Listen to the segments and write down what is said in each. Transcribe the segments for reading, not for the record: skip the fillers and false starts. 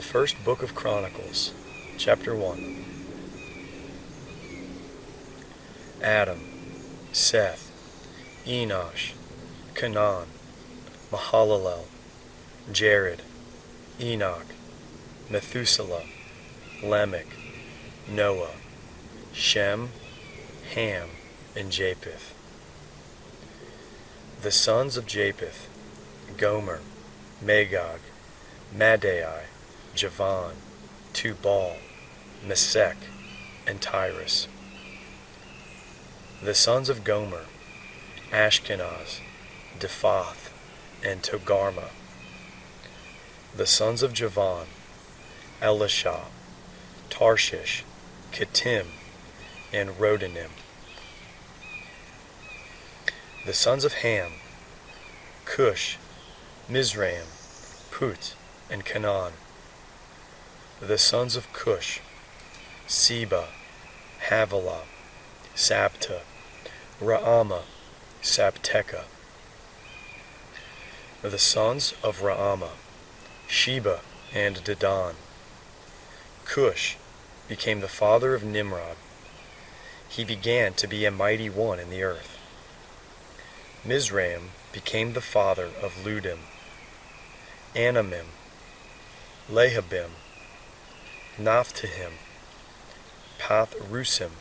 The first book of Chronicles, chapter 1. Adam, Seth, Enosh, Canaan, Mahalalel, Jared, Enoch, Methuselah, Lamech, Noah, Shem, Ham, and Japheth. The sons of Japheth: Gomer, Magog, Madai, Javan, Tubal, Mesech, and Tyrus. The sons of Gomer: Ashkenaz, Diphath, and Togarmah. The sons of Javan: Elisha, Tarshish, Kittim, and Rodanim. The sons of Ham: Cush, Mizraim, Put, and Canaan. The sons of Cush: Seba, Havilah, Sabta, Raamah, Sabteca. The sons of Raamah: Sheba and Dedan. Cush became the father of Nimrod. He began to be a mighty one in the earth. Mizraim became the father of Ludim, Anamim, Lehabim, Naphtahim, Pathrusim,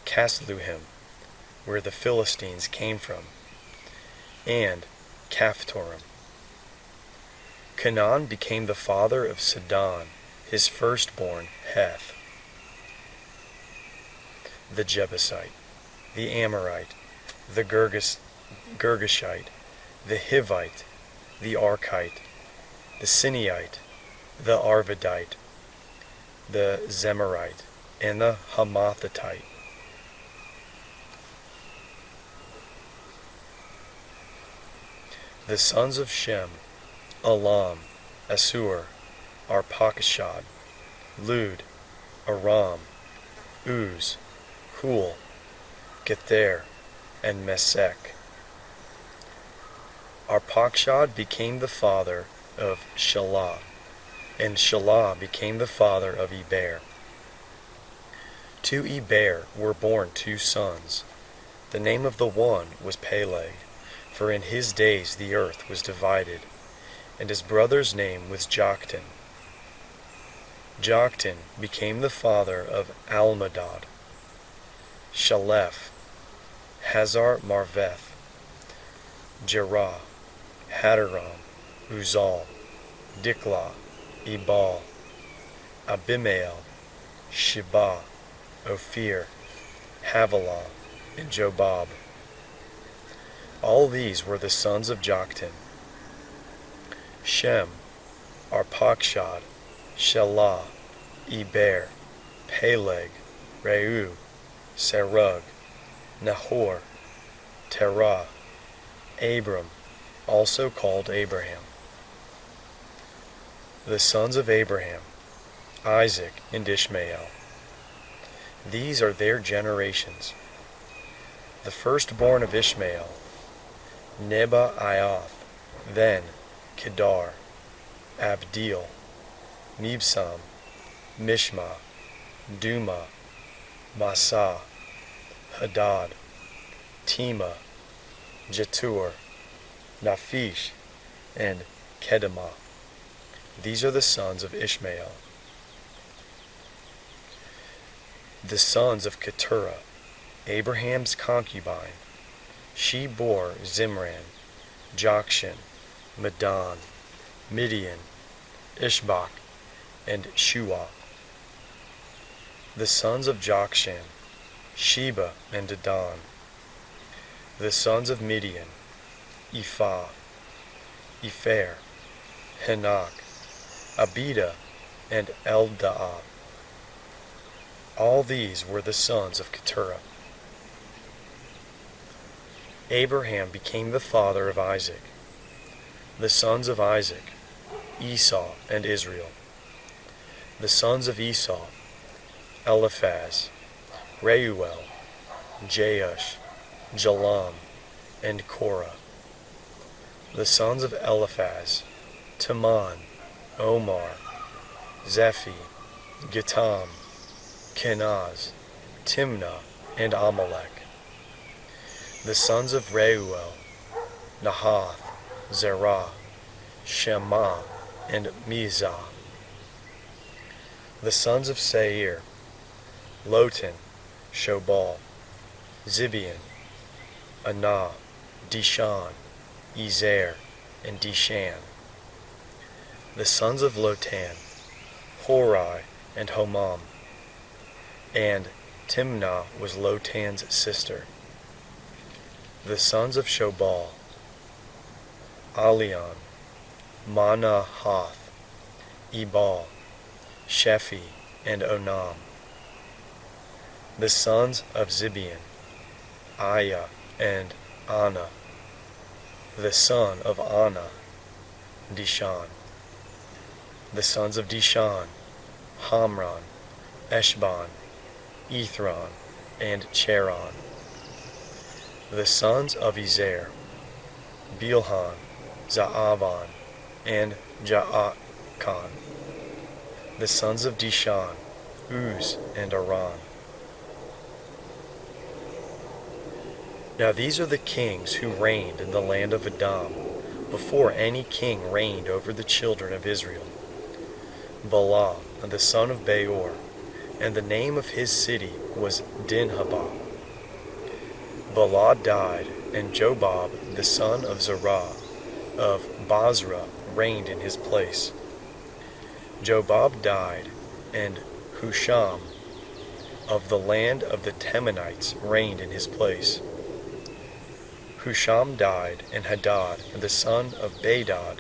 Casluhim, where the Philistines came from, and Caphtorim. Canaan became the father of Sidon, his firstborn Heth, the Jebusite, the Amorite, the Girgashite, the Hivite, the Archite, the Sineite, the Arvadite, the Zemarite, and the Hamathatite. The sons of Shem: Elam, Assur, Arpachshad, Lud, Aram, Uz, Hul, Gether, and Mesech. Arpachshad became the father of Shelah, and Shelah became the father of Eber. To Eber were born 2 sons. The name of the one was Peleg, for in his days the earth was divided, and his brother's name was Joktan. Joktan became the father of Almadad, Shalef, Hazar Marveth, Jerah, Hadaram, Uzal, Diklah, Ebal, Abimael, Sheba, Ophir, Havilah, and Jobab. All these were the sons of Joktan. Shem, Arpachshad, Shelah, Eber, Peleg, Reu, Serug, Nahor, Terah, Abram, also called Abraham. The sons of Abraham: Isaac and Ishmael. These are their generations. The firstborn of Ishmael: Nebaioth, then Kedar, Abdeel, Mibsam, Mishma, Duma, Massa, Hadad, Tema, Jetur, Naphish, and Kedemah. These are the sons of Ishmael. The sons of Keturah: Abraham's concubine. She bore Zimran, Jokshan, Medan, Midian, Ishbak, and Shuah. The sons of Jokshan: Sheba and Dedan. The sons of Midian: Ephah, Epher, Hanok, Abida, and Eldaah. All these were the sons of Keturah. Abraham became the father of Isaac. The sons of Isaac: Esau and Israel. The sons of Esau: Eliphaz, Reuel, Jeush, Jalam, and Korah. The sons of Eliphaz: Teman, Omar, Zephi, Gittam, Kenaz, Timnah, and Amalek. The sons of Reuel, Nahath, Zerah, Shema, and Mizah. The sons of Seir, Lotan, Shobal, Zibeon, Anah, Dishan, Ezer, and Dishan. The sons of Lotan, Hori, and Homam. And Timnah was Lotan's sister. The sons of Shobal, Alian, Manahath, Ebal, Shephi, and Onam. The sons of Zibeon, Aiah, and Anah. The son of Anah, Dishan. The sons of Dishan, Hamran, Eshban, Ithran, and Cheran. The sons of Ezer, Bilhan, Zaavan, and Jaakan. The sons of Dishan, Uz, and Aran. Now these are the kings who reigned in the land of Edom, before any king reigned over the children of Israel. Bala, the son of Beor, and the name of his city was Dinhabah. Bala died, and Jobab, the son of Zerah, of Basra, reigned in his place. Jobab died, and Husham, of the land of the Temanites, reigned in his place. Husham died, and Hadad, the son of Bedad,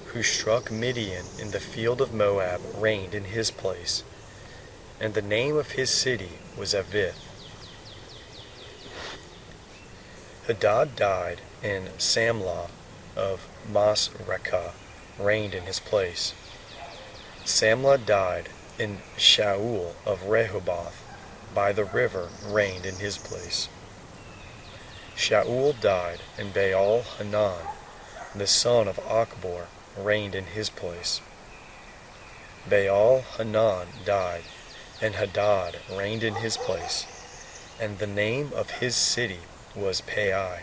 who struck Midian in the field of Moab, reigned in his place. And the name of his city was Avith. Hadad died, and Samlah of Masrekah reigned in his place. Samlah died, and Shaul of Rehoboth by the river reigned in his place. Shaul died, and Baal Hanan, the son of Achbor, reigned in his place. Baal Hanan died, and Hadad reigned in his place, and the name of his city was Pai.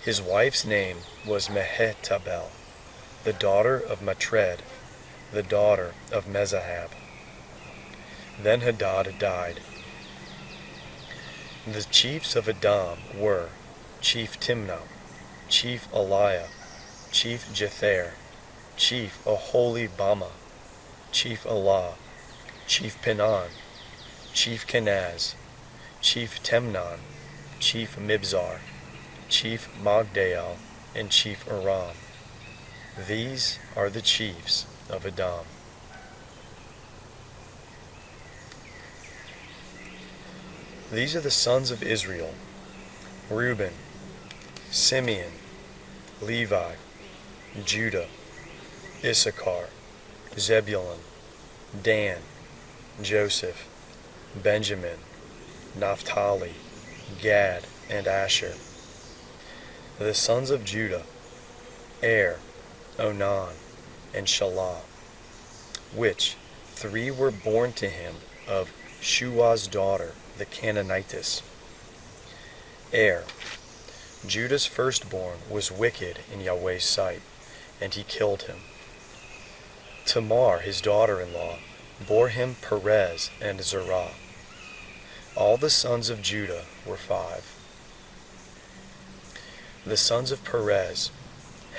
His wife's name was Mehetabel, the daughter of Matred, the daughter of Mezahab. Then Hadad died. The chiefs of Edom were Chief Timnah, Chief Eliah, Chief Jether, Chief Oholibama, Chief Elah, Chief Pinan, Chief Kenaz, Chief Temnon, Chief Mibzar, Chief Magdael, and Chief Aram. These are the chiefs of Edom. These are the sons of Israel: Reuben, Simeon, Levi, Judah, Issachar, Zebulun, Dan, Joseph, Benjamin, Naphtali, Gad, and Asher. The sons of Judah: Onan, and Shelah, which 3 were born to him of Shuah's daughter, the Canaanitess. Judah's firstborn, was wicked in Yahweh's sight, and he killed him. Tamar, his daughter-in-law, bore him Perez and Zerah. All the sons of Judah were 5. The sons of Perez: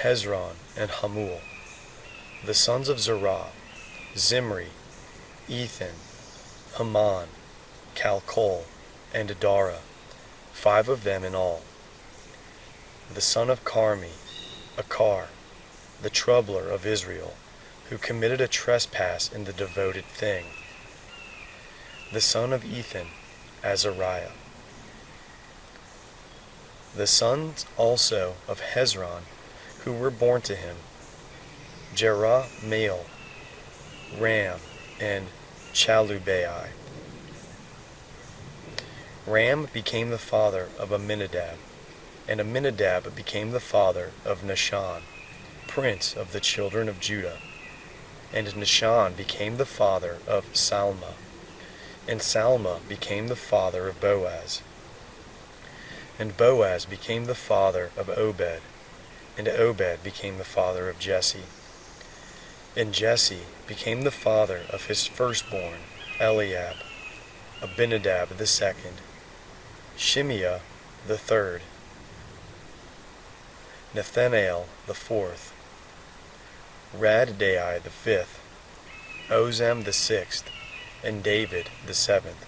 Hezron and Hamul. The sons of Zerah: Zimri, Ethan, Haman, Calcol, and Adara, 5 of them in all. The son of Carmi: Achar, the troubler of Israel, who committed a trespass in the devoted thing. The son of Ethan: Azariah. The sons also of Hezron, who were born to him: Jerahmeel, Ram, and Chalubai. Ram became the father of Amminadab, and Amminadab became the father of Nahshon, prince of the children of Judah. And Nahshon became the father of Salma. And Salma became the father of Boaz. And Boaz became the father of Obed. And Obed became the father of Jesse. And Jesse became the father of his firstborn, Eliab, Abinadab the second, Shimeah the third, Nathanael the fourth, Raddai the fifth, Ozem the sixth, and David the seventh.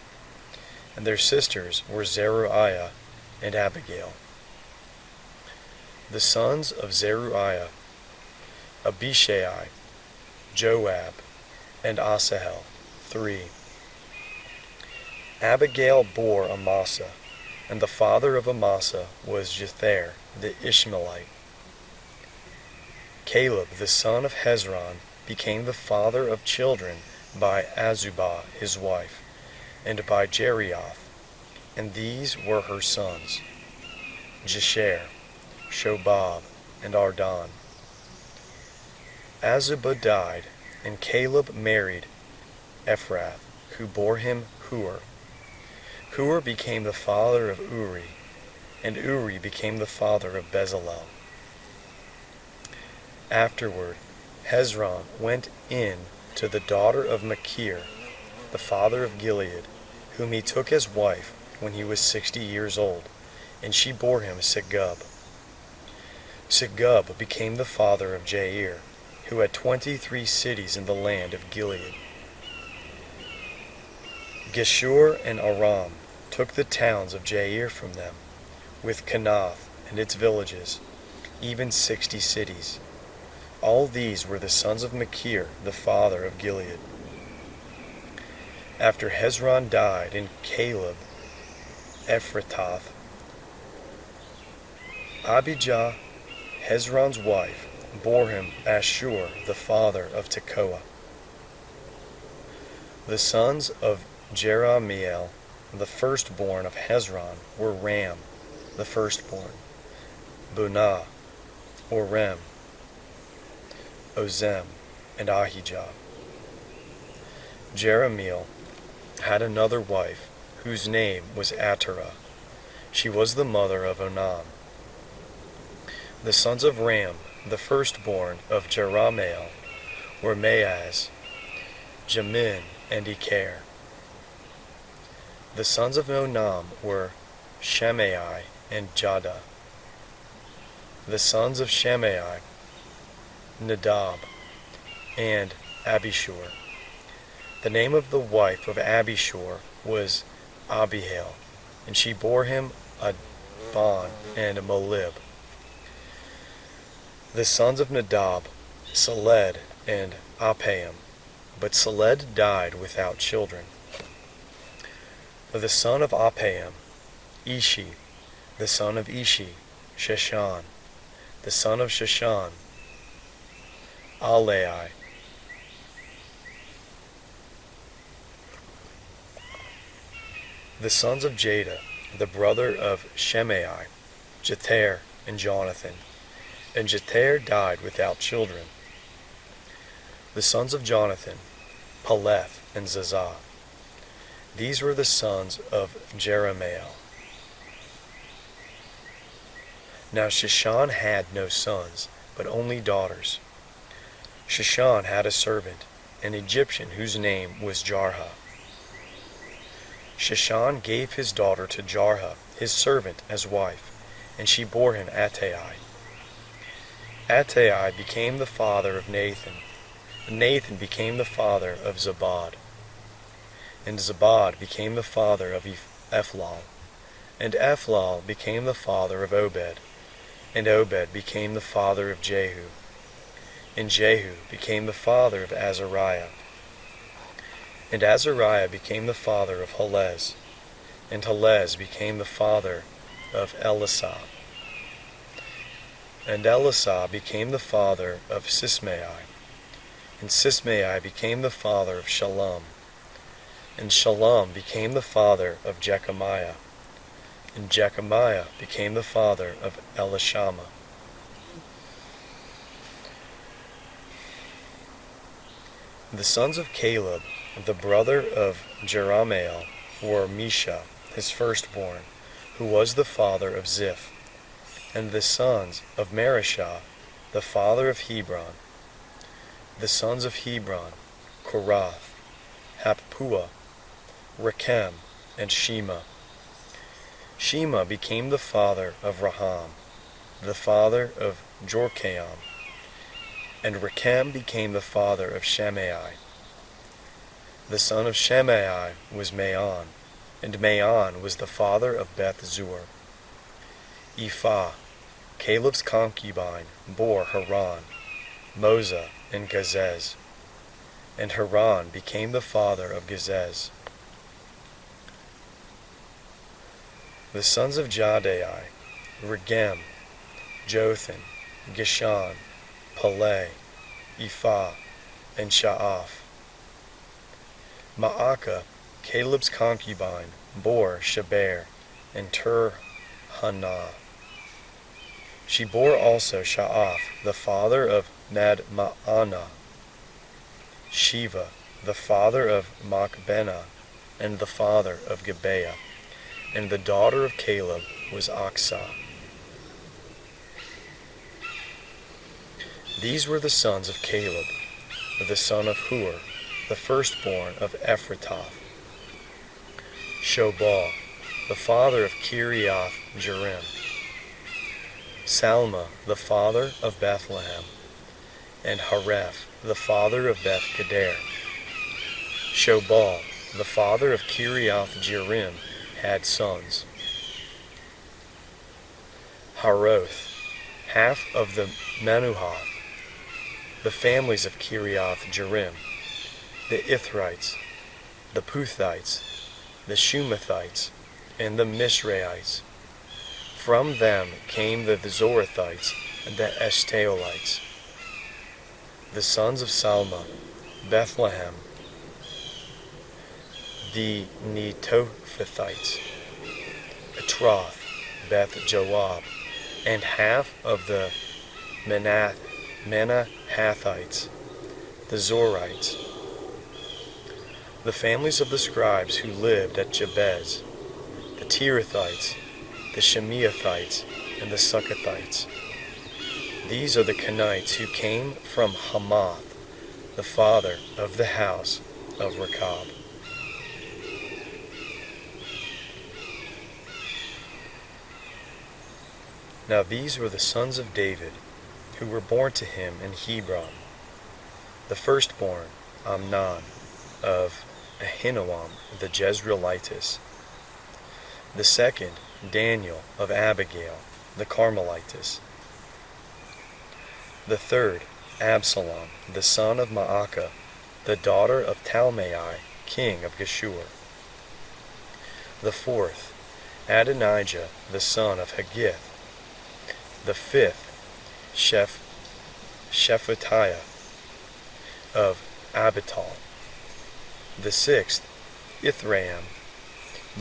And their sisters were Zeruiah and Abigail. The sons of Zeruiah, Abishai, Joab, and Asahel, 3. Abigail bore Amasa, and the father of Amasa was Jether the Ishmaelite. Caleb the son of Hezron became the father of children by Azubah his wife, and by Jerioth, and these were her sons, Jesher, Shobab, and Ardan. Azubah died, and Caleb married Ephrath, who bore him Hur. Hur became the father of Uri, and Uri became the father of Bezalel. Afterward, Hezron went in to the daughter of Machir, the father of Gilead, whom he took as wife when he was 60 years old, and she bore him Segub. Segub became the father of Jair, who had 23 cities in the land of Gilead. Geshur and Aram took the towns of Jair from them, with Kenath and its villages, even 60 cities. All these were the sons of Machir, the father of Gilead. After Hezron died and Caleb, Ephratah, Abijah, Hezron's wife, bore him Ashur, the father of Tekoa. The sons of Jerahmeel, the firstborn of Hezron, were Ram, the firstborn, Bunah, Orem, Ozem, and Ahijah. Jerahmeel had another wife, whose name was Atterah. She was the mother of Onan. The sons of Ram, the firstborn of Jerahmeel, were Maaz, Jamin, and Eker. The sons of Onam were Shimei and Jada. The sons of Shimei, Nadab, and Abishur. The name of the wife of Abishur was Abihail, and she bore him Adban and Molib. The sons of Nadab, Seled and Apaim, but Seled died without children. The son of Apaim, Ishi. The son of Ishi, Sheshan. The son of Sheshan, Alai. The sons of Jada, the brother of Shimei, Jether and Jonathan. And Jether died without children. The sons of Jonathan, Peleth and Zazah. These were the sons of Jerahmeel. Now Sheshan had no sons, but only daughters. Sheshan had a servant, an Egyptian whose name was Jarha. Sheshan gave his daughter to Jarha, his servant, as wife, and she bore him Attai. Attai became the father of Nathan, and Nathan became the father of Zabad. And Zabad became the father of Ephlal, and Ephlal became the father of Obed, and Obed became the father of Jehu, and Jehu became the father of Azariah, and Azariah became the father of Helez, and Helez became the father of Elisah, and Elisah became the father of Sismai, and Sismai became the father of Shalom, and Shalom became the father of Jechamiah, and Jechamiah became the father of Elishama. The sons of Caleb, the brother of Jerahmeel, were Misha, his firstborn, who was the father of Ziph, and the sons of Marishah, the father of Hebron. The sons of Hebron, Korath, Happuah, Rechem, and Shema. Shema became the father of Raham, the father of Jorkeam, and Rechem became the father of Shammai. The son of Shammai was Maon, and Maon was the father of Beth-zur. Ephah, Caleb's concubine, bore Haran, Moza, and Gazez, and Haran became the father of Gazez. The sons of Jahdai, Regem, Jothan, Geshan, Peleh, Ephah, and Sha'af. Ma'akah, Caleb's concubine, bore Sheber and Turhanah. She bore also Sha'af, the father of Madma'anah, Shiva, the father of Machbenah, and the father of Gibeah. And the daughter of Caleb was Aksah. These were the sons of Caleb, the son of Hur, the firstborn of Ephratah. Shobal, the father of Kiriath Jearim. Salma, the father of Bethlehem, and Hareph, the father of Beth Gader. Shobal, the father of Kiriath Jearim, had sons. Haroth, half of the Menuhoth, the families of Kiriath Jearim, the Ithrites, the Puthites, the Shumathites, and the Misraites. From them came the Zorathites and the Eshtaolites. The sons of Salma, Bethlehem, the Netophathites, Atroth, Beth Joab, and half of the Manahathites, the Zorites. The families of the scribes who lived at Jabez, the Tirathites, the Shemeathites, and the Succothites. These are the Kenites who came from Hamath, the father of the house of Rechab. Now these were the sons of David, who were born to him in Hebron. The firstborn, Amnon, of Ahinoam the Jezreelitess. The second, Daniel, of Abigail, the Carmelitess. The third, Absalom, the son of Maacah, the daughter of Talmai, king of Geshur. The fourth, Adonijah, the son of Haggith. The fifth, Shephatiah of Abital. The sixth, Ithraim,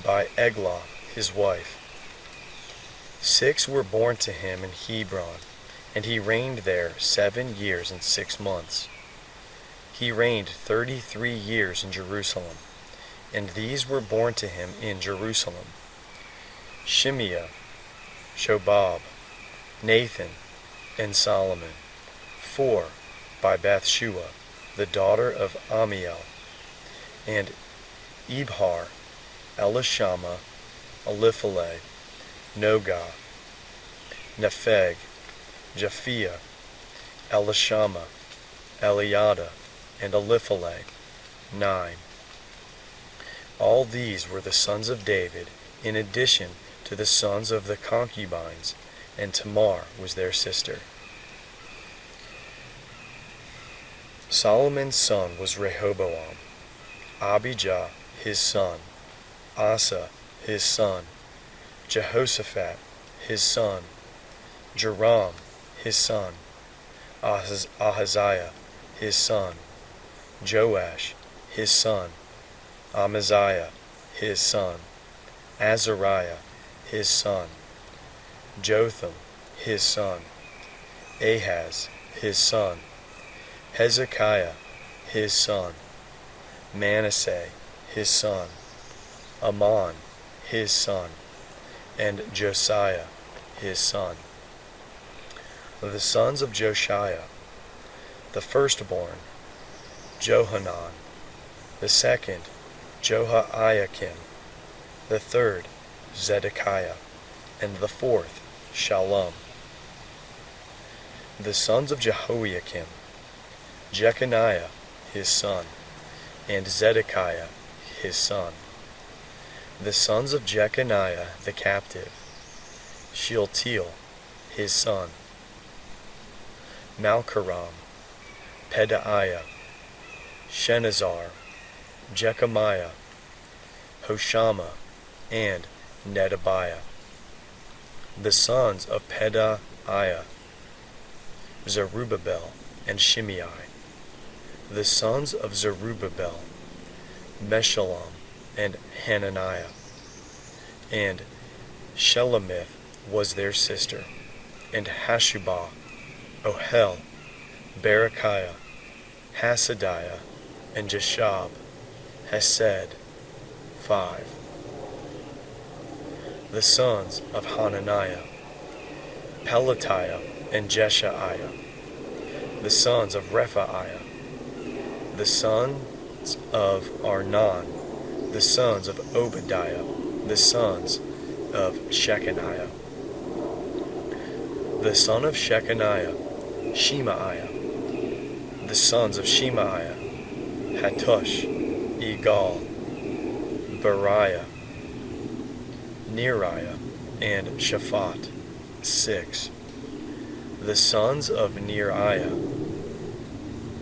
by Eglah his wife. 6 were born to him in Hebron, and he reigned there 7 years and 6 months. He reigned 33 years in Jerusalem, and these were born to him in Jerusalem: Shimeah, Shobab, Nathan, and Solomon. 4 by Bathshua, the daughter of Amiel, and Ibhar, Elishama, Eliphalet, Nogah, Nepheg, Japhia, Elishama, Eliada, and Eliphalet. 9. All these were the sons of David, in addition to the sons of the concubines, and Tamar was their sister. Solomon's son was Rehoboam, Abijah his son, Asa his son, Jehoshaphat his son, Joram his son, Ahaziah his son, Joash his son, Amaziah his son, Azariah his son, Jotham his son, Ahaz his son, Hezekiah his son, Manasseh, his son, Ammon, his son, and Josiah, his son. The sons of Josiah: the firstborn, Johanan; the second, Jehoiakim; the third, Zedekiah; and the fourth, Shallum. The sons of Jehoiakim: Jeconiah, his son, and Zedekiah, his son. The sons of Jeconiah the captive: Shealtiel, his son, Malchiram, Pedaiah, Shenazar, Jechemiah, Hoshama, and Nedabiah. The sons of Pedaiah: Zerubbabel and Shimei. The sons of Zerubbabel: Meshullam and Hananiah. And Shelemith was their sister, and Hashubah, Ohel, Berechiah, Hasadiah, and Jeshab, Hesed. 5. The sons of Hananiah: Pelatiah and Jeshaiah. The sons of Rephaiah: the sons of Arnan. The sons of Obadiah: the sons of Shechaniah. The son of Shechaniah: Shemaiah. The sons of Shemaiah: Hattush, Egal, Beriah, Neriah, and Shaphat. 6. The sons of Neriah: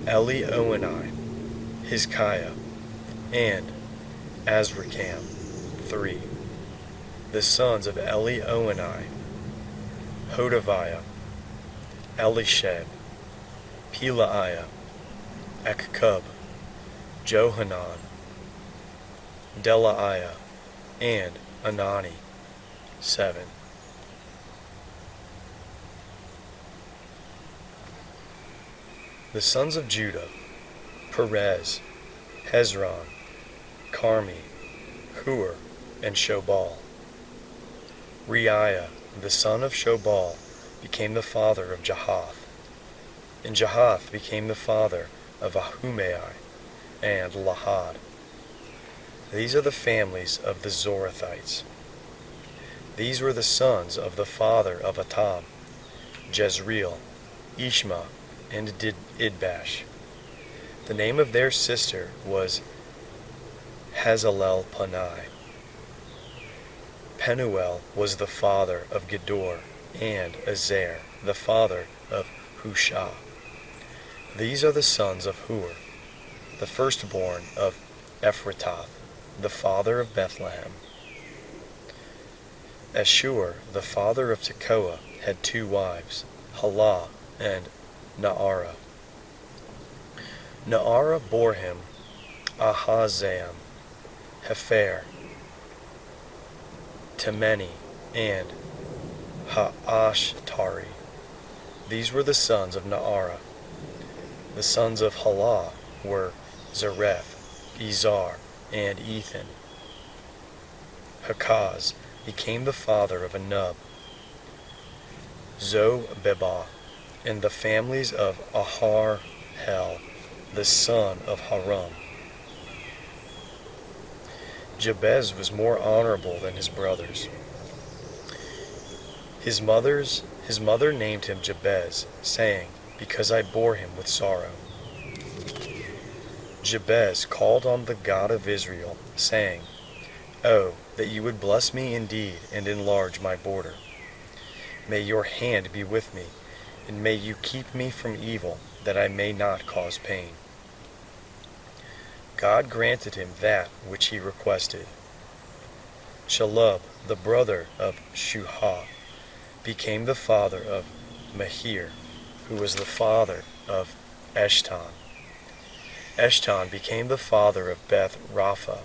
Elioenai, Hizkiah, and Azrikam. 3. The sons of Elioenai: Hodaviah, Elisheb, Pelaiah, Akkub, Johanan, Delaiah, and Anani. 7. The sons of Judah: Perez, Hezron, Carmi, Hur, and Shobal. Reiah, the son of Shobal, became the father of Jahath, and Jahath became the father of Ahumai and Lahad. These are the families of the Zorathites. These were the sons of the father of Atam: Jezreel, Ishma, and Idbash. The name of their sister was Hazalelponai. Penuel was the father of Gedor, and Ezer, the father of Hushah. These are the sons of Hur, the firstborn of Ephratah, the father of Bethlehem. Ashur, the father of Tekoa, had 2 wives, Halah and Naarah. Naarah bore him Ahazam, Hefer, Temeni, and Haashtari. These were the sons of Naarah. The sons of Halah were Zareth, Izar, and Ethan. Hakaz became the father of Anub, Zobebah, and the families of Aharhel, the son of Haram. Jabez was more honorable than his brothers. His mother named him Jabez, saying, "Because I bore him with sorrow." Jabez called on the God of Israel, saying, "Oh, that you would bless me indeed and enlarge my border. May your hand be with me, and may you keep me from evil, that I may not cause pain." God granted him that which he requested. Shalub, the brother of Shuhah, became the father of Mahir, who was the father of Eshton. Eshton became the father of Beth Rapha,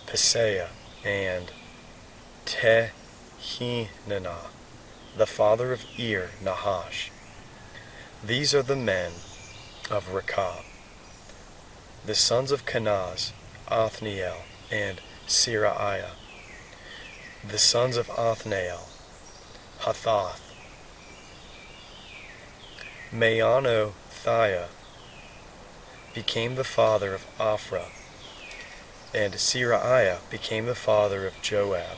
Paseah, and Tehinanah, the father of Ir Nahash. These are the men of Rechab. The sons of Kenaz, Othniel, and Seraiah. The sons of Othniel, Hathath. Maanothiah became the father of Ophrah, and Seraiah became the father of Joab,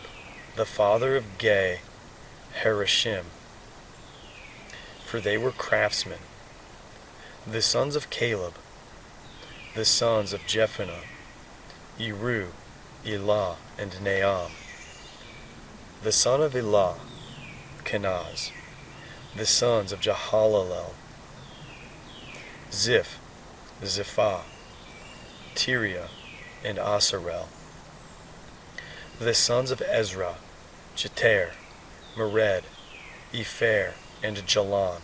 the father of Ge Harashim, for they were craftsmen. The sons of Caleb, the sons of Jephunneh, Eru, Elah, and Naam. The son of Elah, Kenaz. The sons of Jehalalel, Ziph, Ziphah, Tiria, and Asarel. The sons of Ezra, Jeter, Mered, Epher, and Jalan.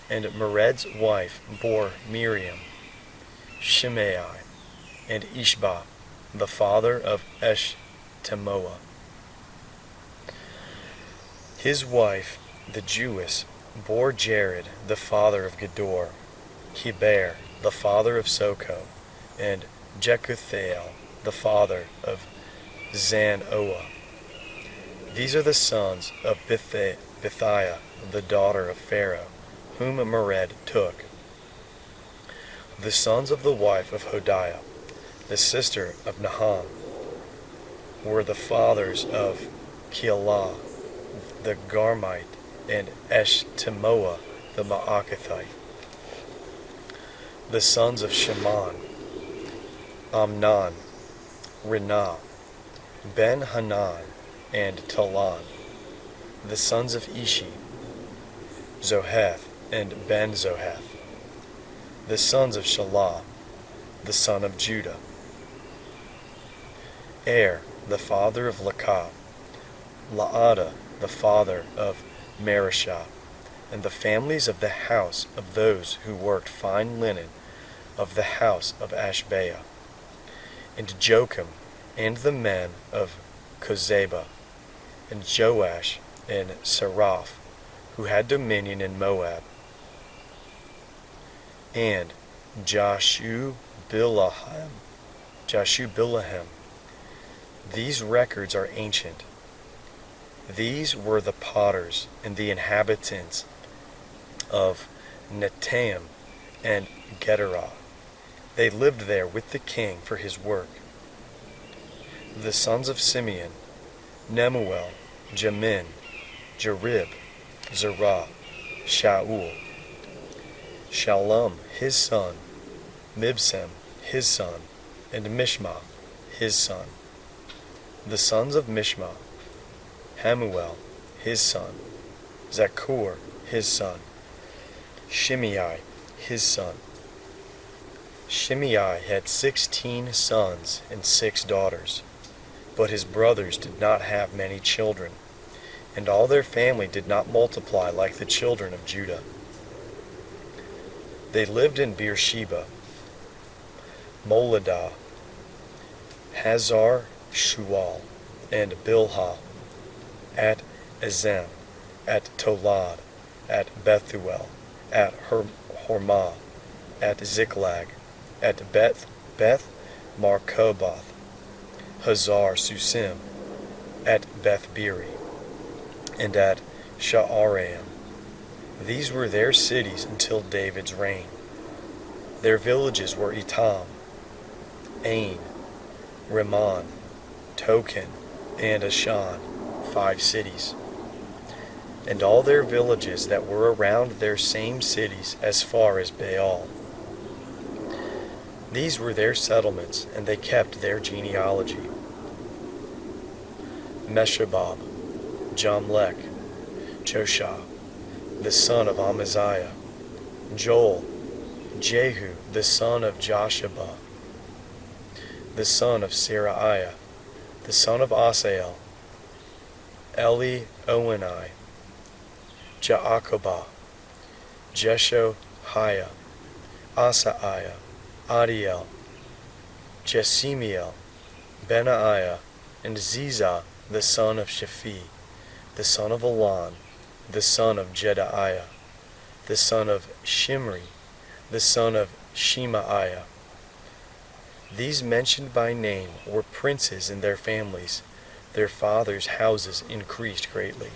And Mered's wife bore Miriam, Shimei, and Ishba, the father of Eshtemoa. His wife, the Jewess, bore Jared, the father of Gedor, Heber, the father of Soko, and Jekuthael, the father of Zanoah. These are the sons of Bithiah, the daughter of Pharaoh, whom Mered took. The sons of the wife of Hodiah, the sister of Naham, were the fathers of Keilah, the Garmite, and Eshtemoa, the Maakathite. The sons of Shimon, Amnon, Rinah, Ben-Hanan, and Talan. The sons of Ishi, Zoheth, and Ben-Zoheth. The sons of Shelah, the son of Judah. The father of Lakah, Laadah, the father of Marishah, and the families of the house of those who worked fine linen of the house of Ashbea, and Jocham, and the men of Kozeba, and Joash, and Saraph, who had dominion in Moab, and Jashubilahem. These records are ancient. These were the potters and the inhabitants of Netaim and Gederah. They lived there with the king for his work. The sons of Simeon, Nemuel, Jamin, Jarib, Zerah, Shaul, Shalom his son, Mibsam his son, and Mishma his son. The sons of Mishma, Hamuel his son, Zakur his son, Shimei his son. Shimei had 16 sons and 6 daughters, but his brothers did not have many children, and all their family did not multiply like the children of Judah. They lived in Beersheba, Moladah, Hazar Shual, and Bilhah, at Ezem, at Tolad, at Bethuel, at Hormah, at Ziklag, at Beth Markoboth, Hazar Susim, at Beth-biri, and at Sha'araim. These were their cities until David's reign. Their villages were Etam, Ain, Rimmon, Token, and Ashan, 5 cities, and all their villages that were around their same cities as far as Baal. These were their settlements, and they kept their genealogy. Meshabab, Jamlech, Joshah, the son of Amaziah, Joel, Jehu, the son of Josheba, the son of Seraiah, the son of Asael, Elioenai, Jaakobah, Jeshoiah, Asaiah, Adiel, Jesimiel, Benaiah, and Ziza, the son of Shaphi, the son of Elon, the son of Jedaiah, the son of Shimri, the son of Shemaiah, These mentioned by name were princes in their families. Their fathers' houses increased greatly.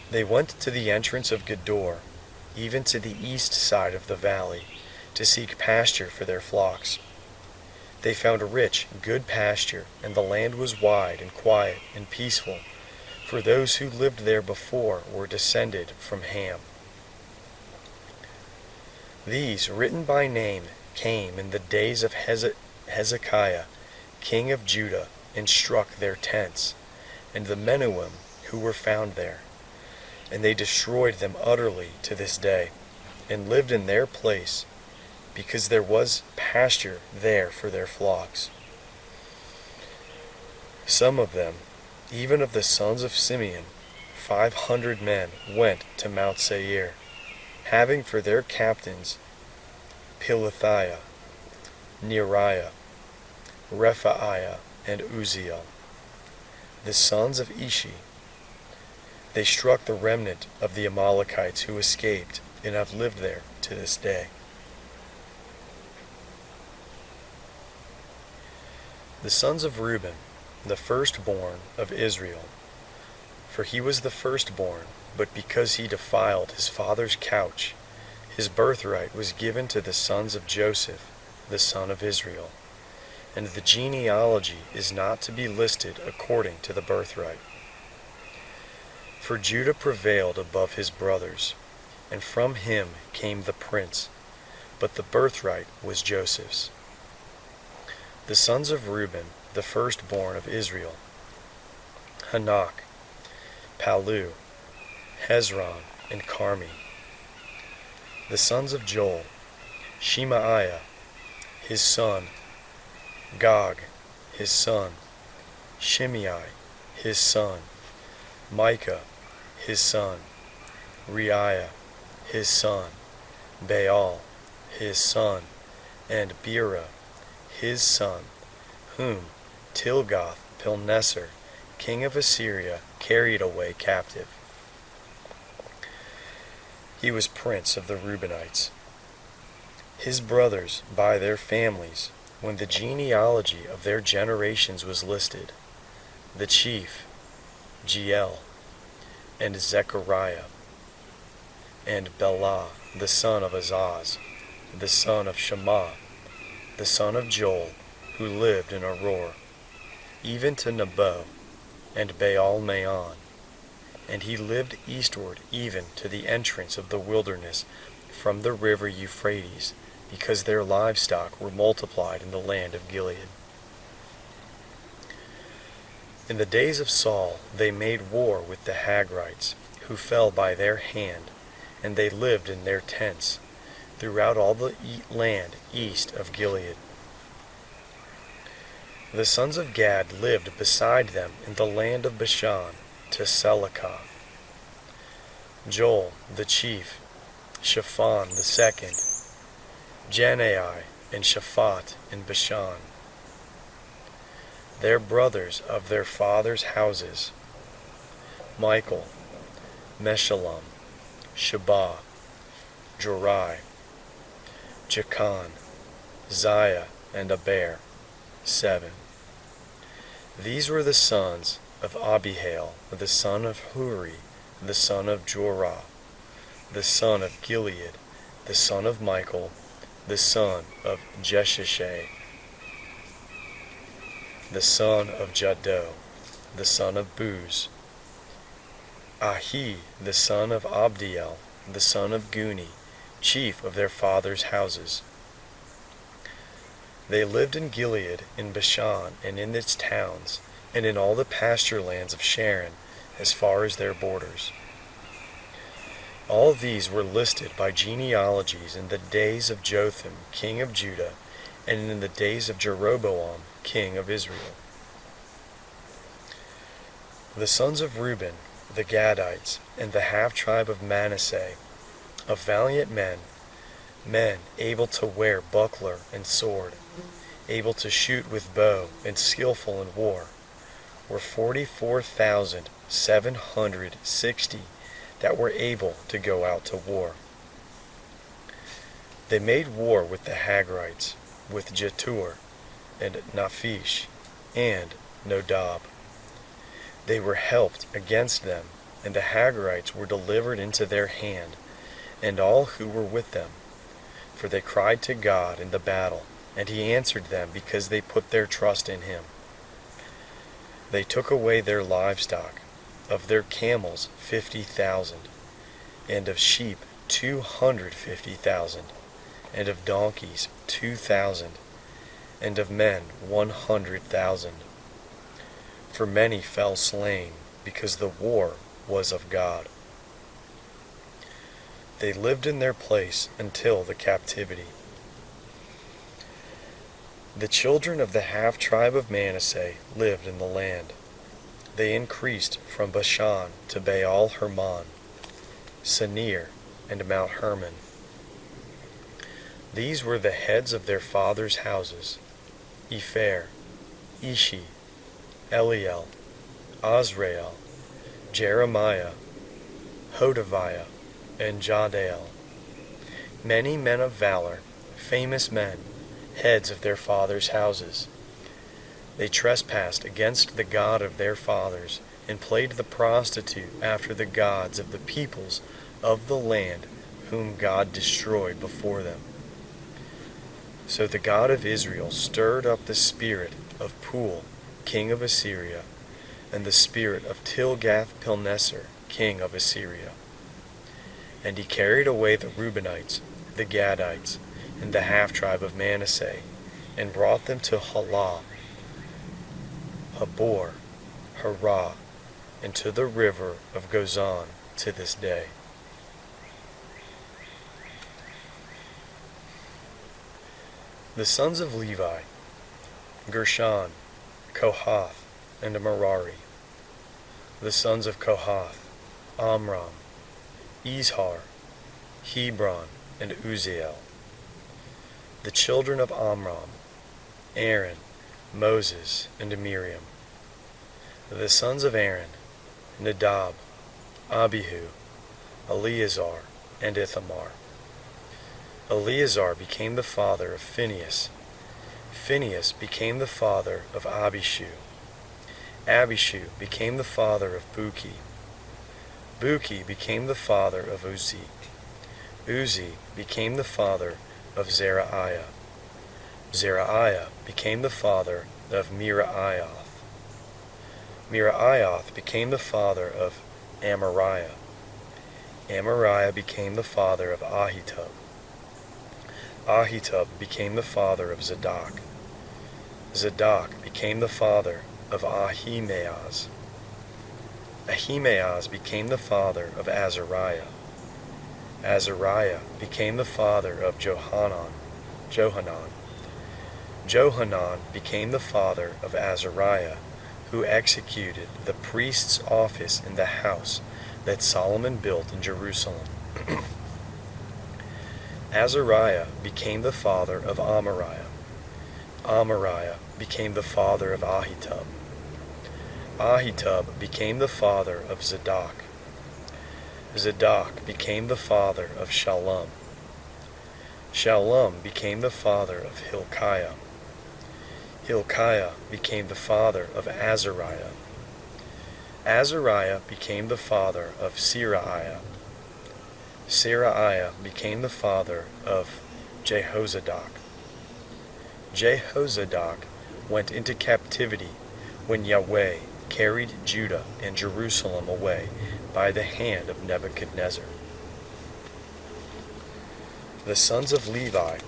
They went to the entrance of Gedor, even to the east side of the valley, to seek pasture for their flocks. They found a rich, good pasture, and the land was wide and quiet and peaceful, for those who lived there before were descended from Ham. These, written by name, came in the days of Hezekiah, king of Judah, and struck their tents, and the Menuim who were found there. And they destroyed them utterly to this day, and lived in their place, because there was pasture there for their flocks. Some of them, even of the sons of Simeon, 500 men, went to Mount Seir, having for their captains Pelethiah, Neriah, Rephaiah, and Uzziel, the sons of Ishi. They struck the remnant of the Amalekites who escaped and have lived there to this day. The sons of Reuben, the firstborn of Israel, for he was the firstborn, but because he defiled his father's couch, his birthright was given to the sons of Joseph, the son of Israel, and the genealogy is not to be listed according to the birthright. For Judah prevailed above his brothers, and from him came the prince, but the birthright was Joseph's. The sons of Reuben, the firstborn of Israel, Hanok, Palu, Hezron, and Carmi. The sons of Joel, Shemaiah, his son, Gog, his son, Shimei, his son, Micah, his son, Reiah, his son, Baal, his son, and Bera, his son, whom Tilgath-Pilneser, king of Assyria, carried away captive. He was prince of the Reubenites. His brothers, by their families, when the genealogy of their generations was listed, the chief, Jeiel, and Zechariah, and Bela, the son of Azaz, the son of Shema, the son of Joel, who lived in Aroer, even to Nebo, and Baal-Meon, and he lived eastward even to the entrance of the wilderness from the river Euphrates, because their livestock were multiplied in the land of Gilead. In the days of Saul they made war with the Hagrites, who fell by their hand, and they lived in their tents throughout all the land east of Gilead. The sons of Gad lived beside them in the land of Bashan, to Selecah. Joel the chief, Shaphan the second, Janai and Shaphat in Bashan. Their brothers of their fathers' houses, Michael, Meshullam, Shabah, Jorai, Jachan, Ziah, and Aber, 7. These were the sons of Abihail, the son of Huri, the son of Jorah, the son of Gilead, the son of Michael, the son of Jeshishai, the son of Jaddo, the son of Buz, Ahi, the son of Abdiel, the son of Guni, chief of their fathers' houses. They lived in Gilead, in Bashan, and in its towns, and in all the pasture lands of Sharon, as far as their borders. All these were listed by genealogies in the days of Jotham, king of Judah, and in the days of Jeroboam, king of Israel. The sons of Reuben, the Gadites, and the half-tribe of Manasseh, of valiant men, men able to wear buckler and sword, able to shoot with bow and skillful in war, were 44,760 that were able to go out to war. They made war with the Hagrites, with Jetur, and Naphish, and Nodab. They were helped against them, and the Hagrites were delivered into their hand, and all who were with them. For they cried to God in the battle, and he answered them because they put their trust in him. They took away their livestock, of their camels 50,000, and of sheep 250,000, and of donkeys 2,000, and of men 100,000. For many fell slain, because the war was of God. They lived in their place until the captivity. The children of the half-tribe of Manasseh lived in the land. They increased from Bashan to Baal Hermon, Senir, and Mount Hermon. These were the heads of their fathers' houses: Epher, Ishi, Eliel, Azrael, Jeremiah, Hodaviah, and Jahdiel. Many men of valor, famous men, heads of their fathers' houses. They trespassed against the God of their fathers, and played the prostitute after the gods of the peoples of the land whom God destroyed before them. So the God of Israel stirred up the spirit of Pul, king of Assyria, and the spirit of Tilgath-Pilneser, king of Assyria. And he carried away the Reubenites, the Gadites, and the half-tribe of Manasseh, and brought them to Halah, Habor, Harah, and to the river of Gozan to this day. The sons of Levi: Gershon, Kohath, and Merari. The sons of Kohath: Amram, Izhar, Hebron, and Uzziel. The children of Amram: Aaron, Moses, and Miriam. The sons of Aaron: Nadab, Abihu, Eleazar, and Ithamar. Eleazar became the father of Phinehas. Phinehas became the father of Abishu. Abishu became the father of Buki. Buki became the father of Uzzi. Uzzi became the father of Zerahiah. Zerahiah became the father of Meraioth. Meraioth became the father of Amariah. Amariah became the father of Ahitub. Ahitub became the father of Zadok. Zadok became the father of Ahimaaz. Ahimaaz became the father of Azariah. Azariah became the father of Johanan. Johanan became the father of Azariah, who executed the priest's office in the house that Solomon built in Jerusalem. Azariah became the father of Amariah. Amariah became the father of Ahitub. Ahitub became the father of Zadok. Zadok became the father of Shallum. Shallum became the father of Hilkiah. Hilkiah became the father of Azariah. Azariah became the father of Seraiah. Seraiah became the father of Jehozadak. Jehozadak went into captivity when Yahweh carried Judah and Jerusalem away by the hand of Nebuchadnezzar. The sons of Levi: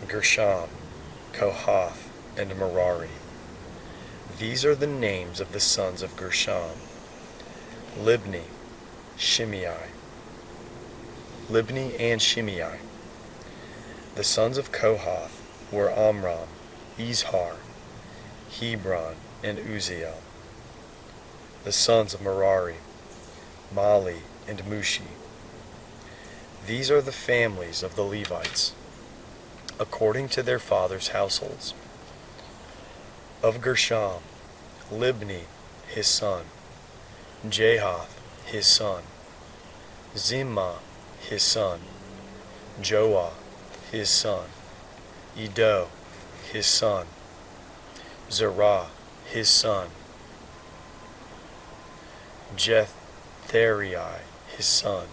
Gershon, Kohath, and Merari. These are the names of the sons of Gershon: Libni, Shimei. Libni and Shimei. The sons of Kohath were Amram, Izhar, Hebron, and Uzziel. The sons of Merari: Mali and Mushi. These are the families of the Levites, according to their fathers' households. Of Gershon: Libni, his son; Jahath, his son; Zimmah, his son; Joah, his son, Edo, his son, Zerah, his son, Jetheri, his son.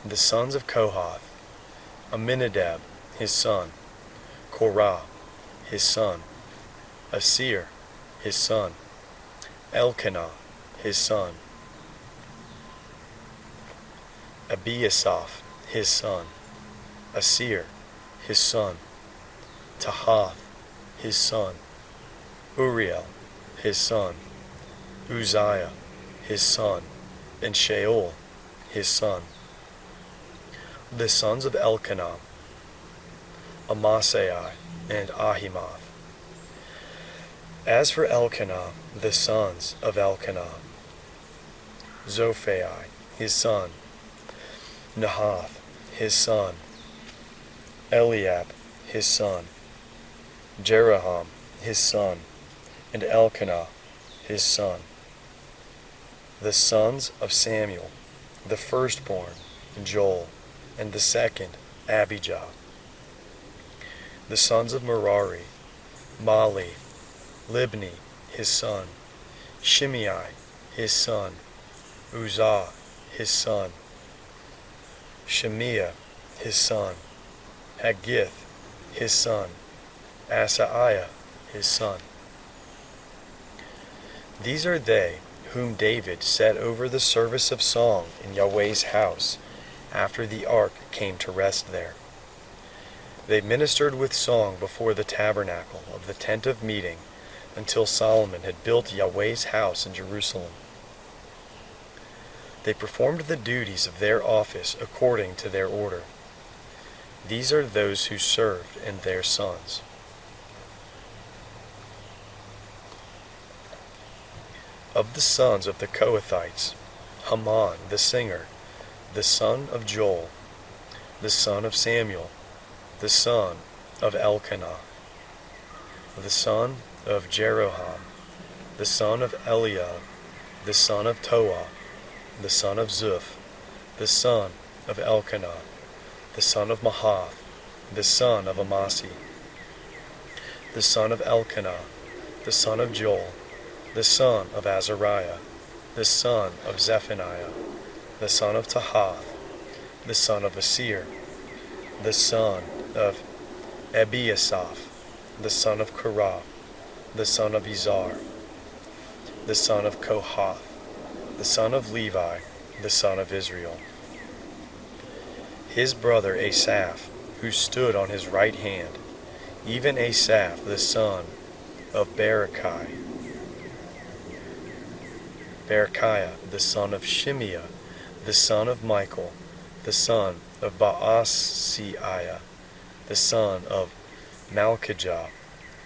The sons of Kohath, Aminadab, his son, Korah, his son, Asir, his son, Elkanah, his son, Abiasaph, his son, Asir, his son, Tahath, his son, Uriel, his son, Uzziah, his son, and Shaul, his son. The sons of Elkanah, Amasai, and Ahimath. As for Elkanah, the sons of Elkanah, Zophai, his son, Nahath, his son, Eliab, his son, Jeroham, his son, and Elkanah, his son. The sons of Samuel, the firstborn, Joel, and the second, Abijah. The sons of Merari, Mali, Libni, his son, Shimei, his son, Uzzah, his son, Shemiah, his son, Haggith, his son, Asaiah, his son. These are they whom David set over the service of song in Yahweh's house, after the ark came to rest there. They ministered with song before the tabernacle of the tent of meeting, until Solomon had built Yahweh's house in Jerusalem. They performed the duties of their office according to their order. These are those who served and their sons. Of the sons of the Kohathites, Haman the singer, the son of Joel, the son of Samuel, the son of Elkanah, the son of Jeroham, the son of Eliab, the son of Toah, the son of Zuph, the son of Elkanah, the son of Mahath, the son of Amasi, the son of Elkanah, the son of Joel, the son of Azariah, the son of Zephaniah, the son of Tahath, the son of Asir, the son of Ebiasaph, the son of Korah, the son of Izar, the son of Kohath, the son of Levi, the son of Israel. His brother Asaph, who stood on his right hand, even Asaph the son of Berechiah, the son of Shimei, the son of Michael, the son of Baasiah, the son of Malchijah,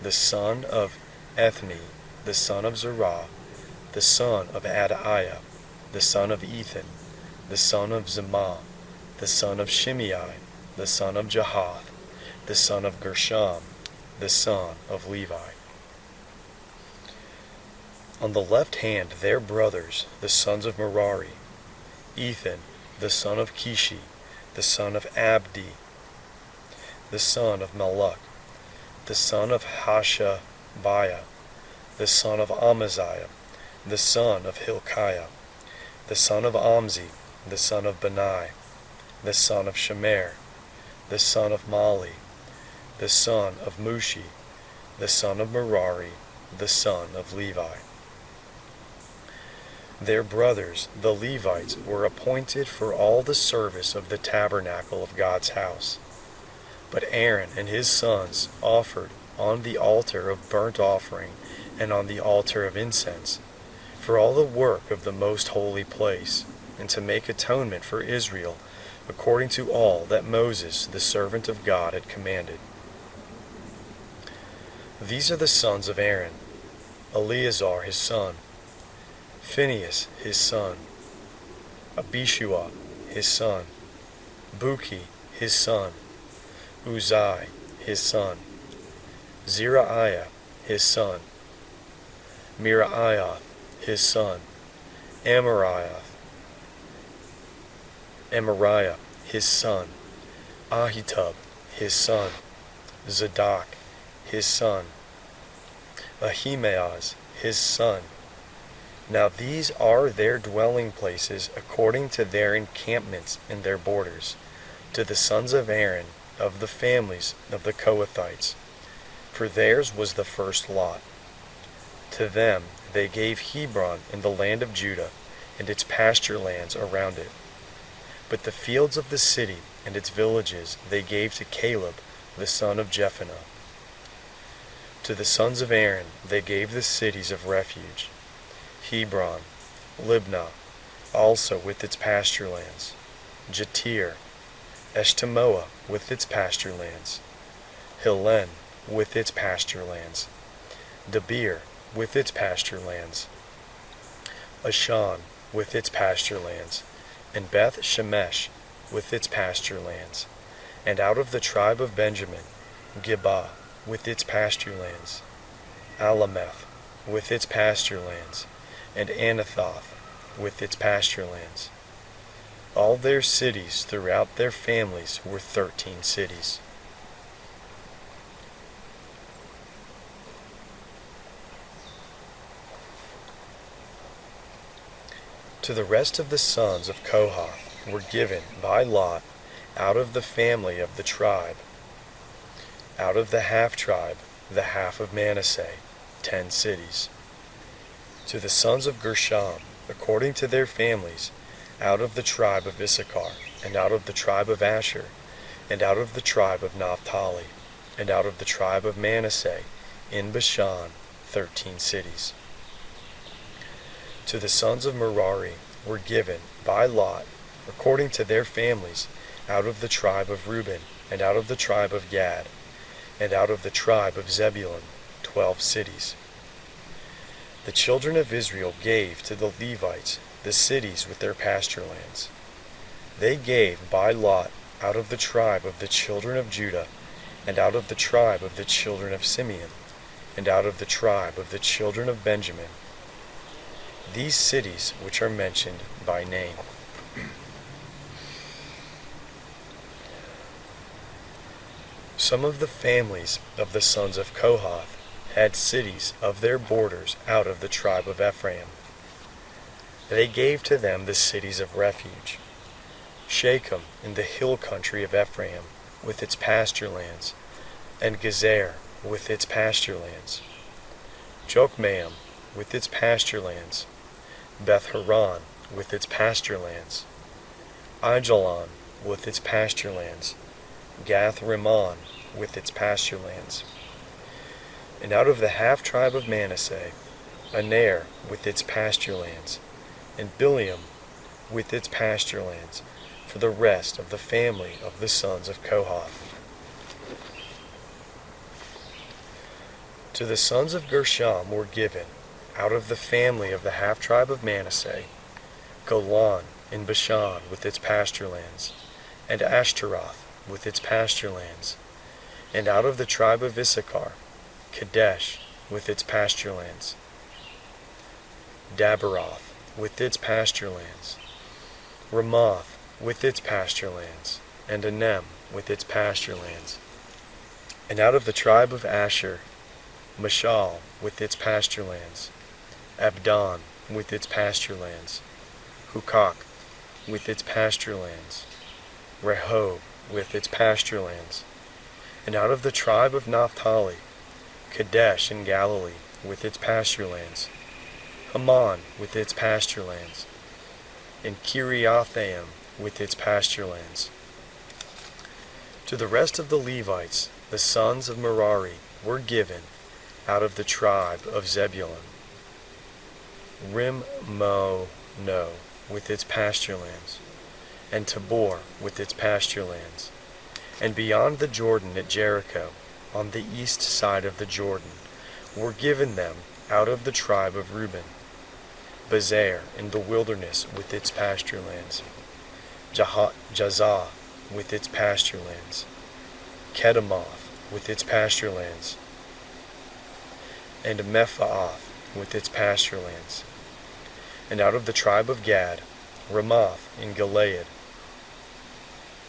the son of Ethni, the son of Zerah, the son of Adaiah, the son of Ethan, the son of Zemah, the son of Shimei, the son of Jahath, the son of Gershom, the son of Levi. On the left hand their brothers, the sons of Merari, Ethan, the son of Kishi, the son of Abdi, the son of Maluk, the son of Hashabiah, the son of Amaziah, the son of Hilkiah, the son of Amzi, the son of Benai, the son of Shemer, the son of Mali, the son of Mushi, the son of Merari, the son of Levi. Their brothers, the Levites, were appointed for all the service of the tabernacle of God's house. But Aaron and his sons offered on the altar of burnt offering and on the altar of incense, for all the work of the most holy place, and to make atonement for Israel, according to all that Moses, the servant of God, had commanded. These are the sons of Aaron: Eleazar his son, Phinehas his son, Abishua his son, Buki his son, Uzai his son, Zerahiah his son, Miriah his son, Amariah his son, Ahitub, his son, Zadok, his son, Ahimaaz, his son. Now these are their dwelling places according to their encampments and their borders, to the sons of Aaron, of the families of the Kohathites, for theirs was the first lot. To them they gave Hebron in the land of Judah, and its pasture lands around it. But the fields of the city and its villages they gave to Caleb the son of Jephunneh. To the sons of Aaron they gave the cities of refuge, Hebron, Libnah, also with its pasture lands, Jatir, Eshtemoa with its pasture lands, Hilen with its pasture lands, Debir with its pasture lands, Ashan with its pasture lands, and Beth Shemesh with its pasture lands, and out of the tribe of Benjamin, Geba with its pasture lands, Alameth with its pasture lands, and Anathoth with its pasture lands. All their cities throughout their families were 13 cities. To the rest of the sons of Kohath were given by lot out of the family of the tribe, out of the half-tribe, the half of Manasseh, 10 cities. To the sons of Gershom, according to their families, out of the tribe of Issachar, and out of the tribe of Asher, and out of the tribe of Naphtali, and out of the tribe of Manasseh, in Bashan, 13 cities. To the sons of Merari were given by lot, according to their families, out of the tribe of Reuben, and out of the tribe of Gad, and out of the tribe of Zebulun, 12 cities. The children of Israel gave to the Levites the cities with their pasture lands. They gave by lot out of the tribe of the children of Judah, and out of the tribe of the children of Simeon, and out of the tribe of the children of Benjamin, these cities which are mentioned by name. Some of the families of the sons of Kohath had cities of their borders out of the tribe of Ephraim. They gave to them the cities of refuge, Shechem in the hill country of Ephraim with its pasture lands, and Gezer with its pasture lands, Jokmeam with its pasture lands, Beth-horon with its pasture lands, Aijalon with its pasture lands, Gath-rimmon with its pasture lands. And out of the half-tribe of Manasseh, Aner with its pasture lands, and Bileam with its pasture lands, for the rest of the family of the sons of Kohath. To the sons of Gershom were given, out of the family of the half-tribe of Manasseh, Golan in Bashan with its pasture lands, and Ashtaroth with its pasture lands, and out of the tribe of Issachar, Kadesh with its pasture lands, Daberoth with its pasture lands, Ramoth with its pasture lands, and Anem with its pasture lands. And out of the tribe of Asher, Mashal with its pasture lands, Abdon with its pasture lands, Hukok with its pasture lands, Rehob with its pasture lands. And out of the tribe of Naphtali, Kadesh in Galilee with its pasture lands, Haman with its pasture lands, and Kiriathaim with its pasture lands. To the rest of the Levites, the sons of Merari, were given, out of the tribe of Zebulun, Rimmono with its pasture lands, and Tabor with its pasture lands, and beyond the Jordan at Jericho, on the east side of the Jordan, were given them out of the tribe of Reuben, Bezer in the wilderness with its pasture lands, Jazah with its pasture lands, Kedemoth with its pasture lands, and Mephaath with its pasture lands. And out of the tribe of Gad, Ramoth in Gilead,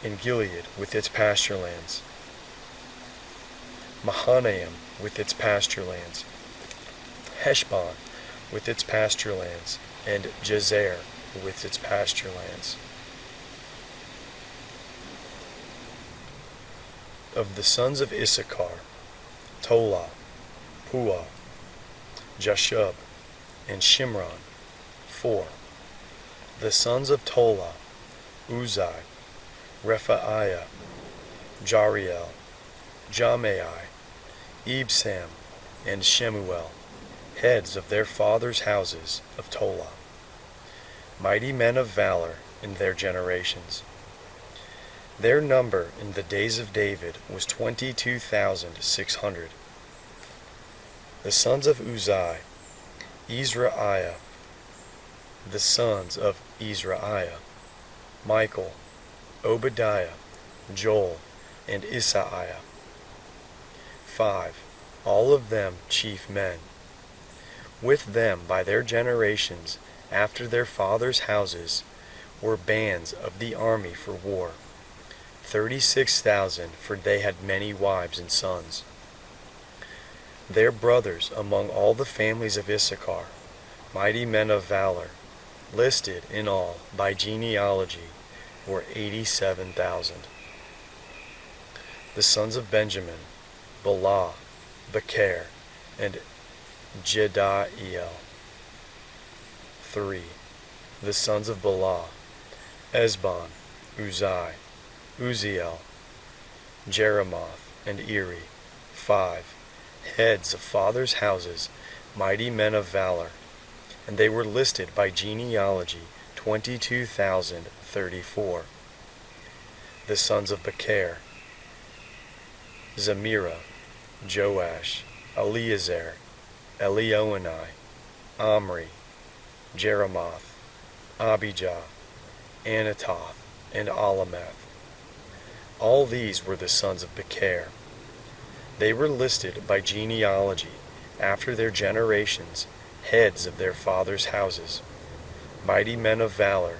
and Gilead with its pasture lands, Mahanaim with its pasture lands, Heshbon with its pasture lands, and Jazer with its pasture lands. Of the sons of Issachar, Tola, Puah, Jashub, and Shimron, 4. The sons of Tola, Uzai, Rephaiah, Jariel, Jamai, Ibsam, and Shemuel, heads of their fathers' houses of Tola, mighty men of valor in their generations. Their number in the days of David was 22,600. The sons of Uzai, Izraiah. The sons of Izraiah, Michael, Obadiah, Joel, and Isaiah. 5. All of them chief men. With them by their generations, after their fathers' houses, were bands of the army for war, 36,000, for they had many wives and sons. Their brothers among all the families of Issachar, mighty men of valor, listed in all by genealogy, were 87,000. The sons of Benjamin, Bela, Becher, and Jediel. 3. The sons of Bela, Ezbon, Uzai, Uziel, Jeremoth, and Eri. 5. Heads of fathers' houses, mighty men of valor, and they were listed by genealogy, 22,034. The sons of Becher, Zemirah, Joash, Eleazar, Elioenai, Omri, Jeremoth, Abijah, Anatoth, and Alameth. All these were the sons of Becher. They were listed by genealogy, after their generations, heads of their fathers' houses, mighty men of valor,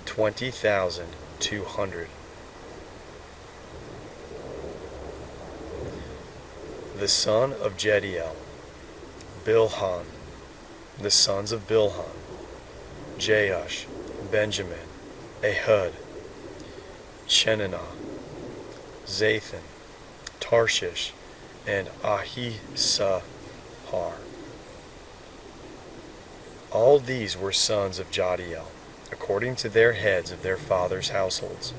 20,200. The son of Jediel, Bilhan. The sons of Bilhan, Jeush, Benjamin, Ehud, Chenanah, Zathan, Tarshish, and Ahisahar. All these were sons of Jadiel, according to their heads of their fathers' households.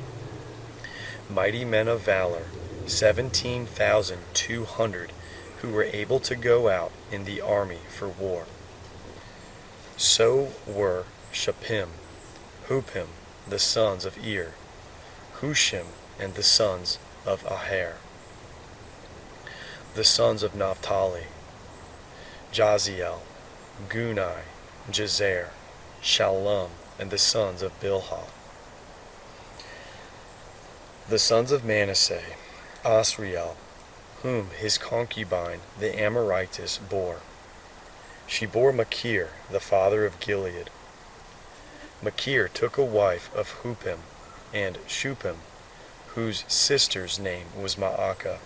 Mighty men of valor, 17,200, who were able to go out in the army for war. So were Shuppim, Huppim, the sons of Ir, Hushim, and the sons of Aher. The sons of Naphtali, Jaziel, Gunai, Jezer, Shallum, and the sons of Bilhah. The sons of Manasseh, Asriel, whom his concubine the Amorites bore. She bore Machir, the father of Gilead. Machir took a wife of Huppim and Shuppim, whose sister's name was Maacah.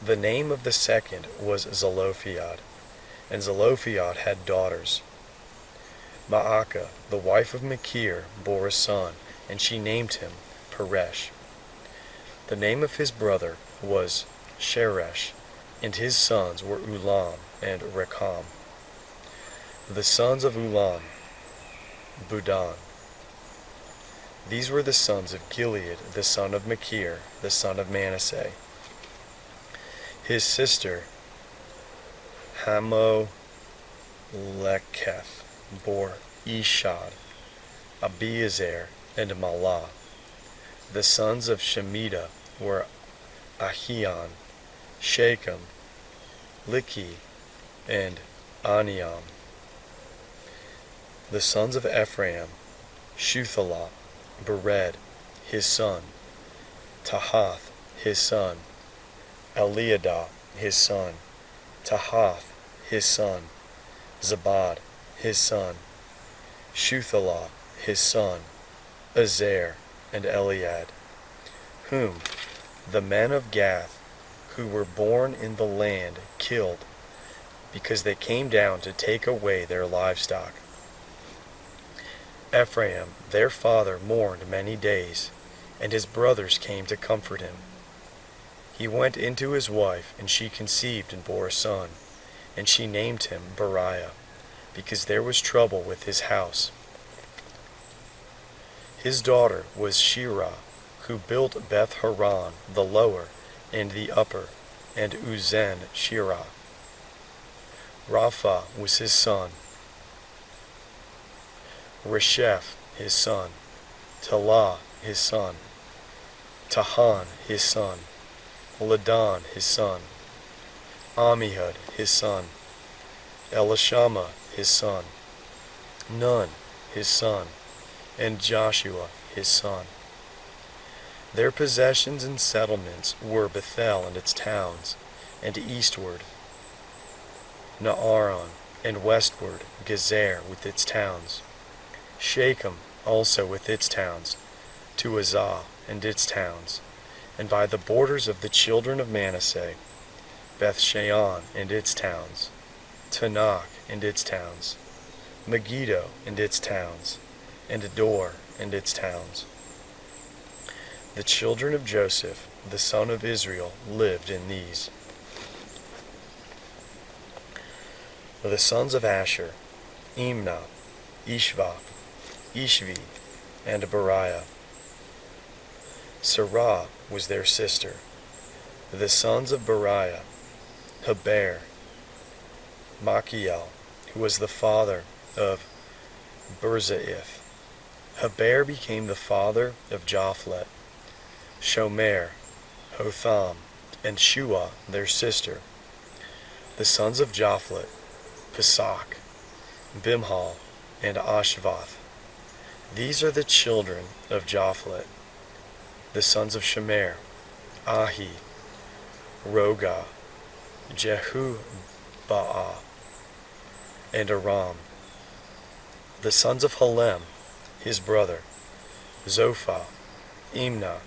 The name of the second was Zelophehad, and Zelophehad had daughters. Maacah, the wife of Machir, bore a son, and she named him Peresh. The name of his brother was Sheresh, and his sons were Ulam and Rekam. The sons of Ulam, Budan. These were the sons of Gilead, the son of Machir, the son of Manasseh. His sister, Hamoleketh, bore Ishad, Abiezer, and Malah. The sons of Shemida were Ahian, Shechem, Likhi, and Aniam. The sons of Ephraim, Shuthalah, Bered, his son, Tahath, his son, Eliadah, his son, Tahath, his son, Zabad, his son, Shuthalah, his son, Azer, and Eliad, whom the men of Gath, who were born in the land, killed, because they came down to take away their livestock. Ephraim, their father, mourned many days, and his brothers came to comfort him. He went into his wife, and she conceived and bore a son, and she named him Beriah, because there was trouble with his house. His daughter was Shirah, who built Beth Horon, the lower, and the upper, and Uzen Shirah. Rapha was his son, Resheph his son, Telah his son, Tahan his son, Ladan his son, Ammihud his son, Elishama his son, Nun his son, and Joshua his son. Their possessions and settlements were Bethel and its towns, and eastward Naaran, and westward Gezer with its towns, Shechem also with its towns, to Azah and its towns, and by the borders of the children of Manasseh, Bethshean and its towns, Tanakh and its towns, Megiddo and its towns, and Dor and its towns. The children of Joseph, the son of Israel, lived in these. The sons of Asher, Imnah, Ishva, Ishvi, and Beriah. Sarah was their sister. The sons of Beriah, Heber, Machiel, who was the father of Birzaith. Heber became the father of Japhlet, Shomer, Hotham, and Shua, their sister. The sons of Japhlet, Pesach, Bimhal, and Ashvath. These are the children of Japhlet. The sons of Shemer, Ahi, Roga, Jehubbaa, and Aram. The sons of Helem, his brother, Zophah, Imnah,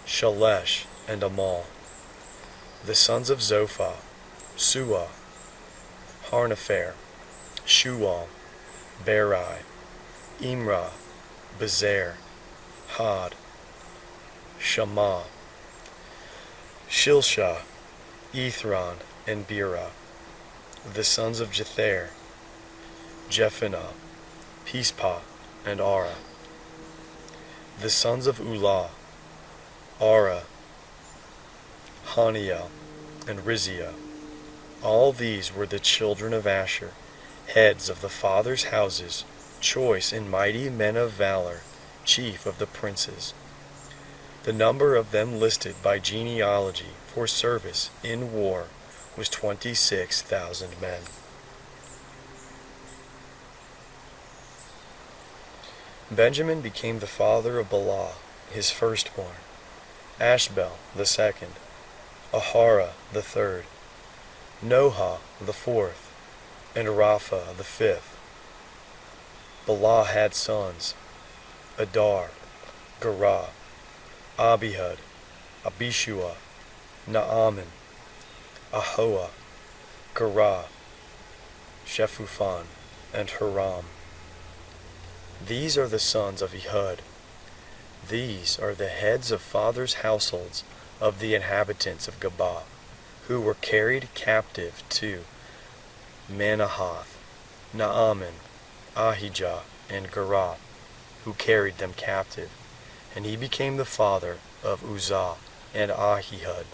Shalesh, and Amal. The sons of Zophah, Suah, Harnepher, Shual, Berai, Imrah, Bezer, Had, Shammah, Shilshah, Ithran, and Bera. The sons of Jether, Jephanah, Pispah, and Ara. The sons of Ulah, Ara, Haniel, and Riziah. All these were the children of Asher, heads of the fathers' houses, choice and mighty men of valor, chief of the princes. The number of them listed by genealogy for service in war was 26,000 men. Benjamin became the father of Bela, his firstborn, Ashbel the second, Ahara the third, Noha the fourth, and Rapha the fifth. Bela had sons, Adar, Gerah, Abihud, Abishua, Naaman, Ahoah, Gerah, Shephufan, and Haram. These are the sons of Ehud. These are the heads of fathers' households of the inhabitants of Gabah, who were carried captive to Manahath, Naaman, Ahijah, and Gerah, who carried them captive, and he became the father of Uzzah and Ahihud.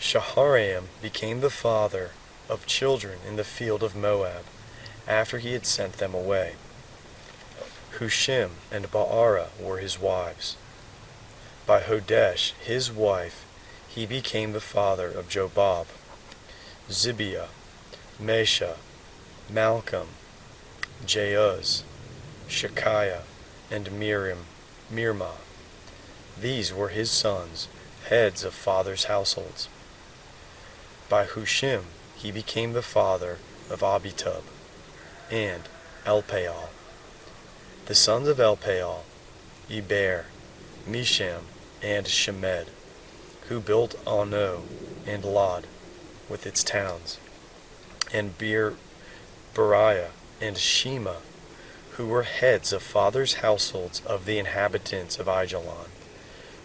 Shaharaim became the father of children in the field of Moab, after he had sent them away. Hushim and Baara were his wives. By Hodesh, his wife, he became the father of Jobab, Zibiah, Mesha, Malcolm, Jeuz, Shekiah, and Mirma. These were his sons, heads of fathers' households. By Hushim he became the father of Abitub and Elpaal. The sons of Elpaal, Eber, Misham, and Shemed, who built Ono and Lod with its towns, and Beriah and Shema, who were heads of fathers' households of the inhabitants of Aijalon,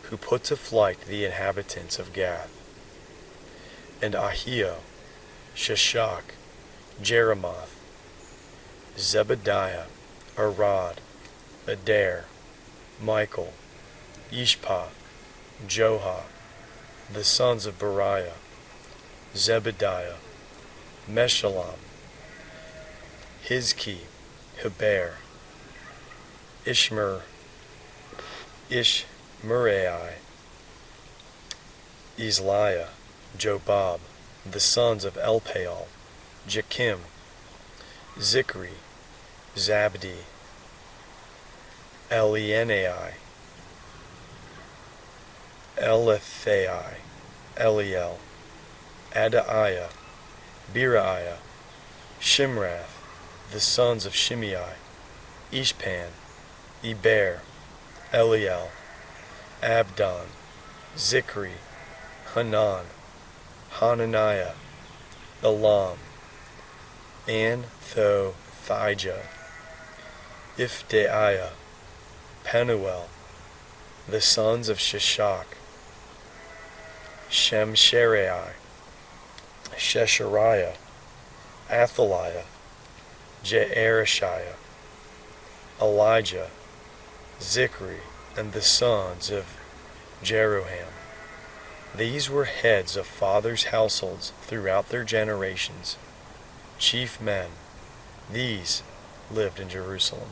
who put to flight the inhabitants of Gath, and Ahio, Sheshach, Jeremoth, Zebediah, Arad, Adair, Michael, Ishpah, Johah, the sons of Beriah, Zebediah, Meshullam, Hizki, Heber, Ishmerai, Isliah, Jobab, the sons of Elpaal, Jachim, Zichri, Zabdi, Elienai, Elithai, Eliel, Adaiah, Beriah, Shimrath, the sons of Shimei, Ishpan, Eber, Eliel, Abdon, Zichri, Hanan, Hananiah, Elam, Anthothijah, Ifdaiah, Penuel, the sons of Sheshach, Shemsherai, Sheshariah, Athaliah, Jearishiah, Elijah, Zichri, and the sons of Jeroham. These were heads of fathers' households throughout their generations, chief men. These lived in Jerusalem.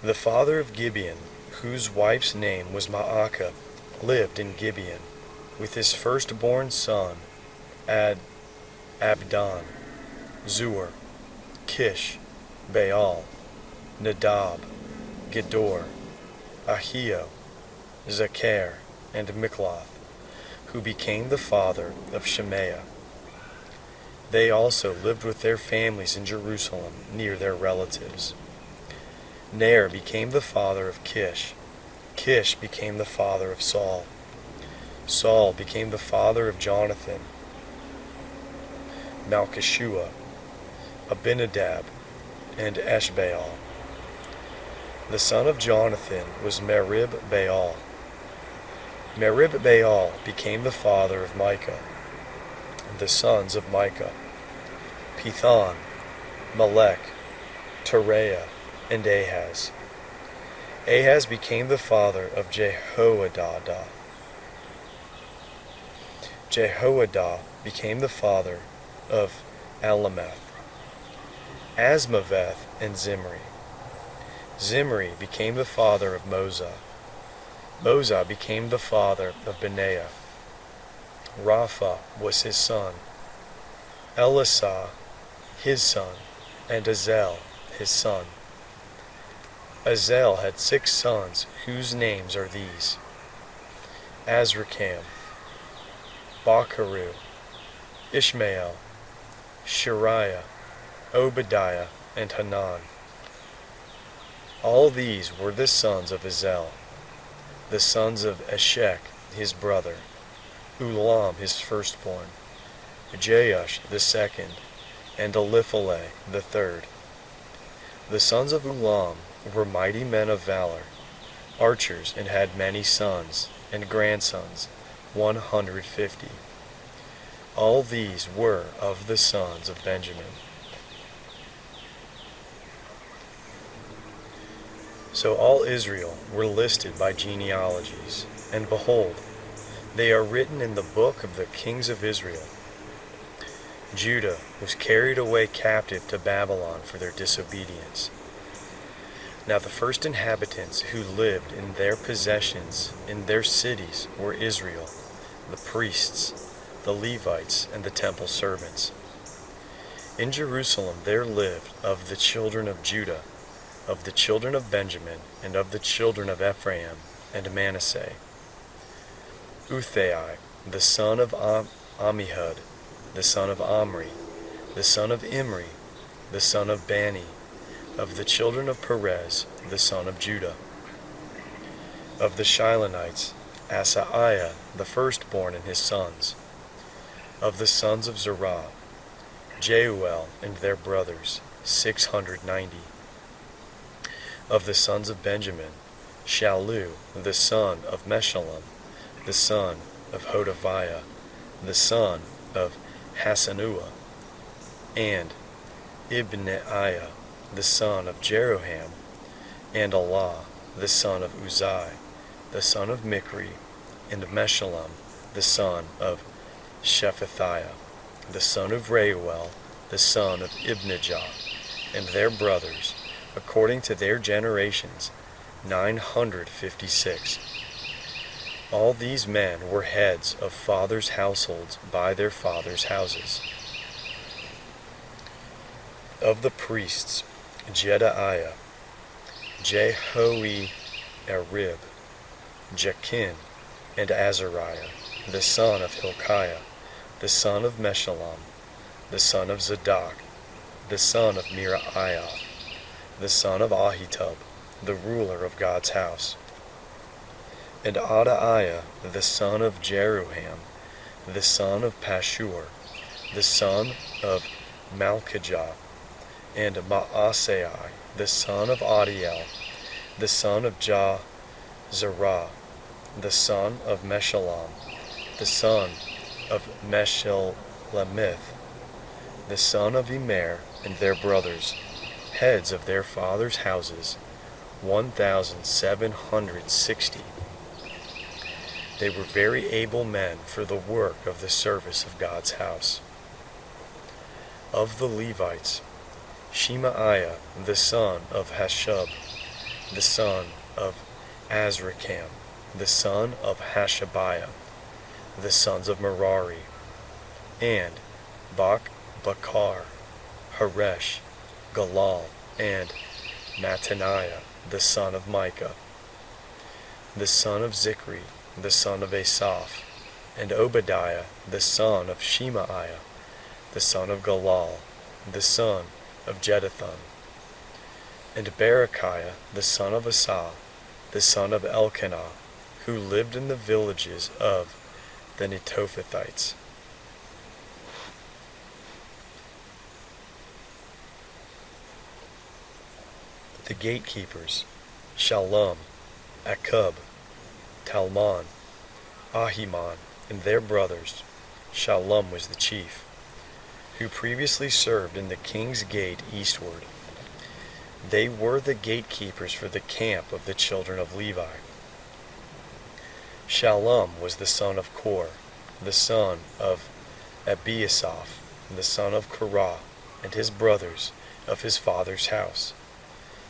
The father of Gibeon, whose wife's name was Maacah, lived in Gibeon, with his firstborn son, Abdon, Zur, Kish, Baal, Nadab, Gedor, Ahio, Zechar, and Mikloth, who became the father of Shemaiah. They also lived with their families in Jerusalem near their relatives. Ner became the father of Kish. Kish became the father of Saul. Saul became the father of Jonathan, Malchishua, Abinadab, and Eshbaal. The son of Jonathan was Merib-Baal. Merib-Baal became the father of Micah. The sons of Micah, Pithon, Melech, Tereah, and Ahaz. Ahaz became the father of Jehoiada. Jehoiada became the father of Alameth, Asmaveth, and Zimri. Zimri became the father of Moza. Moza became the father of Benaiah. Rapha was his son, Elisah his son, and Azel his son. Azel had 6 sons, whose names are these: Azrikam, Bacharu, Ishmael, Shariah, Obadiah, and Hanan. All these were the sons of Azel. The sons of Eshek his brother, Ulam his firstborn, Jeush the second, and Eliphalet the third. The sons of Ulam were mighty men of valor, archers, and had many sons and grandsons, 150. All these were of the sons of Benjamin. So all Israel were listed by genealogies, and behold, they are written in the book of the kings of Israel. Judah was carried away captive to Babylon for their disobedience. Now the first inhabitants who lived in their possessions in their cities were Israel, the priests, the Levites, and the temple servants. In Jerusalem there lived of the children of Judah, of the children of Benjamin, and of the children of Ephraim and Manasseh, Uthai, the son of Ammihud, the son of Omri, the son of Imri, the son of Bani, of the children of Perez, the son of Judah. Of the Shilonites, Asaiah, the firstborn, and his sons. Of the sons of Zerah, Jeuel and their brothers, 690. Of the sons of Benjamin, Shalu, the son of Meshullam, the son of Hodaviah, the son of Hasanuah, and Ibneiah, the son of Jeroham, and Allah, the son of Uzai, the son of Mikri, and Meshullam, the son of Shephatiah, the son of Reuel, the son of Ibnijah, and their brothers, according to their generations, 956. All these men were heads of fathers' households by their fathers' houses. Of the priests, Jedaiah, Jehoiarib, Jachin, and Azariah, the son of Hilkiah, the son of Meshullam, the son of Zadok, the son of Meraiah, the son of Ahitub, the ruler of God's house. And Adaiah, the son of Jeroham, the son of Pashur, the son of Malchijah, and Maasai, the son of Adiel, the son of Jahzerah, the son of Meshullam, the son of Meshelemith, the son of Immer, and their brothers, heads of their fathers' houses, 1,760. They were very able men for the work of the service of God's house. Of the Levites, Shemaiah, the son of Hashub, the son of Azrikam, the son of Hashabiah, the sons of Merari, and Bakar, Haresh, Galal, and Mattaniah, the son of Micah, the son of Zikri, the son of Asaph, and Obadiah, the son of Shemaiah, the son of Galal, the son of Jeduthun, and Berechiah, the son of Asah, the son of Elkanah, who lived in the villages of the Netophathites. The gatekeepers, Shallum, Akub, Talmon, Ahiman, and their brothers. Shallum was the chief, who previously served in the king's gate eastward. They were the gatekeepers for the camp of the children of Levi. Shallum was the son of Kor, the son of Abiasaph, the son of Korah, and his brothers, of his father's house.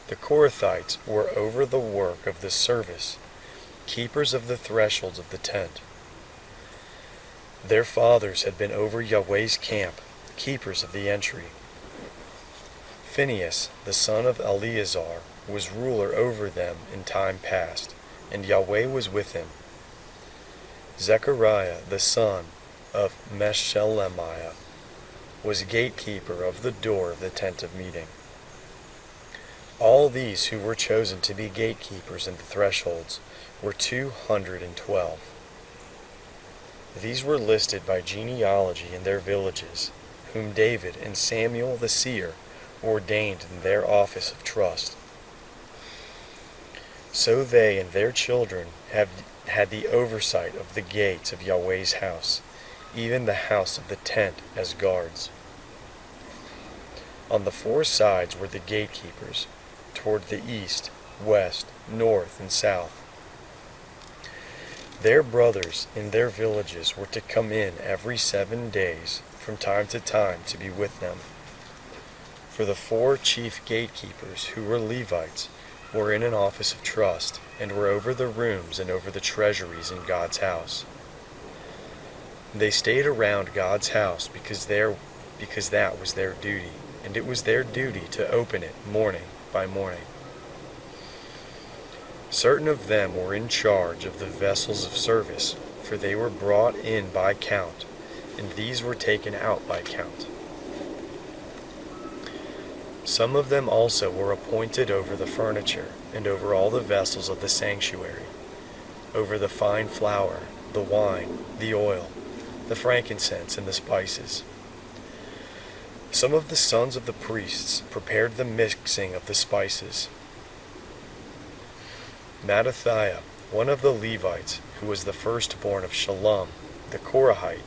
The Korathites were over the work of the service, keepers of the thresholds of the tent. Their fathers had been over Yahweh's camp, keepers of the entry. Phinehas, the son of Eleazar, was ruler over them in time past, and Yahweh was with him. Zechariah, the son of Meshelemiah, was gatekeeper of the door of the tent of meeting. All these who were chosen to be gatekeepers in the thresholds were 212. These were listed by genealogy in their villages, whom David and Samuel the seer ordained in their office of trust. So they and their children had the oversight of the gates of Yahweh's house, even the house of the tent as guards. On the four sides were the gatekeepers, toward the east, west, north, and south. Their brothers in their villages were to come in every 7 days from time to time to be with them. For the 4 chief gatekeepers, who were Levites, were in an office of trust, and were over the rooms and over the treasuries in God's house. They stayed around God's house because that was their duty, and it was their duty to open it morning by morning. Certain of them were in charge of the vessels of service, for they were brought in by count, and these were taken out by count. Some of them also were appointed over the furniture, and over all the vessels of the sanctuary, over the fine flour, the wine, the oil, the frankincense, and the spices. Some of the sons of the priests prepared the mixing of the spices. Mattathiah, one of the Levites, who was the firstborn of Shallum, the Korahite,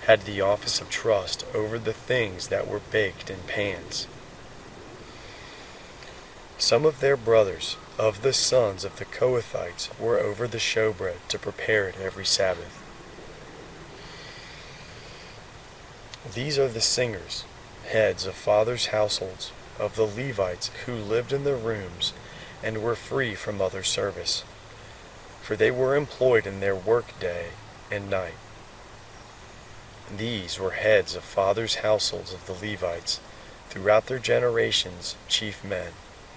had the office of trust over the things that were baked in pans. Some of their brothers, of the sons of the Kohathites, were over the showbread to prepare it every Sabbath. These are the singers, heads of fathers' households, of the Levites who lived in the rooms and were free from other service, for they were employed in their work day and night. These were heads of fathers' households of the Levites, throughout their generations, chief men.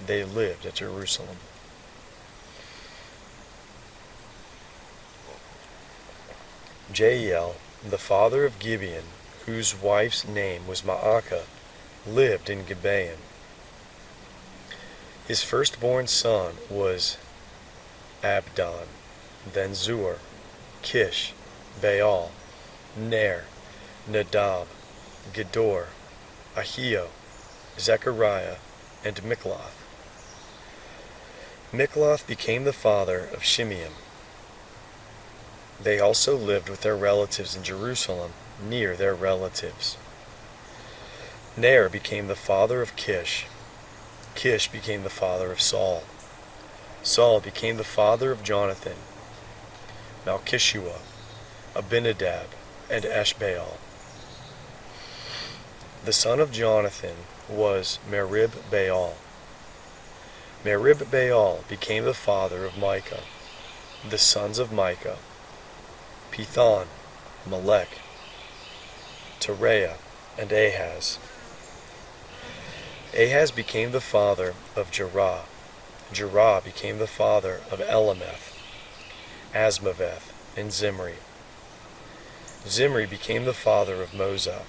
They lived at Jerusalem. Jael, the father of Gibeon, whose wife's name was Maacah, lived in Gibeon. His firstborn son was Abdon, then Zur, Kish, Baal, Ner, Nadab, Gedor, Ahio, Zechariah, and Mikloth. Mikloth became the father of Shimeam. They also lived with their relatives in Jerusalem, near their relatives. Ner became the father of Kish. Kish became the father of Saul. Saul became the father of Jonathan, Malchishua, Abinadab, and Ashbaal. The son of Jonathan was Merib-Baal. Merib-Baal became the father of Micah. The sons of Micah: Pithon, Melech, Tereah, and Ahaz. Ahaz became the father of Jerah. Jerah became the father of Elameth, Asmaveth, and Zimri. Zimri became the father of Moza.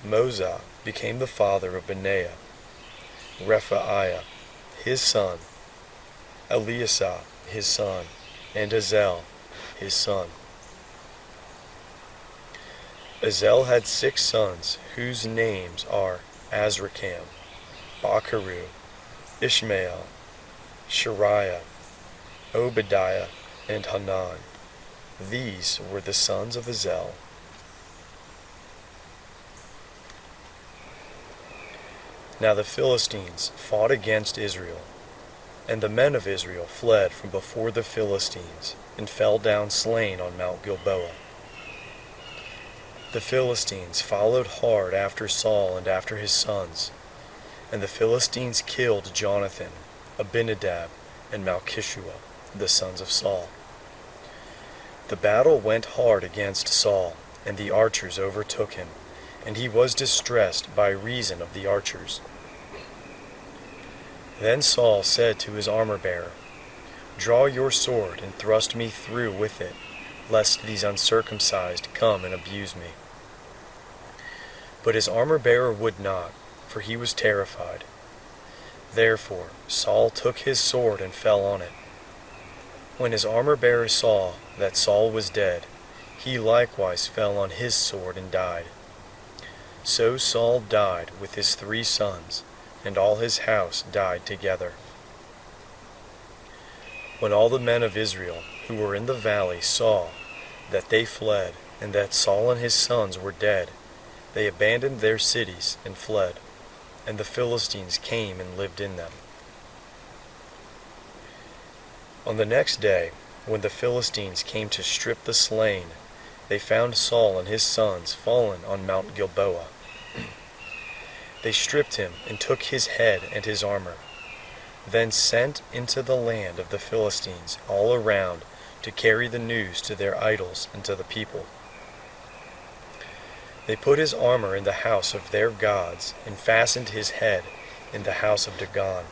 Moza became the father of Benaiah, Rephaiah, his son, Eliasah, his son, and Azel, his son. Azel had 6 sons, whose names are Azrikam, Bacharu, Ishmael, Shariah, Obadiah, and Hanan. These were the sons of Azel. Now the Philistines fought against Israel, and the men of Israel fled from before the Philistines, and fell down slain on Mount Gilboa. The Philistines followed hard after Saul and after his sons, and the Philistines killed Jonathan, Abinadab, and Malchishua, the sons of Saul. The battle went hard against Saul, and the archers overtook him, and he was distressed by reason of the archers. Then Saul said to his armor-bearer, "Draw your sword and thrust me through with it, lest these uncircumcised come and abuse me." But his armor-bearer would not, for he was terrified. Therefore Saul took his sword and fell on it. When his armor-bearer saw that Saul was dead, he likewise fell on his sword and died. So Saul died with his 3 sons, and all his house died together. When all the men of Israel who were in the valley saw that they fled, and that Saul and his sons were dead, they abandoned their cities and fled, and the Philistines came and lived in them. On the next day, when the Philistines came to strip the slain, they found Saul and his sons fallen on Mount Gilboa. They stripped him and took his head and his armor, then sent into the land of the Philistines all around to carry the news to their idols and to the people. They put his armor in the house of their gods, and fastened his head in the house of Dagon.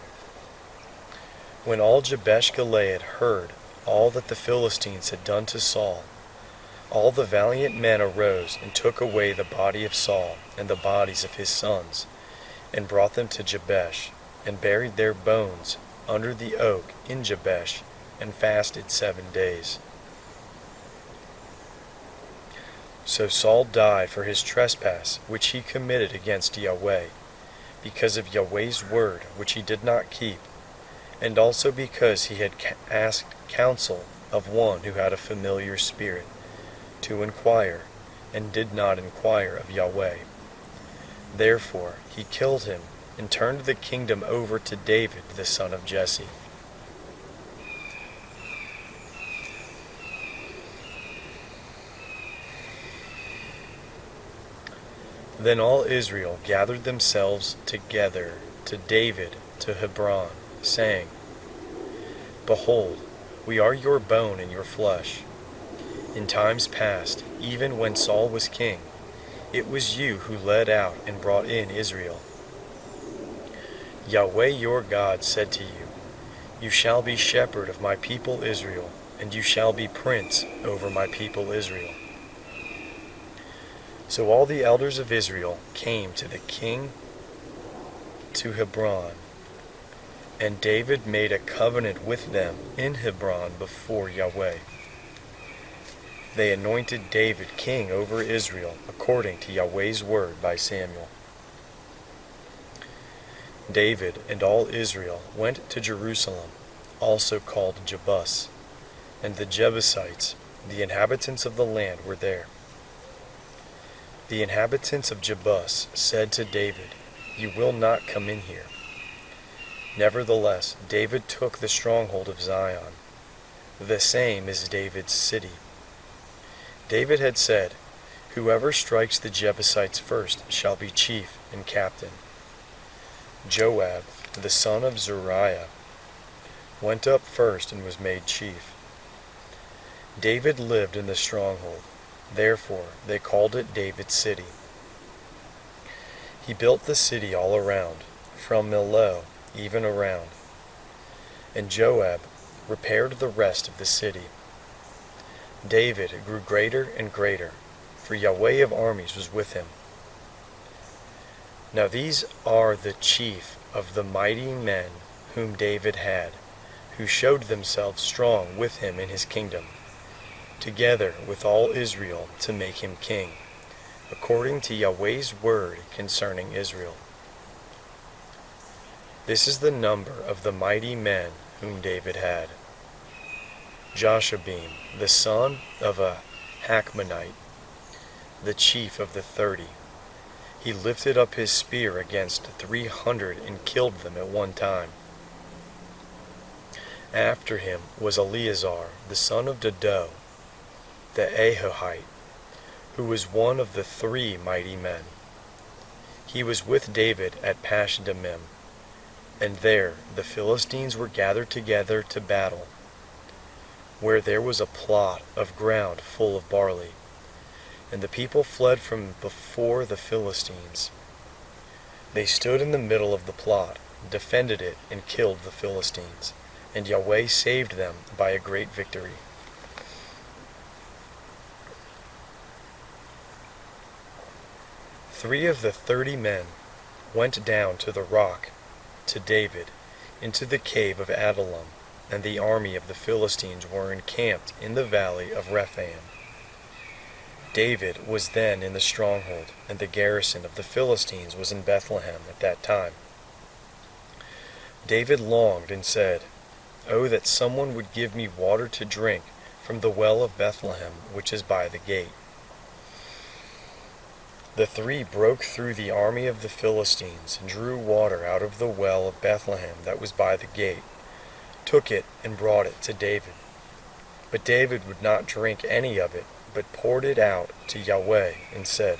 When all Jabesh Gilead heard all that the Philistines had done to Saul, all the valiant men arose and took away the body of Saul and the bodies of his sons, and brought them to Jabesh, and buried their bones under the oak in Jabesh, and fasted 7 days. So Saul died for his trespass which he committed against Yahweh, because of Yahweh's word which he did not keep, and also because he had asked counsel of one who had a familiar spirit, to inquire, and did not inquire of Yahweh. Therefore he killed him, and turned the kingdom over to David the son of Jesse. Then all Israel gathered themselves together to David to Hebron, saying, Behold, we are your bone and your flesh. In times past, even when Saul was king, it was you who led out and brought in Israel. Yahweh your God said to you, You shall be shepherd of my people Israel, and you shall be prince over my people Israel. So all the elders of Israel came to the king to Hebron, and David made a covenant with them in Hebron before Yahweh. They anointed David king over Israel according to Yahweh's word by Samuel. David and all Israel went to Jerusalem, also called Jebus, and the Jebusites, the inhabitants of the land, were there. The inhabitants of Jebus said to David, You will not come in here. Nevertheless, David took the stronghold of Zion. The same is David's city. David had said, Whoever strikes the Jebusites first shall be chief and captain. Joab, the son of Zeruiah, went up first and was made chief. David lived in the stronghold. Therefore they called it David's city. He built the city all around, from Millo even around. And Joab repaired the rest of the city. David grew greater and greater, for Yahweh of armies was with him. Now these are the chief of the mighty men whom David had, who showed themselves strong with him in his kingdom, together with all Israel to make him king, according to Yahweh's word concerning Israel. This is the number of the mighty men whom David had. Joshabim, the son of a Hachmonite, the chief of the 30. He lifted up his spear against 300 and killed them at one time. After him was Eleazar, the son of Dodo, the Ahohite, who was one of the 3 mighty men. He was with David at Pashdamim, and there the Philistines were gathered together to battle, where there was a plot of ground full of barley. And the people fled from before the Philistines. They stood in the middle of the plot, defended it, and killed the Philistines, and Yahweh saved them by a great victory. Three of the 30 men went down to the rock to David into the cave of Adullam, and the army of the Philistines were encamped in the valley of Rephaim. David was then in the stronghold, and the garrison of the Philistines was in Bethlehem at that time. David longed and said, Oh, that someone would give me water to drink from the well of Bethlehem, which is by the gate. The 3 broke through the army of the Philistines, and drew water out of the well of Bethlehem that was by the gate, took it, and brought it to David. But David would not drink any of it, but poured it out to Yahweh, and said,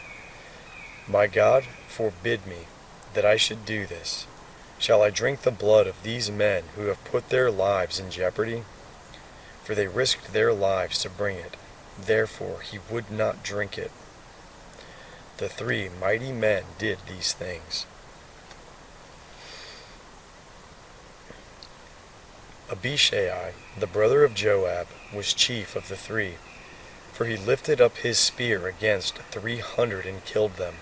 My God, forbid me, that I should do this. Shall I drink the blood of these men who have put their lives in jeopardy? For they risked their lives to bring it. Therefore he would not drink it. The 3 mighty men did these things. Abishai, the brother of Joab, was chief of the 3, for he lifted up his spear against 300 and killed them,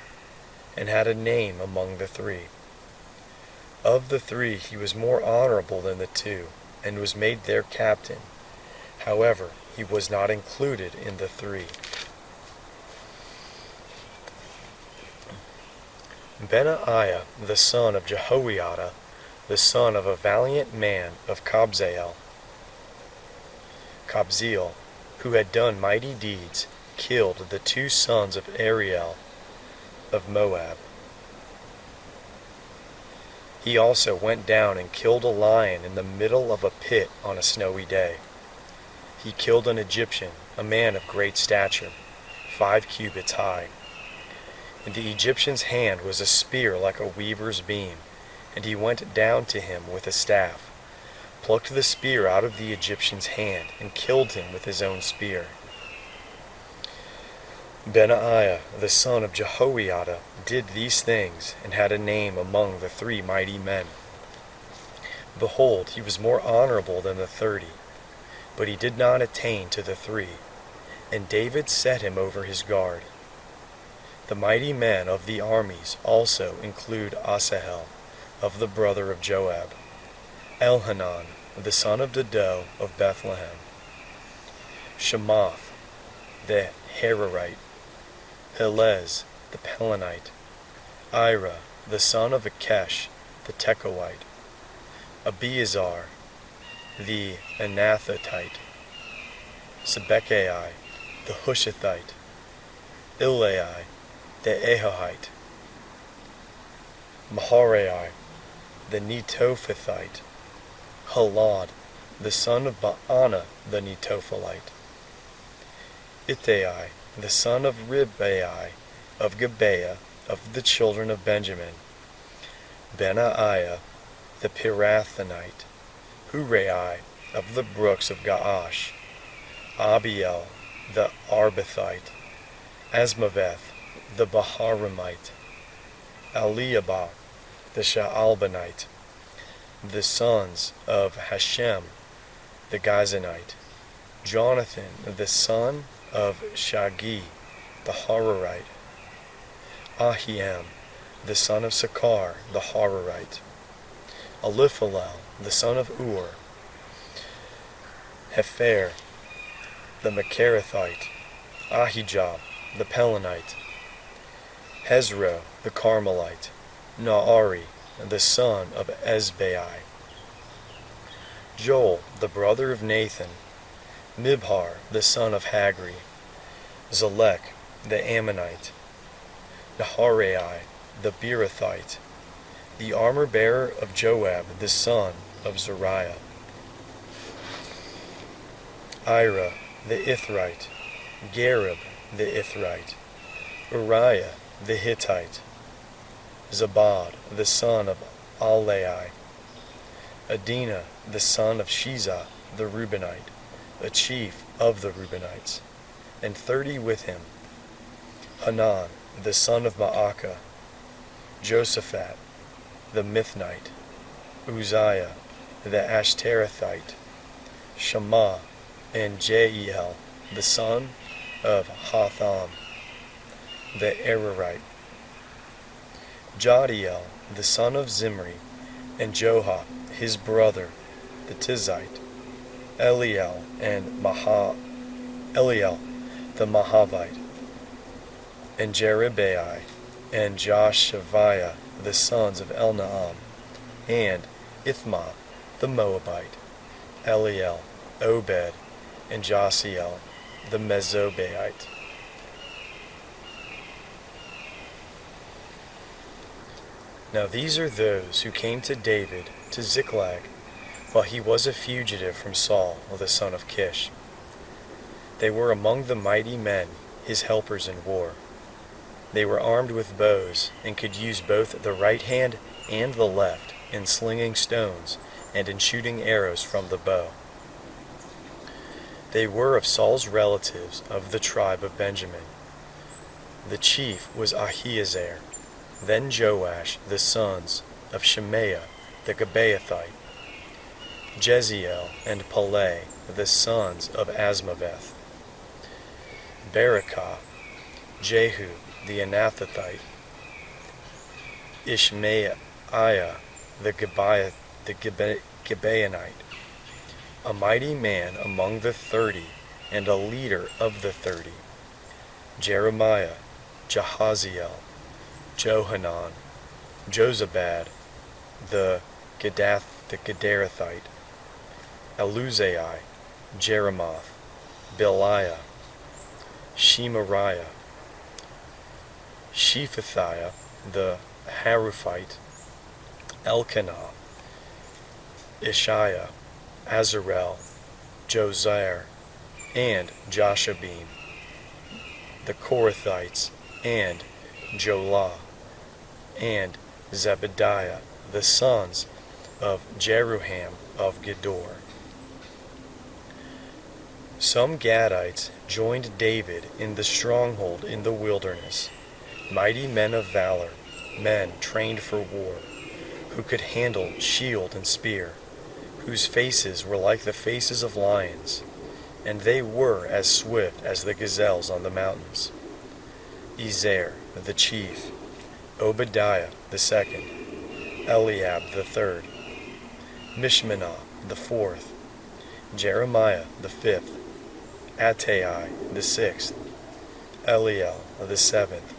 and had a name among the 3. Of the three he was more honorable than the two, and was made their captain. However, he was not included in the three. Benaiah, the son of Jehoiada, the son of a valiant man of Kabzeel, who had done mighty deeds, killed the two sons of Ariel of Moab. He also went down and killed a lion in the middle of a pit on a snowy day. He killed an Egyptian, a man of great stature, 5 cubits high. In the Egyptian's hand was a spear like a weaver's beam, and he went down to him with a staff, plucked the spear out of the Egyptian's hand, and killed him with his own spear. Benaiah, the son of Jehoiada, did these things, and had a name among the 3 mighty men. Behold, he was more honorable than the 30, but he did not attain to the 3, and David set him over his guard. The mighty men of the armies also include Asahel, of the brother of Joab, Elhanan, the son of Dodo of Bethlehem, Shemoth, the Hararite, Helez, the Pelonite, Ira, the son of Akesh, the Tekoite, Abiezar, the Anathothite, Sibbecai, the Hushathite, Ilai, the Ahohite, Maharai, the Netophathite, Halad, the son of Baana, the Netophalite, Ittai, the son of Ribai, of Gibeah, of the children of Benjamin, Benaiah, the Pirathonite, Hurai, of the brooks of Gaash, Abiel, the Arbathite, Asmaveth, the Baharamite, Eliabah, the Shaalbanite, the sons of Hashem, the Gazanite, Jonathan, the son of Shagi, the Hararite, Ahiem, the son of Sakar, the Hararite, Eliphalel, the son of Ur, Hefer, the Macherathite, Ahijah, the Pelonite, Hezro, the Carmelite, Naari, the son of Ezbai, Joel, the brother of Nathan, Mibhar, the son of Hagri, Zelek, the Ammonite, Naharai, the Beerothite, the armor-bearer of Joab, the son of Zariah, Ira, the Ithrite, Gareb, the Ithrite, Uriah, the Hittite, Zabad, the son of Alai, Adina, the son of Shiza, the Reubenite, a chief of the Reubenites, and 30 with him, Hanan, the son of Maacah, Josaphat, the Mithnite, Uzziah, the Ashterathite, Shammah, and Jeiel, the son of Hatham, the Ararite, Jadiel, the son of Zimri, and Joha, his brother, the Tizite, Eliel, and Eliel, the Mahavite, and Jeribai, and Joshaviah, the sons of Elnaam, and Ithma, the Moabite, Eliel, Obed, and Jasiel, the Mezobaite. Now these are those who came to David to Ziklag, while he was a fugitive from Saul, the son of Kish. They were among the mighty men, his helpers in war. They were armed with bows, and could use both the right hand and the left in slinging stones and in shooting arrows from the bow. They were of Saul's relatives of the tribe of Benjamin. The chief was Ahiezer, then Joash, the sons of Shemaiah the Gibeathite, Jeziel and Peleh, the sons of Asmaveth, Berekah, Jehu the Anathothite, Ishmaiah Gibeonite, a mighty man among the 30, and a leader of the 30. Jeremiah, Jahaziel, Johanan, Jozabad, the Gederathite, Eluzai, Jeremoth, Beliah, Shemariah, Shephathiah, the Haruphite, Elkanah, Ishiah, Azarel, Josiah, and Joshabim, the Korathites, and Jolah, and Zebediah, the sons of Jeruham of Gedor. Some Gadites joined David in the stronghold in the wilderness, mighty men of valor, men trained for war, who could handle shield and spear, whose faces were like the faces of lions, and they were as swift as the gazelles on the mountains. Ezer the chief, Obadiah the second, Eliab the third, Mishmanah the fourth, Jeremiah the fifth, Attai the sixth, Eliel the seventh,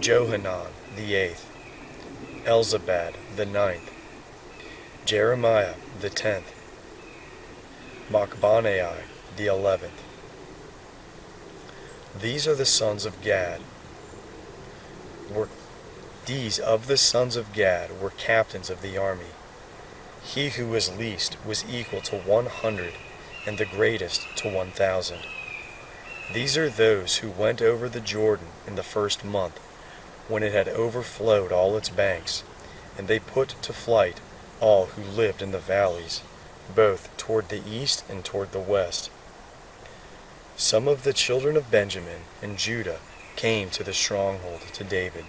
Johanan the eighth, Elzabad the ninth, Jeremiah the 10th, Machbanai the 11th. These are the sons of Gad. These of the sons of Gad were captains of the army. He who was least was equal to 100, and the greatest to 1,000. These are those who went over the Jordan in the first month, when it had overflowed all its banks, and they put to flight all who lived in the valleys, both toward the east and toward the west. Some of the children of Benjamin and Judah came to the stronghold to David.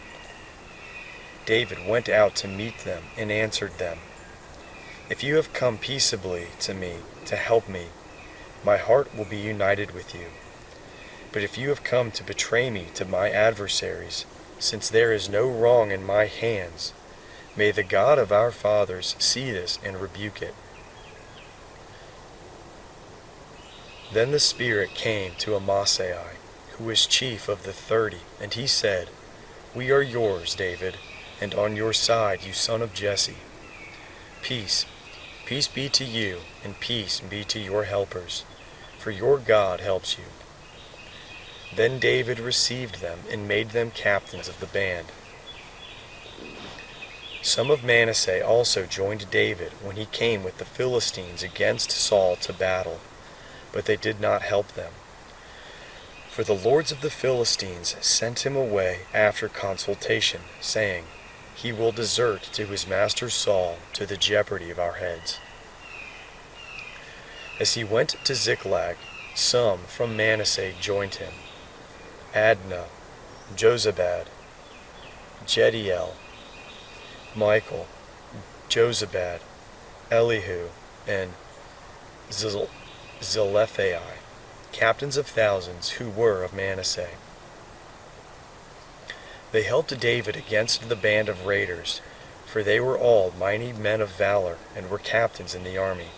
David went out to meet them and answered them, "If you have come peaceably to me to help me, my heart will be united with you. But if you have come to betray me to my adversaries, since there is no wrong in my hands, may the God of our fathers see this and rebuke it." Then the Spirit came to Amasai, who was chief of the 30, and he said, "We are yours, David, and on your side, you son of Jesse. Peace, peace be to you, and peace be to your helpers, for your God helps you." Then David received them and made them captains of the band. Some of Manasseh also joined David when he came with the Philistines against Saul to battle, but they did not help them. For the lords of the Philistines sent him away after consultation, saying, "He will desert to his master Saul to the jeopardy of our heads." As he went to Ziklag, some from Manasseh joined him: Adnah, Jozabad, Jediel, Michael, Jozabad, Elihu, and Zelephai, captains of thousands who were of Manasseh. They helped David against the band of raiders, for they were all mighty men of valor and were captains in the army.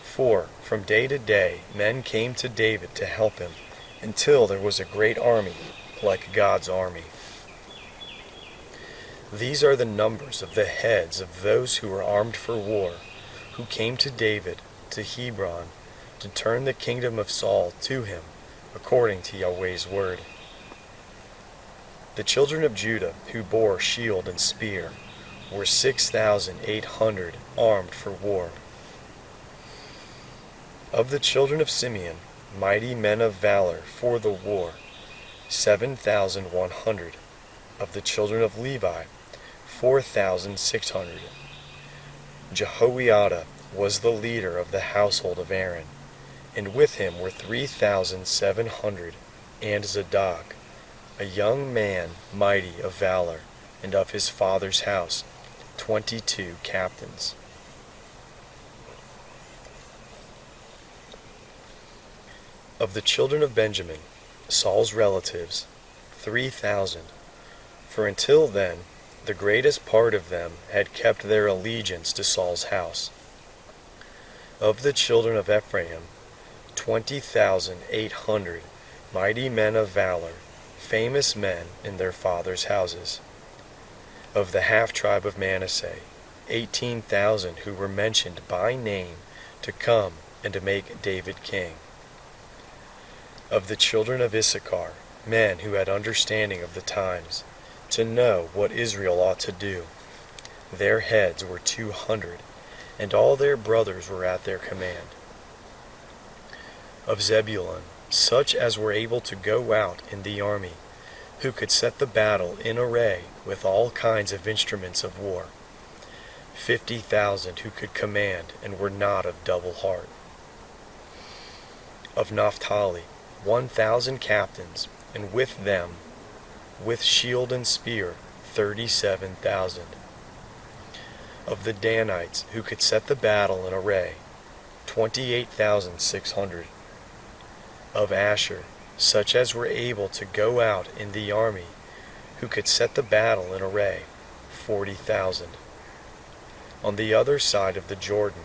For from day to day men came to David to help him, until there was a great army, like God's army. These are the numbers of the heads of those who were armed for war, who came to David to Hebron, to turn the kingdom of Saul to him, according to Yahweh's word. The children of Judah, who bore shield and spear, were 6,800 armed for war. Of the children of Simeon, mighty men of valor for the war, 7,100. Of the children of Levi, 4,600. Jehoiada was the leader of the household of Aaron, and with him were 3,700, and Zadok, a young man mighty of valor, and of his father's house, 22 captains. Of the children of Benjamin, Saul's relatives, 3,000, for until then The greatest part of them had kept their allegiance to Saul's house. Of the children of Ephraim, 20,800 mighty men of valor, famous men in their fathers' houses. Of the half-tribe of Manasseh, 18,000 who were mentioned by name to come and to make David king. Of the children of Issachar, men who had understanding of the times, to know what Israel ought to do. Their heads were 200, and all their brothers were at their command. Of Zebulun, such as were able to go out in the army, who could set the battle in array with all kinds of instruments of war. 50,000 who could command and were not of double heart. Of Naphtali, 1,000 captains, and with them, with shield and spear, 37,000. Of the Danites, who could set the battle in array, 28,600. Of Asher, such as were able to go out in the army, who could set the battle in array, 40,000. On the other side of the Jordan,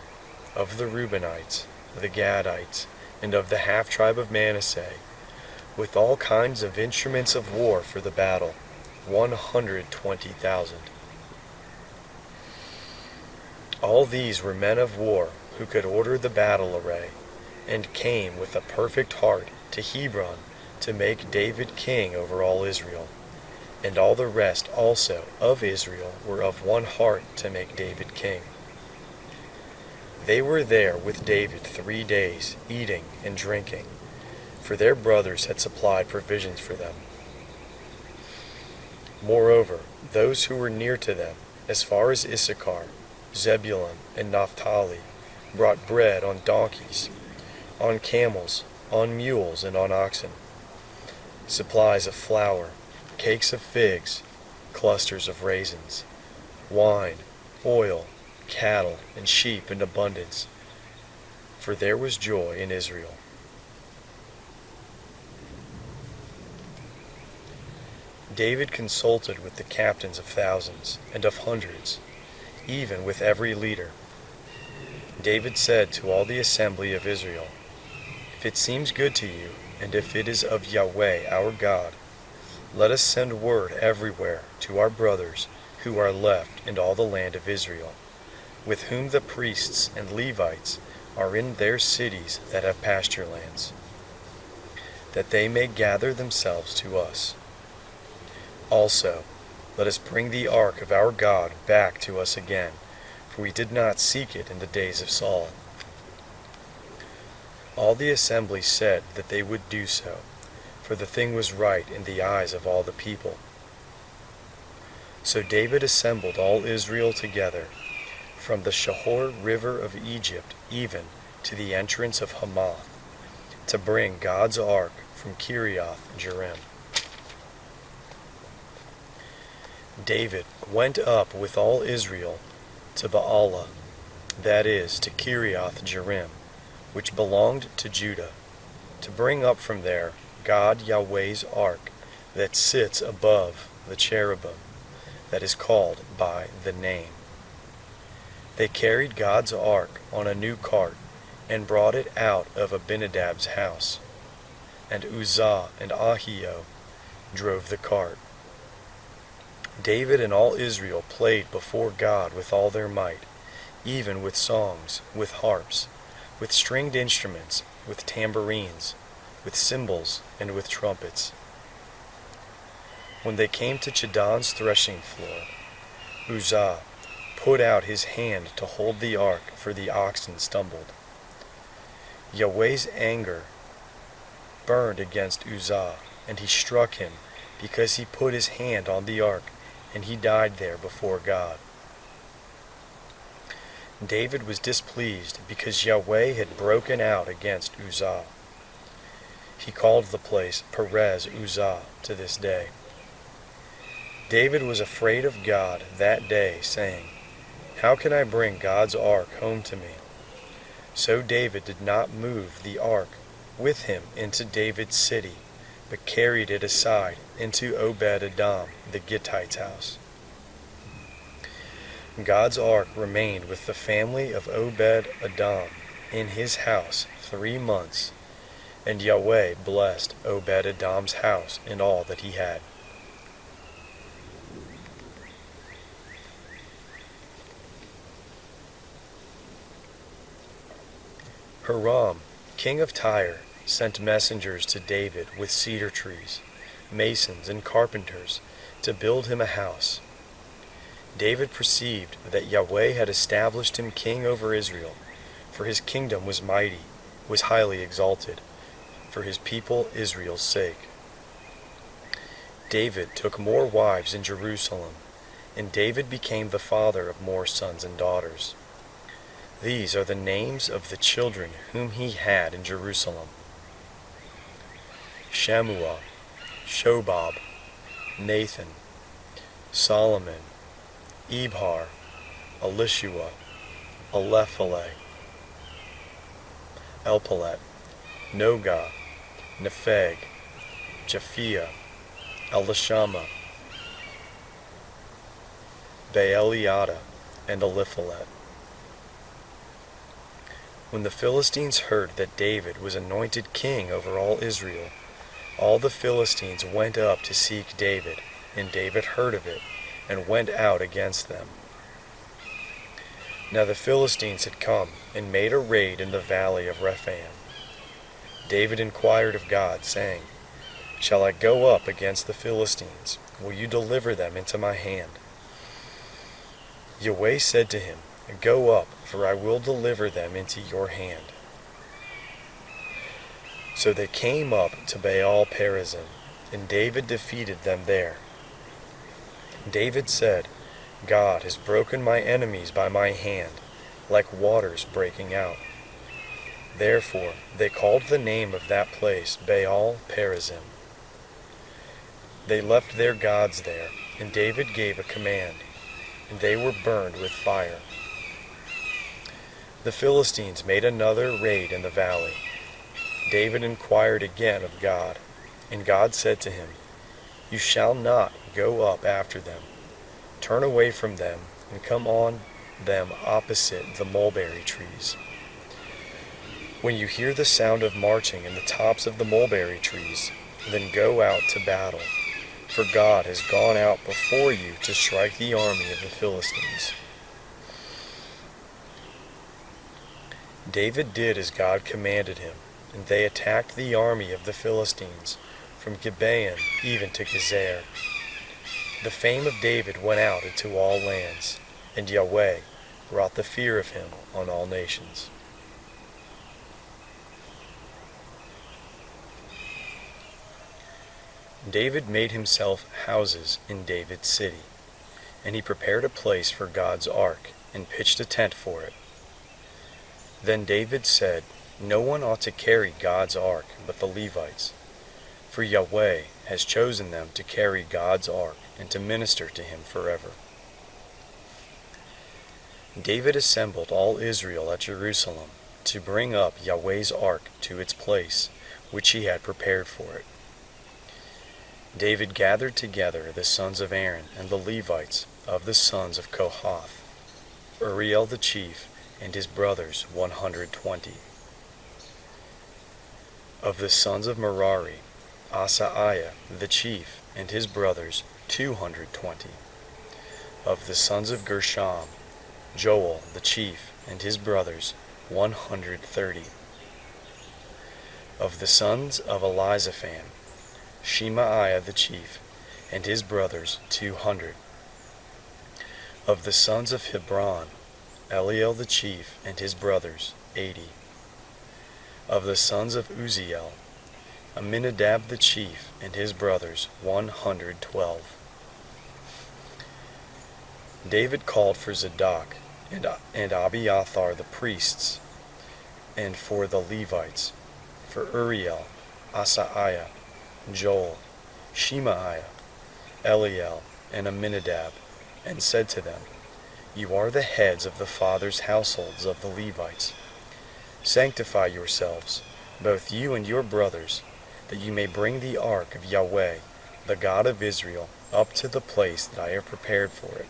of the Reubenites, the Gadites, and of the half-tribe of Manasseh, with all kinds of instruments of war for the battle, 120,000. All these were men of war who could order the battle array, and came with a perfect heart to Hebron to make David king over all Israel. And all the rest also of Israel were of one heart to make David king. They were there with David 3 days, eating and drinking, for their brothers had supplied provisions for them. Moreover, those who were near to them, as far as Issachar, Zebulun, and Naphtali, brought bread on donkeys, on camels, on mules, and on oxen, supplies of flour, cakes of figs, clusters of raisins, wine, oil, cattle, and sheep in abundance, for there was joy in Israel. David consulted with the captains of thousands and of hundreds, even with every leader. David said to all the assembly of Israel, "If it seems good to you, and if it is of Yahweh our God, let us send word everywhere to our brothers who are left in all the land of Israel, with whom the priests and Levites are in their cities that have pasture lands, that they may gather themselves to us. Also, let us bring the ark of our God back to us again, for we did not seek it in the days of Saul." All the assembly said that they would do so, for the thing was right in the eyes of all the people. So David assembled all Israel together, from the Shahor river of Egypt even to the entrance of Hamath, to bring God's ark from Kiriath Jearim. David went up with all Israel to Baalah, that is, to Kiriath Jearim, which belonged to Judah, to bring up from there God Yahweh's ark that sits above the cherubim, that is called by the name. They carried God's ark on a new cart, and brought it out of Abinadab's house. And Uzzah and Ahio drove the cart. David and all Israel played before God with all their might, even with songs, with harps, with stringed instruments, with tambourines, with cymbals, and with trumpets. When they came to Chidon's threshing floor, Uzzah put out his hand to hold the ark, for the oxen stumbled. Yahweh's anger burned against Uzzah, and he struck him, because he put his hand on the ark, and he died there before God. David was displeased, because Yahweh had broken out against Uzzah. He called the place Perez Uzzah to this day. David was afraid of God that day, saying, "How can I bring God's ark home to me?" So David did not move the ark with him into David's city, but carried it aside into Obed-Edom the Gittite's house. God's ark remained with the family of Obed-Edom in his house 3 months, and Yahweh blessed Obed-Edom's house and all that he had. Hiram, king of Tyre, sent messengers to David with cedar trees, masons, and carpenters to build him a house. David perceived that Yahweh had established him king over Israel, for his kingdom was mighty, was highly exalted, for his people Israel's sake. David took more wives in Jerusalem, and David became the father of more sons and daughters. These are the names of the children whom he had in Jerusalem: Shammua, Shobab, Nathan, Solomon, Ibhar, Elishua, Eliphalet, Elpalet, Nogah, Nepheg, Japhia, Elishama, Baaliada, and Eliphalet. When the Philistines heard that David was anointed king over all Israel, all the Philistines went up to seek David, and David heard of it, and went out against them. Now the Philistines had come, and made a raid in the valley of Rephaim. David inquired of God, saying, Shall I go up against the Philistines? Will you deliver them into my hand? Yahweh said to him, Go up, for I will deliver them into your hand. So they came up to Baal Perazim, and David defeated them there. David said, God has broken my enemies by my hand, like waters breaking out. Therefore they called the name of that place Baal Perazim. They left their gods there, and David gave a command, and they were burned with fire. The Philistines made another raid in the valley. David inquired again of God, and God said to him, You shall not go up after them. Turn away from them, and come on them opposite the mulberry trees. When you hear the sound of marching in the tops of the mulberry trees, then go out to battle, for God has gone out before you to strike the army of the Philistines. David did as God commanded him, and they attacked the army of the Philistines, from Gibeon even to Gezer. The fame of David went out into all lands, and Yahweh brought the fear of him on all nations. David made himself houses in David's city, and he prepared a place for God's ark, and pitched a tent for it. Then David said, No one ought to carry God's ark but the Levites, for Yahweh has chosen them to carry God's ark and to minister to him forever. David assembled all Israel at Jerusalem to bring up Yahweh's ark to its place, which he had prepared for it. David gathered together the sons of Aaron and the Levites of the sons of Kohath, Uriel the chief, and his brothers 120. Of the sons of Merari, Asaiah the chief, and his brothers 220. Of the sons of Gershom, Joel the chief, and his brothers 130. Of the sons of Elizaphan, Shemaiah the chief, and his brothers 200. Of the sons of Hebron, Eliel the chief, and his brothers 80. Of the sons of Uzziel, Aminadab the chief, and his brothers 112. David called for Zadok and Abiathar the priests, and for the Levites, for Uriel, Asaiah, Joel, Shemaiah, Eliel, and Aminadab, and said to them, You are the heads of the fathers' households of the Levites. Sanctify yourselves, both you and your brothers, that you may bring the ark of Yahweh, the God of Israel, up to the place that I have prepared for it.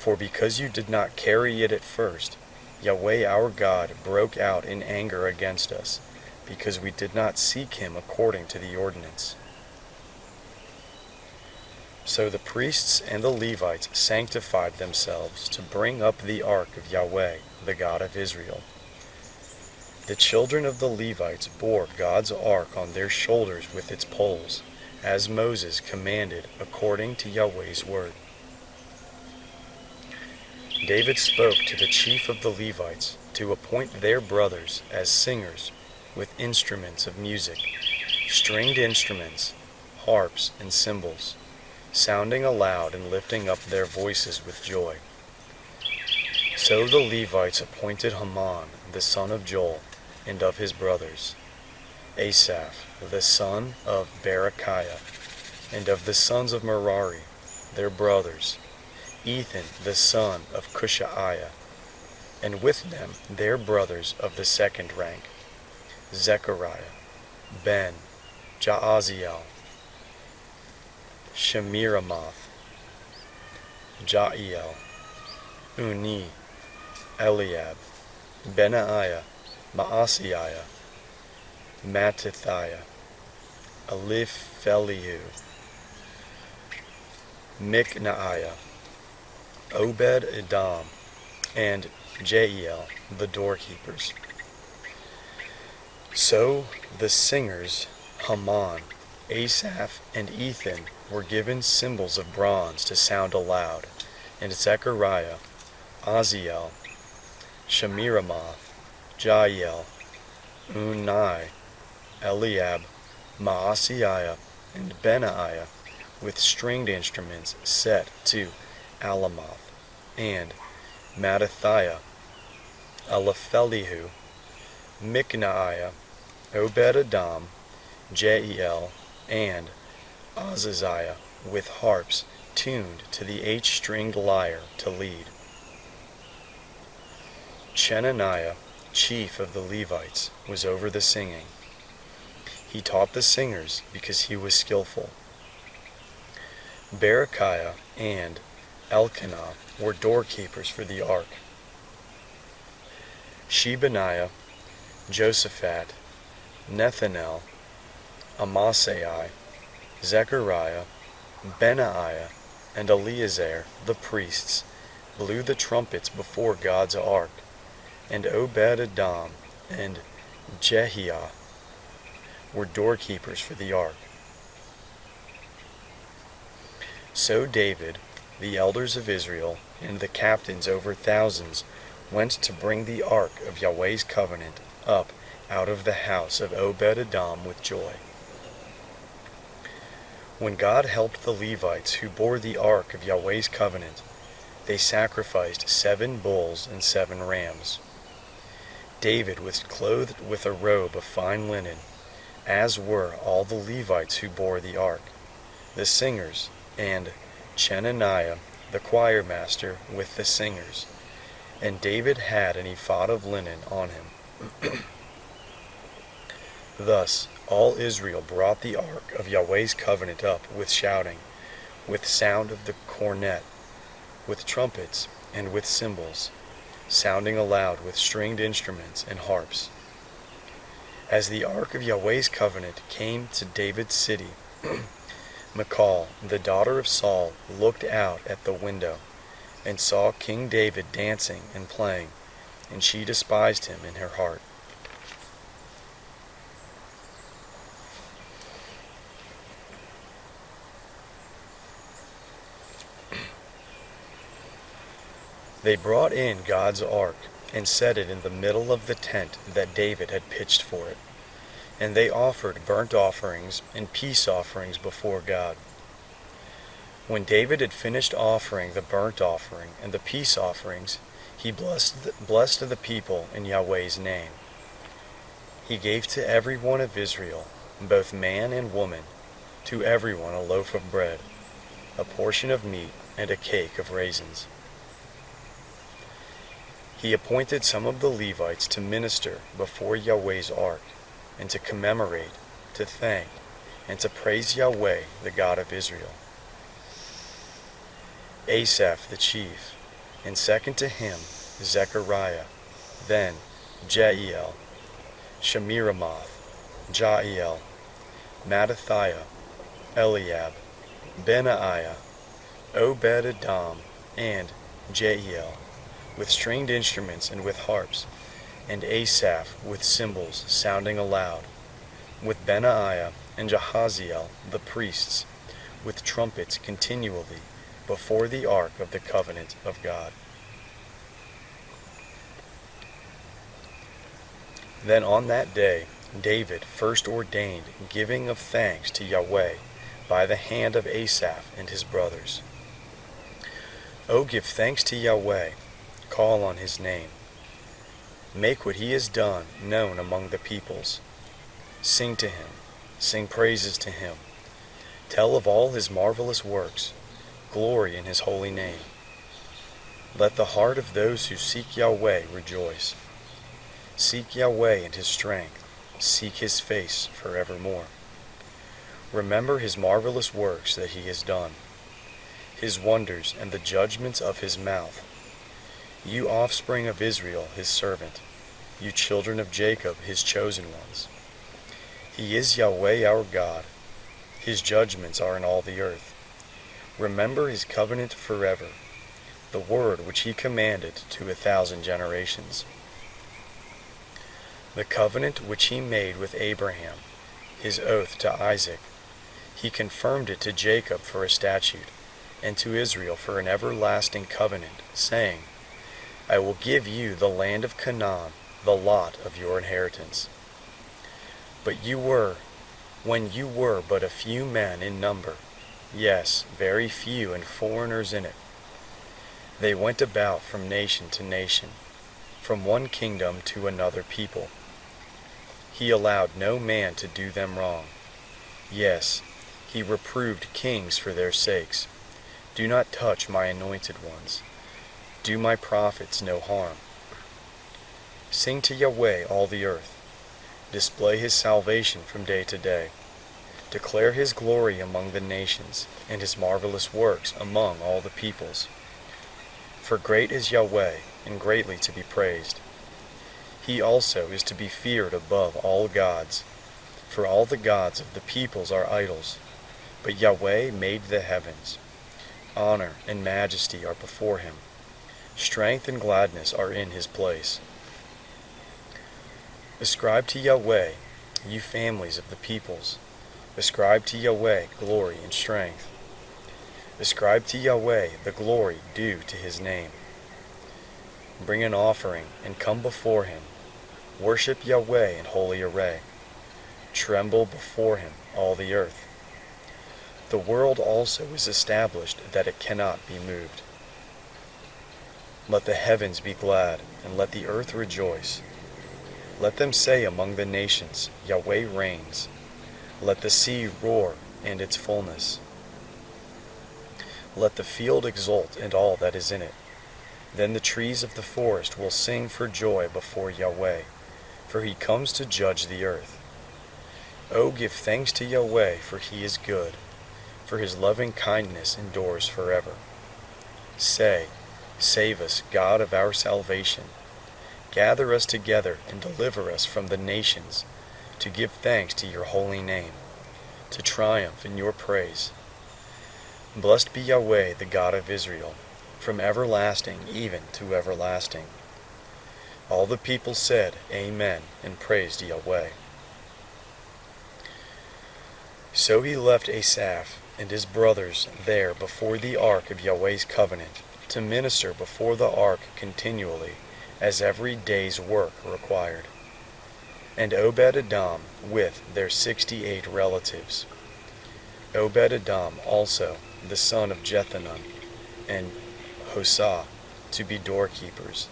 For because you did not carry it at first, Yahweh our God broke out in anger against us, because we did not seek him according to the ordinance. So the priests and the Levites sanctified themselves to bring up the ark of Yahweh, the God of Israel. The children of the Levites bore God's ark on their shoulders with its poles, as Moses commanded according to Yahweh's word. David spoke to the chief of the Levites to appoint their brothers as singers with instruments of music, stringed instruments, harps, and cymbals, sounding aloud and lifting up their voices with joy. So the Levites appointed Haman, the son of Joel, and of his brothers, Asaph, the son of Berechiah, and of the sons of Merari, their brothers, Ethan, the son of Cushaiah, and with them their brothers of the second rank, Zechariah, Ben, Jaaziel, Shemiramoth, Jael, Uni, Eliab, Benaiah, Maaseiah, Mattithiah, Eliphelihu, Mikneiah, Obed-Edom, and Jael, the doorkeepers. So the singers, Haman, Asaph, and Ethan, were given cymbals of bronze to sound aloud, and Zechariah, Aziel, Shemiramoth, Jael, Unai, Eliab, Maaseiah, and Benaiah, with stringed instruments set to Alamoth, and Mattithiah, Eliphelihu, Mikneiah, Obed-Edom, Jael, and Azaziah, with harps tuned to the 8-stringed lyre to lead. Chenaniah, chief of the Levites, was over the singing. He taught the singers because he was skillful. Berechiah and Elkanah were doorkeepers for the ark. Shebaniah, Josaphat, Nethanel, Amasai, Zechariah, Benaiah, and Eleazar, the priests, blew the trumpets before God's ark, and Obed-Edom and Jehiah were doorkeepers for the ark. So David, the elders of Israel, and the captains over thousands went to bring the ark of Yahweh's covenant up out of the house of Obed-Edom with joy. When God helped the Levites who bore the ark of Yahweh's covenant, they sacrificed 7 bulls and 7 rams. David was clothed with a robe of fine linen, as were all the Levites who bore the ark, the singers, and Chenaniah, the choir master, with the singers. And David had an ephod of linen on him. Thus all Israel brought the ark of Yahweh's covenant up with shouting, with sound of the cornet, with trumpets, and with cymbals, sounding aloud with stringed instruments and harps. As the ark of Yahweh's covenant came to David's city, Michal, the daughter of Saul, looked out at the window and saw King David dancing and playing, and she despised him in her heart. They brought in God's ark and set it in the middle of the tent that David had pitched for it. And they offered burnt offerings and peace offerings before God. When David had finished offering the burnt offering and the peace offerings, he blessed the people in Yahweh's name. He gave to every one of Israel, both man and woman, to everyone a loaf of bread, a portion of meat, and a cake of raisins. He appointed some of the Levites to minister before Yahweh's ark, and to commemorate, to thank, and to praise Yahweh, the God of Israel. Asaph the chief, and second to him Zechariah, then Jeiel, Shemiramoth, Jael, Mattithiah, Eliab, Benaiah, Obed-Edom, and Jeiel, with stringed instruments and with harps, and Asaph with cymbals sounding aloud, with Benaiah and Jahaziel the priests, with trumpets continually before the ark of the covenant of God. Then on that day David first ordained giving of thanks to Yahweh by the hand of Asaph and his brothers. O give thanks to Yahweh, call on his name. Make what he has done known among the peoples. Sing to him, sing praises to him. Tell of all his marvelous works, glory in his holy name. Let the heart of those who seek Yahweh rejoice. Seek Yahweh and his strength, seek his face forevermore. Remember his marvelous works that he has done, his wonders and the judgments of his mouth. You offspring of Israel, his servant, you children of Jacob, his chosen ones. He is Yahweh our God. His judgments are in all the earth. Remember his covenant forever, the word which he commanded to 1,000 generations. The covenant which he made with Abraham, his oath to Isaac. He confirmed it to Jacob for a statute, and to Israel for an everlasting covenant, saying, I will give you the land of Canaan, the lot of your inheritance. But when you were but a few men in number, yes, very few and foreigners in it, they went about from nation to nation, from one kingdom to another people. He allowed no man to do them wrong. Yes, he reproved kings for their sakes. Do not touch my anointed ones. Do my prophets no harm. Sing to Yahweh all the earth. Display his salvation from day to day. Declare his glory among the nations, and his marvelous works among all the peoples. For great is Yahweh, and greatly to be praised. He also is to be feared above all gods, for all the gods of the peoples are idols, but Yahweh made the heavens. Honor and majesty are before him. Strength and gladness are in his place. Ascribe to Yahweh, you families of the peoples. Ascribe to Yahweh glory and strength. Ascribe to Yahweh the glory due to his name. Bring an offering and come before him. Worship Yahweh in holy array. Tremble before him, all the earth. The world also is established that it cannot be moved. Let the heavens be glad, and let the earth rejoice. Let them say among the nations, Yahweh reigns. Let the sea roar and its fullness. Let the field exult and all that is in it. Then the trees of the forest will sing for joy before Yahweh, for he comes to judge the earth. O give thanks to Yahweh, for he is good, for his loving kindness endures forever. Say, save us, God of our salvation. Gather us together and deliver us from the nations, to give thanks to your holy name, to triumph in your praise. Blessed be Yahweh, the God of Israel, from everlasting even to everlasting. All the people said, Amen, and praised Yahweh. So he left Asaph and his brothers there before the ark of Yahweh's covenant, to minister before the ark continually, as every day's work required. And Obed-Edom with their 68 relatives. Obed-Edom also, the son of Jethanan, and Hosah, to be doorkeepers,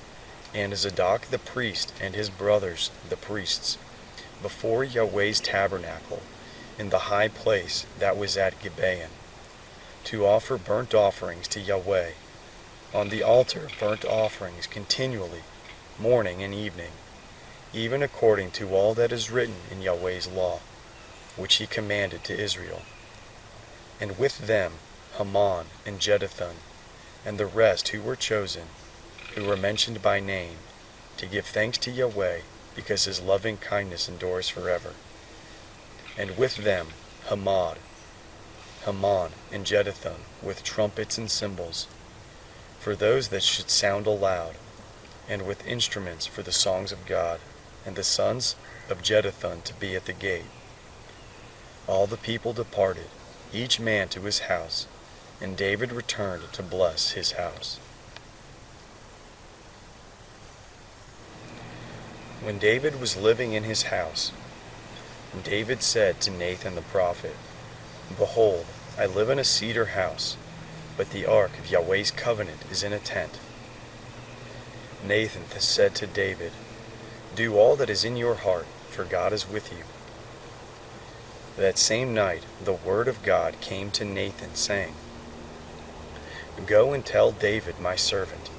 and Zadok the priest and his brothers the priests, before Yahweh's tabernacle, in the high place that was at Gibeon, to offer burnt offerings to Yahweh, on the altar burnt offerings continually, morning and evening, even according to all that is written in Yahweh's law, which he commanded to Israel. And with them Haman and Jeduthun, and the rest who were chosen, who were mentioned by name, to give thanks to Yahweh, because his loving kindness endures forever. And with them Haman, and Jeduthun, with trumpets and cymbals, for those that should sound aloud, and with instruments for the songs of God, and the sons of Jeduthun to be at the gate. All the people departed, each man to his house, and David returned to bless his house. When David was living in his house, David said to Nathan the prophet, Behold, I live in a cedar house, but the ark of Yahweh's covenant is in a tent. Nathan said to David, Do all that is in your heart, for God is with you. That same night the word of God came to Nathan, saying, Go and tell David my servant,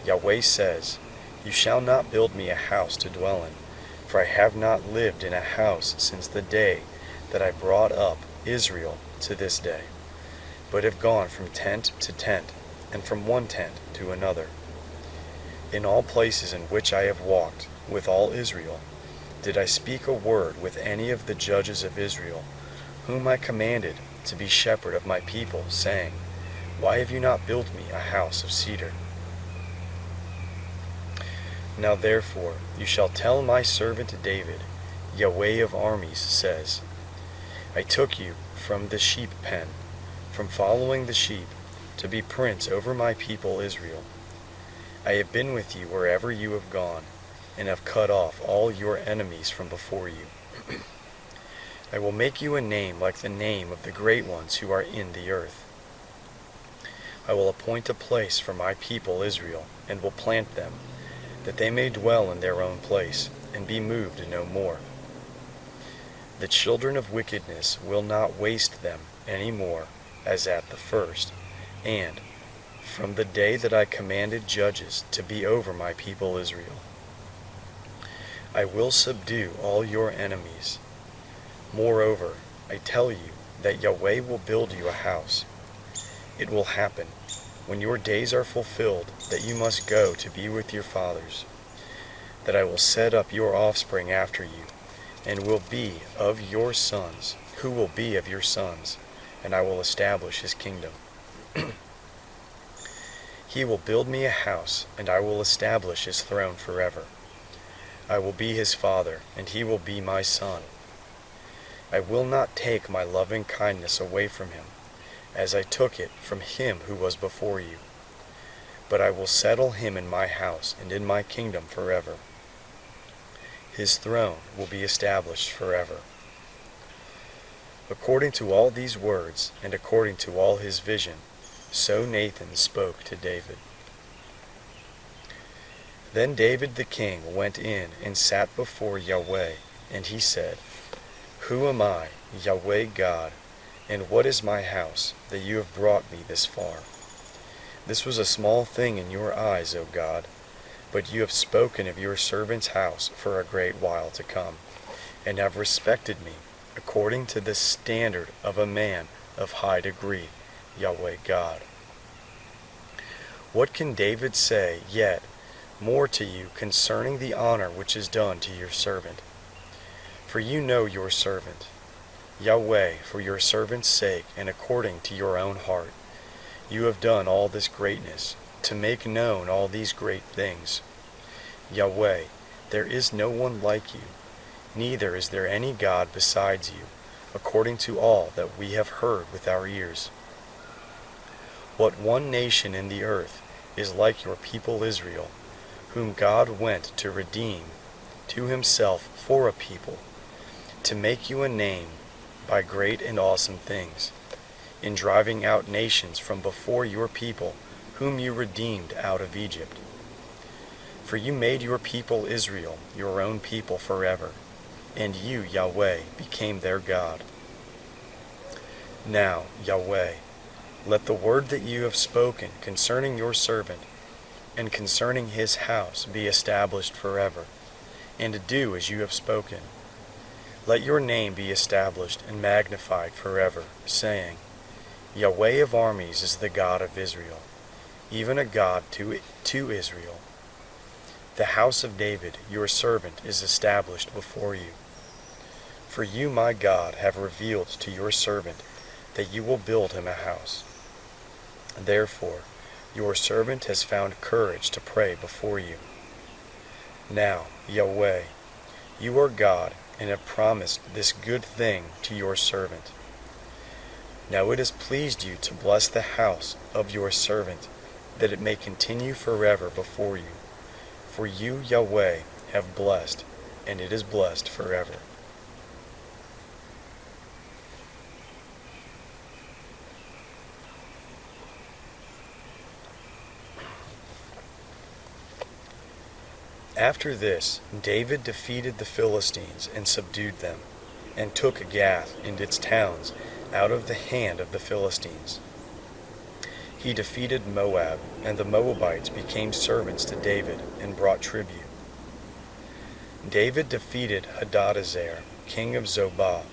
Yahweh says, You shall not build me a house to dwell in, for I have not lived in a house since the day that I brought up Israel to this day, but have gone from tent to tent, and from one tent to another. In all places in which I have walked with all Israel, did I speak a word with any of the judges of Israel, whom I commanded to be shepherd of my people, saying, Why have you not built me a house of cedar? Now therefore you shall tell my servant David, Yahweh of armies says, I took you from the sheep pen, from following the sheep, to be prince over my people Israel. I have been with you wherever you have gone, and have cut off all your enemies from before you. I will make you a name like the name of the great ones who are in the earth. I will appoint a place for my people Israel, and will plant them, that they may dwell in their own place, and be moved no more. The children of wickedness will not waste them any more, as at the first, and from the day that I commanded judges to be over my people Israel. I will subdue all your enemies. Moreover, I tell you that Yahweh will build you a house. It will happen, when your days are fulfilled, that you must go to be with your fathers, that I will set up your offspring after you, and will be of your sons, who will be of your sons, and I will establish his kingdom. He will build me a house, and I will establish his throne forever. I will be his father, and he will be my son. I will not take my loving kindness away from him, as I took it from him who was before you. But I will settle him in my house and in my kingdom forever. His throne will be established forever. According to all these words, and according to all his vision, so Nathan spoke to David. Then David the king went in and sat before Yahweh, and he said, Who am I, Yahweh God, and what is my house, that you have brought me this far? This was a small thing in your eyes, O God, but you have spoken of your servant's house for a great while to come, and have respected me, according to the standard of a man of high degree, Yahweh God. What can David say yet more to you concerning the honor which is done to your servant? For you know your servant, Yahweh, for your servant's sake, and according to your own heart, you have done all this greatness, to make known all these great things. Yahweh, there is no one like you, neither is there any God besides you, according to all that we have heard with our ears. What one nation in the earth is like your people Israel, whom God went to redeem to himself for a people, to make you a name by great and awesome things, in driving out nations from before your people, whom you redeemed out of Egypt. For you made your people Israel your own people forever, and you, Yahweh, became their God. Now, Yahweh, let the word that you have spoken concerning your servant and concerning his house be established forever, and do as you have spoken. Let your name be established and magnified forever, saying, Yahweh of armies is the God of Israel. even a God to Israel. The house of David, your servant, is established before you. For you, my God, have revealed to your servant that you will build him a house. Therefore, your servant has found courage to pray before you. Now, Yahweh, you are God, and have promised this good thing to your servant. Now it has pleased you to bless the house of your servant, that it may continue forever before you. For you, Yahweh, have blessed, and it is blessed forever. After this, David defeated the Philistines and subdued them, and took Gath and its towns out of the hand of the Philistines. He defeated Moab, and the Moabites became servants to David and brought tribute. David defeated Hadadezer, king of Zobah,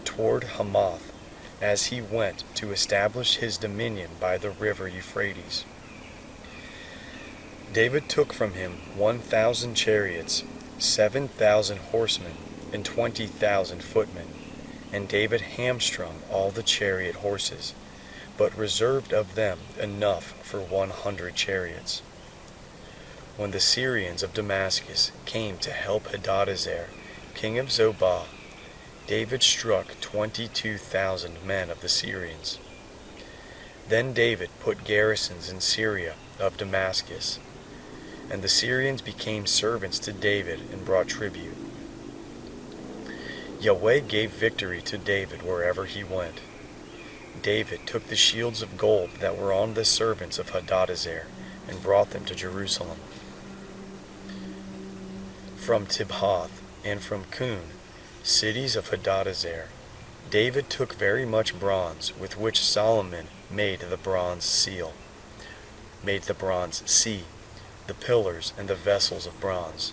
toward Hamath, as he went to establish his dominion by the river Euphrates. David took from him 1,000 chariots, 7,000 horsemen, and 20,000 footmen, and David hamstrung all the chariot horses, but reserved of them enough for 100 chariots. When the Syrians of Damascus came to help Hadadezer, king of Zobah, David struck 22,000 men of the Syrians. Then David put garrisons in Syria of Damascus, and the Syrians became servants to David and brought tribute. Yahweh gave victory to David wherever he went. David took the shields of gold that were on the servants of Hadadezer and brought them to Jerusalem. From Tibhath and from Kun, cities of Hadadezer, David took very much bronze, with which Solomon made the bronze sea, the pillars and the vessels of bronze.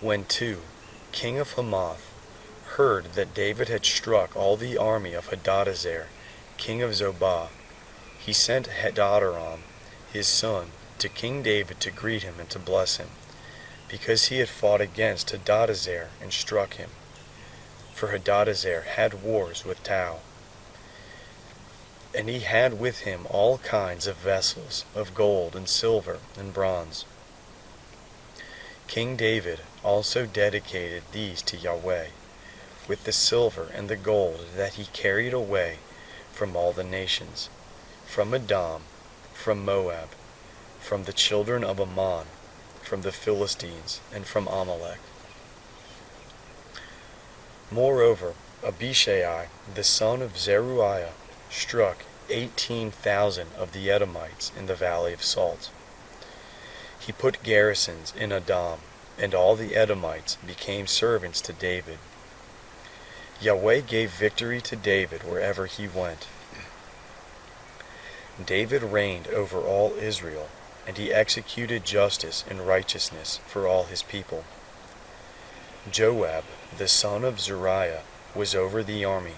When Tu, king of Hamath, heard that David had struck all the army of Hadadezer, king of Zobah, he sent Hadaderam, his son, to King David to greet him and to bless him, because he had fought against Hadadezer and struck him. For Hadadezer had wars with Tau, and he had with him all kinds of vessels of gold and silver and bronze. King David also dedicated these to Yahweh, with the silver and the gold that he carried away from all the nations, from Edom, from Moab, from the children of Ammon, from the Philistines, and from Amalek. Moreover, Abishai, the son of Zeruiah, struck 18,000 of the Edomites in the valley of Salt. He put garrisons in Edom, and all the Edomites became servants to David. Yahweh gave victory to David wherever he went. David reigned over all Israel, and he executed justice and righteousness for all his people. Joab, the son of Zeruiah, was over the army.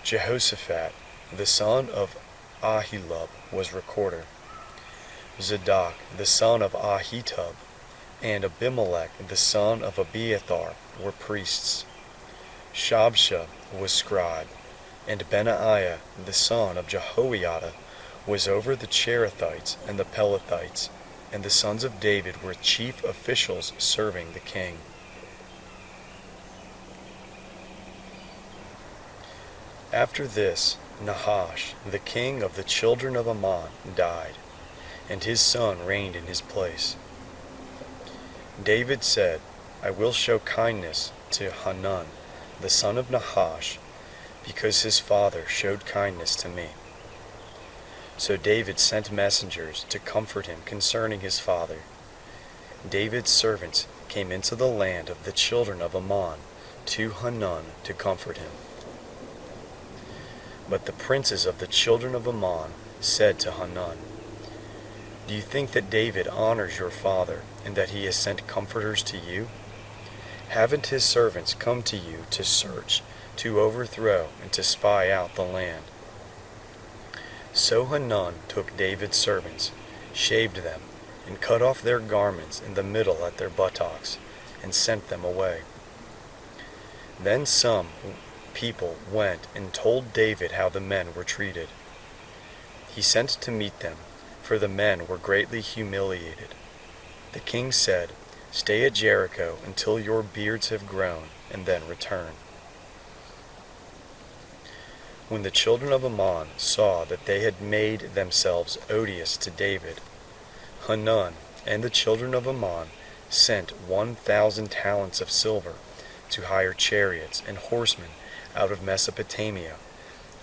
Jehoshaphat, the son of Ahilud, was recorder. Zadok, the son of Ahitub, and Abimelech, the son of Abiathar, were priests. Shabsha was scribe, and Benaiah, the son of Jehoiada, was over the Cherethites and the Pelethites, and the sons of David were chief officials serving the king. After this, Nahash, the king of the children of Ammon, died, and his son reigned in his place. David said, I will show kindness to Hanun, the son of Nahash, because his father showed kindness to me. So David sent messengers to comfort him concerning his father. David's servants came into the land of the children of Ammon to Hanun to comfort him. But the princes of the children of Ammon said to Hanun, Do you think that David honors your father, and that he has sent comforters to you? Haven't his servants come to you to search, to overthrow, and to spy out the land? So Hanun took David's servants, shaved them, and cut off their garments in the middle at their buttocks, and sent them away. Then some people went and told David how the men were treated. He sent to meet them, for the men were greatly humiliated. The king said, "Stay at Jericho until your beards have grown, and then return." When the children of Ammon saw that they had made themselves odious to David, Hanun and the children of Ammon sent 1,000 talents of silver to hire chariots and horsemen out of Mesopotamia,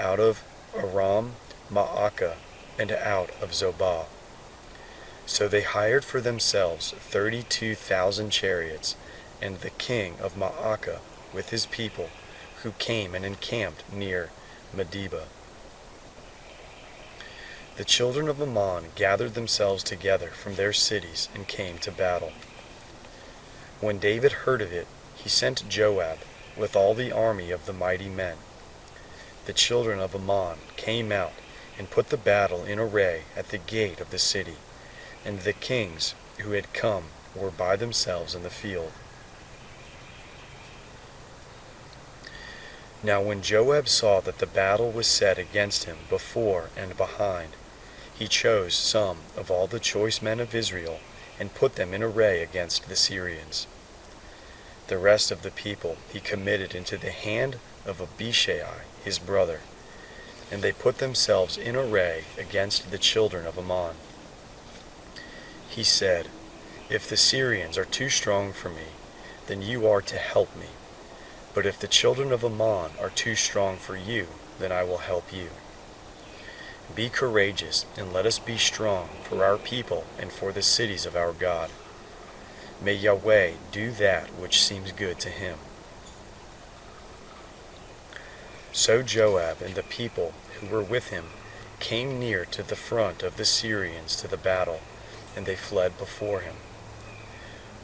out of Aram Maacah, and out of Zobah. So they hired for themselves 32,000 chariots, and the king of Maacah with his people, who came and encamped near Medeba. The children of Ammon gathered themselves together from their cities and came to battle. When David heard of it, he sent Joab with all the army of the mighty men. The children of Ammon came out and put the battle in array at the gate of the city, and the kings who had come were by themselves in the field. Now when Joab saw that the battle was set against him before and behind, he chose some of all the choice men of Israel and put them in array against the Syrians. The rest of the people he committed into the hand of Abishai his brother, and they put themselves in array against the children of Ammon. He said, "If the Syrians are too strong for me, then you are to help me. But if the children of Ammon are too strong for you, then I will help you. Be courageous, and let us be strong for our people and for the cities of our God. May Yahweh do that which seems good to him." So Joab and the people who were with him came near to the front of the Syrians to the battle, and they fled before him.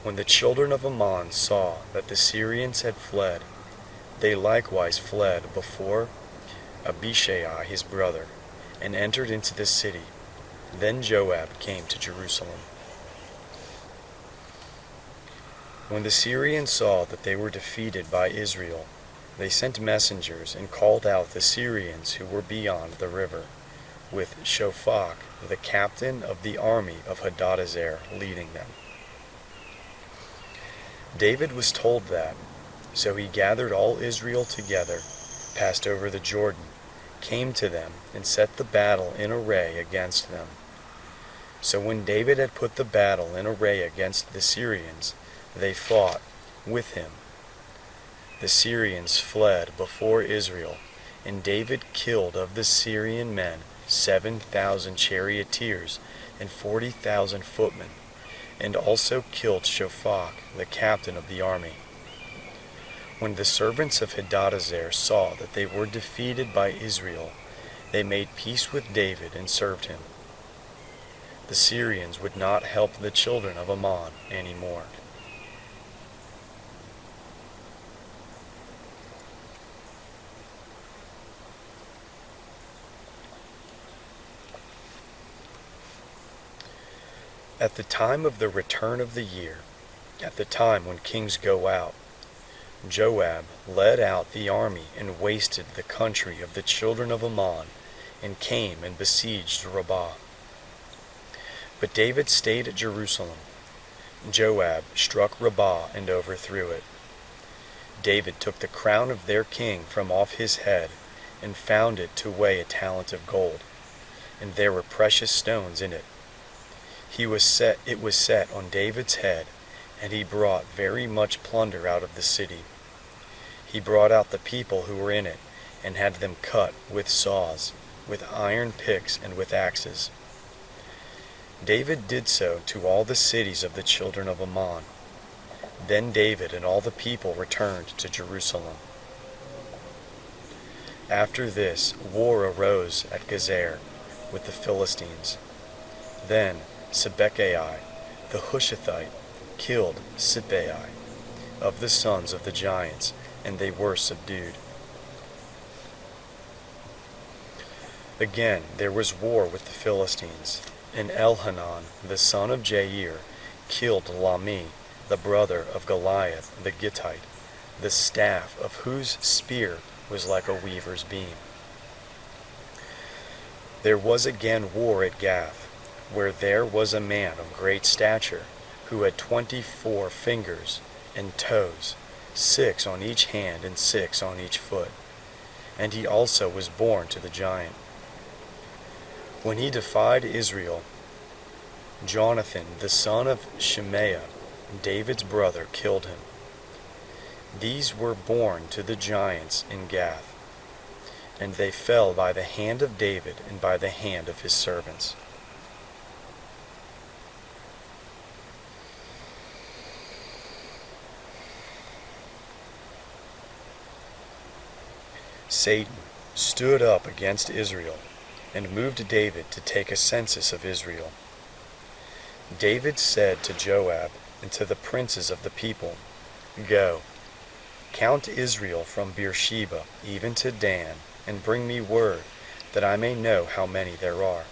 When the children of Ammon saw that the Syrians had fled, they likewise fled before Abishai his brother, and entered into the city. Then Joab came to Jerusalem. When the Syrians saw that they were defeated by Israel, they sent messengers and called out the Syrians who were beyond the river, with Shophach, the captain of the army of Hadadezer, leading them. David was told that, so he gathered all Israel together, passed over the Jordan, came to them, and set the battle in array against them. So when David had put the battle in array against the Syrians, they fought with him. The Syrians fled before Israel, and David killed of the Syrian men 7,000 charioteers and 40,000 footmen, and also killed Shophach, the captain of the army. When the servants of Hadadezer saw that they were defeated by Israel, they made peace with David and served him. The Syrians would not help the children of Ammon any more. At the time of the return of the year, at the time when kings go out, Joab led out the army and wasted the country of the children of Ammon, and came and besieged Rabbah. But David stayed at Jerusalem. Joab struck Rabbah and overthrew it. David took the crown of their king from off his head, and found it to weigh a talent of gold, and there were precious stones in it. It was set on David's head, and he brought very much plunder out of the city. He brought out the people who were in it, and had them cut with saws, with iron picks, and with axes. David did so to all the cities of the children of Ammon. Then David and all the people returned to Jerusalem. After this, war arose at Gezer with the Philistines. Then Sibbecai, the Hushathite, killed Sippai of the sons of the giants, and they were subdued. Again there was war with the Philistines, and Elhanan the son of Jair killed Lami, the brother of Goliath the Gittite, the staff of whose spear was like a weaver's beam. There was again war at Gath, where there was a man of great stature, who had 24 fingers and toes, 6 on each hand and 6 on each foot, and he also was born to the giant. When he defied Israel, Jonathan the son of Shemaiah, David's brother, killed him. These were born to the giants in Gath, and they fell by the hand of David and by the hand of his servants. Satan stood up against Israel and moved David to take a census of Israel. David said to Joab and to the princes of the people, "Go, count Israel from Beersheba even to Dan, and bring me word, that I may know how many there are."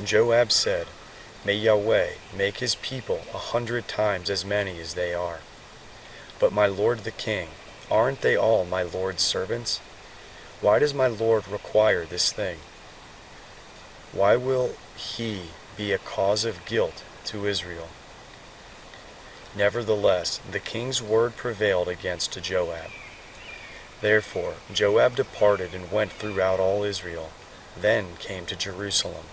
Joab said, "May Yahweh make his people 100 times as many as they are. But my lord the king, aren't they all my lord's servants? Why does my lord require this thing? Why will he be a cause of guilt to Israel?" Nevertheless, the king's word prevailed against Joab. Therefore Joab departed and went throughout all Israel, then came to Jerusalem.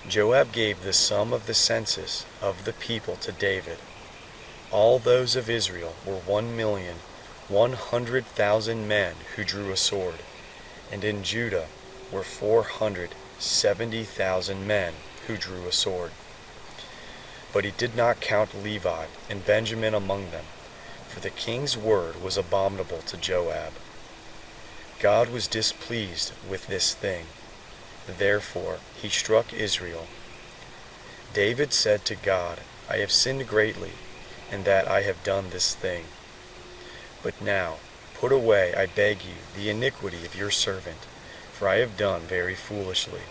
Joab gave the sum of the census of the people to David. All those of Israel were 1,100,000 men who drew a sword, and in Judah were 470,000 men who drew a sword. But he did not count Levi and Benjamin among them, for the king's word was abominable to Joab. God was displeased with this thing. Therefore he struck Israel. David said to God, "I have sinned greatly, in that I have done this thing. But now put away, I beg you, the iniquity of your servant, for I have done very foolishly."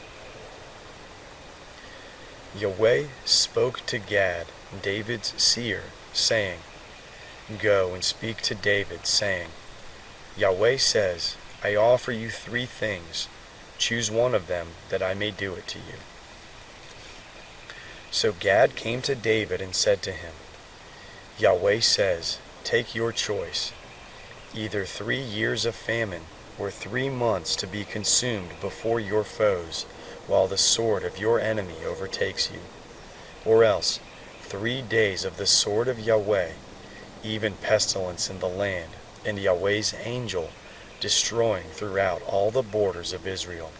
Yahweh spoke to Gad, David's seer, saying, "Go and speak to David, saying, Yahweh says, I offer you 3 things. Choose one of them, that I may do it to you." So Gad came to David and said to him, "Yahweh says, take your choice, either 3 years of famine, or 3 months to be consumed before your foes, while the sword of your enemy overtakes you, or else 3 days of the sword of Yahweh, even pestilence in the land, and Yahweh's angel destroying throughout all the borders of Israel.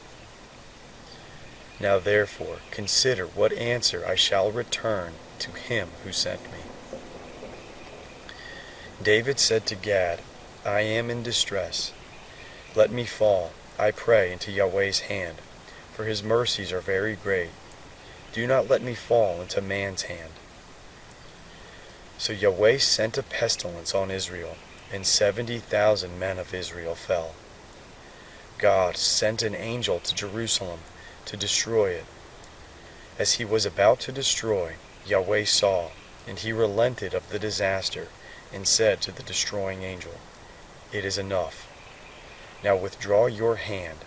Now therefore consider what answer I shall return to him who sent me." David said to Gad, "I am in distress. Let me fall, I pray, into Yahweh's hand, for his mercies are very great. Do not let me fall into man's hand." So Yahweh sent a pestilence on Israel, and 70,000 men of Israel fell. God sent an angel to Jerusalem to destroy it. As he was about to destroy, Yahweh saw, and he relented of the disaster, and said to the destroying angel, "It is enough. Now withdraw your hand."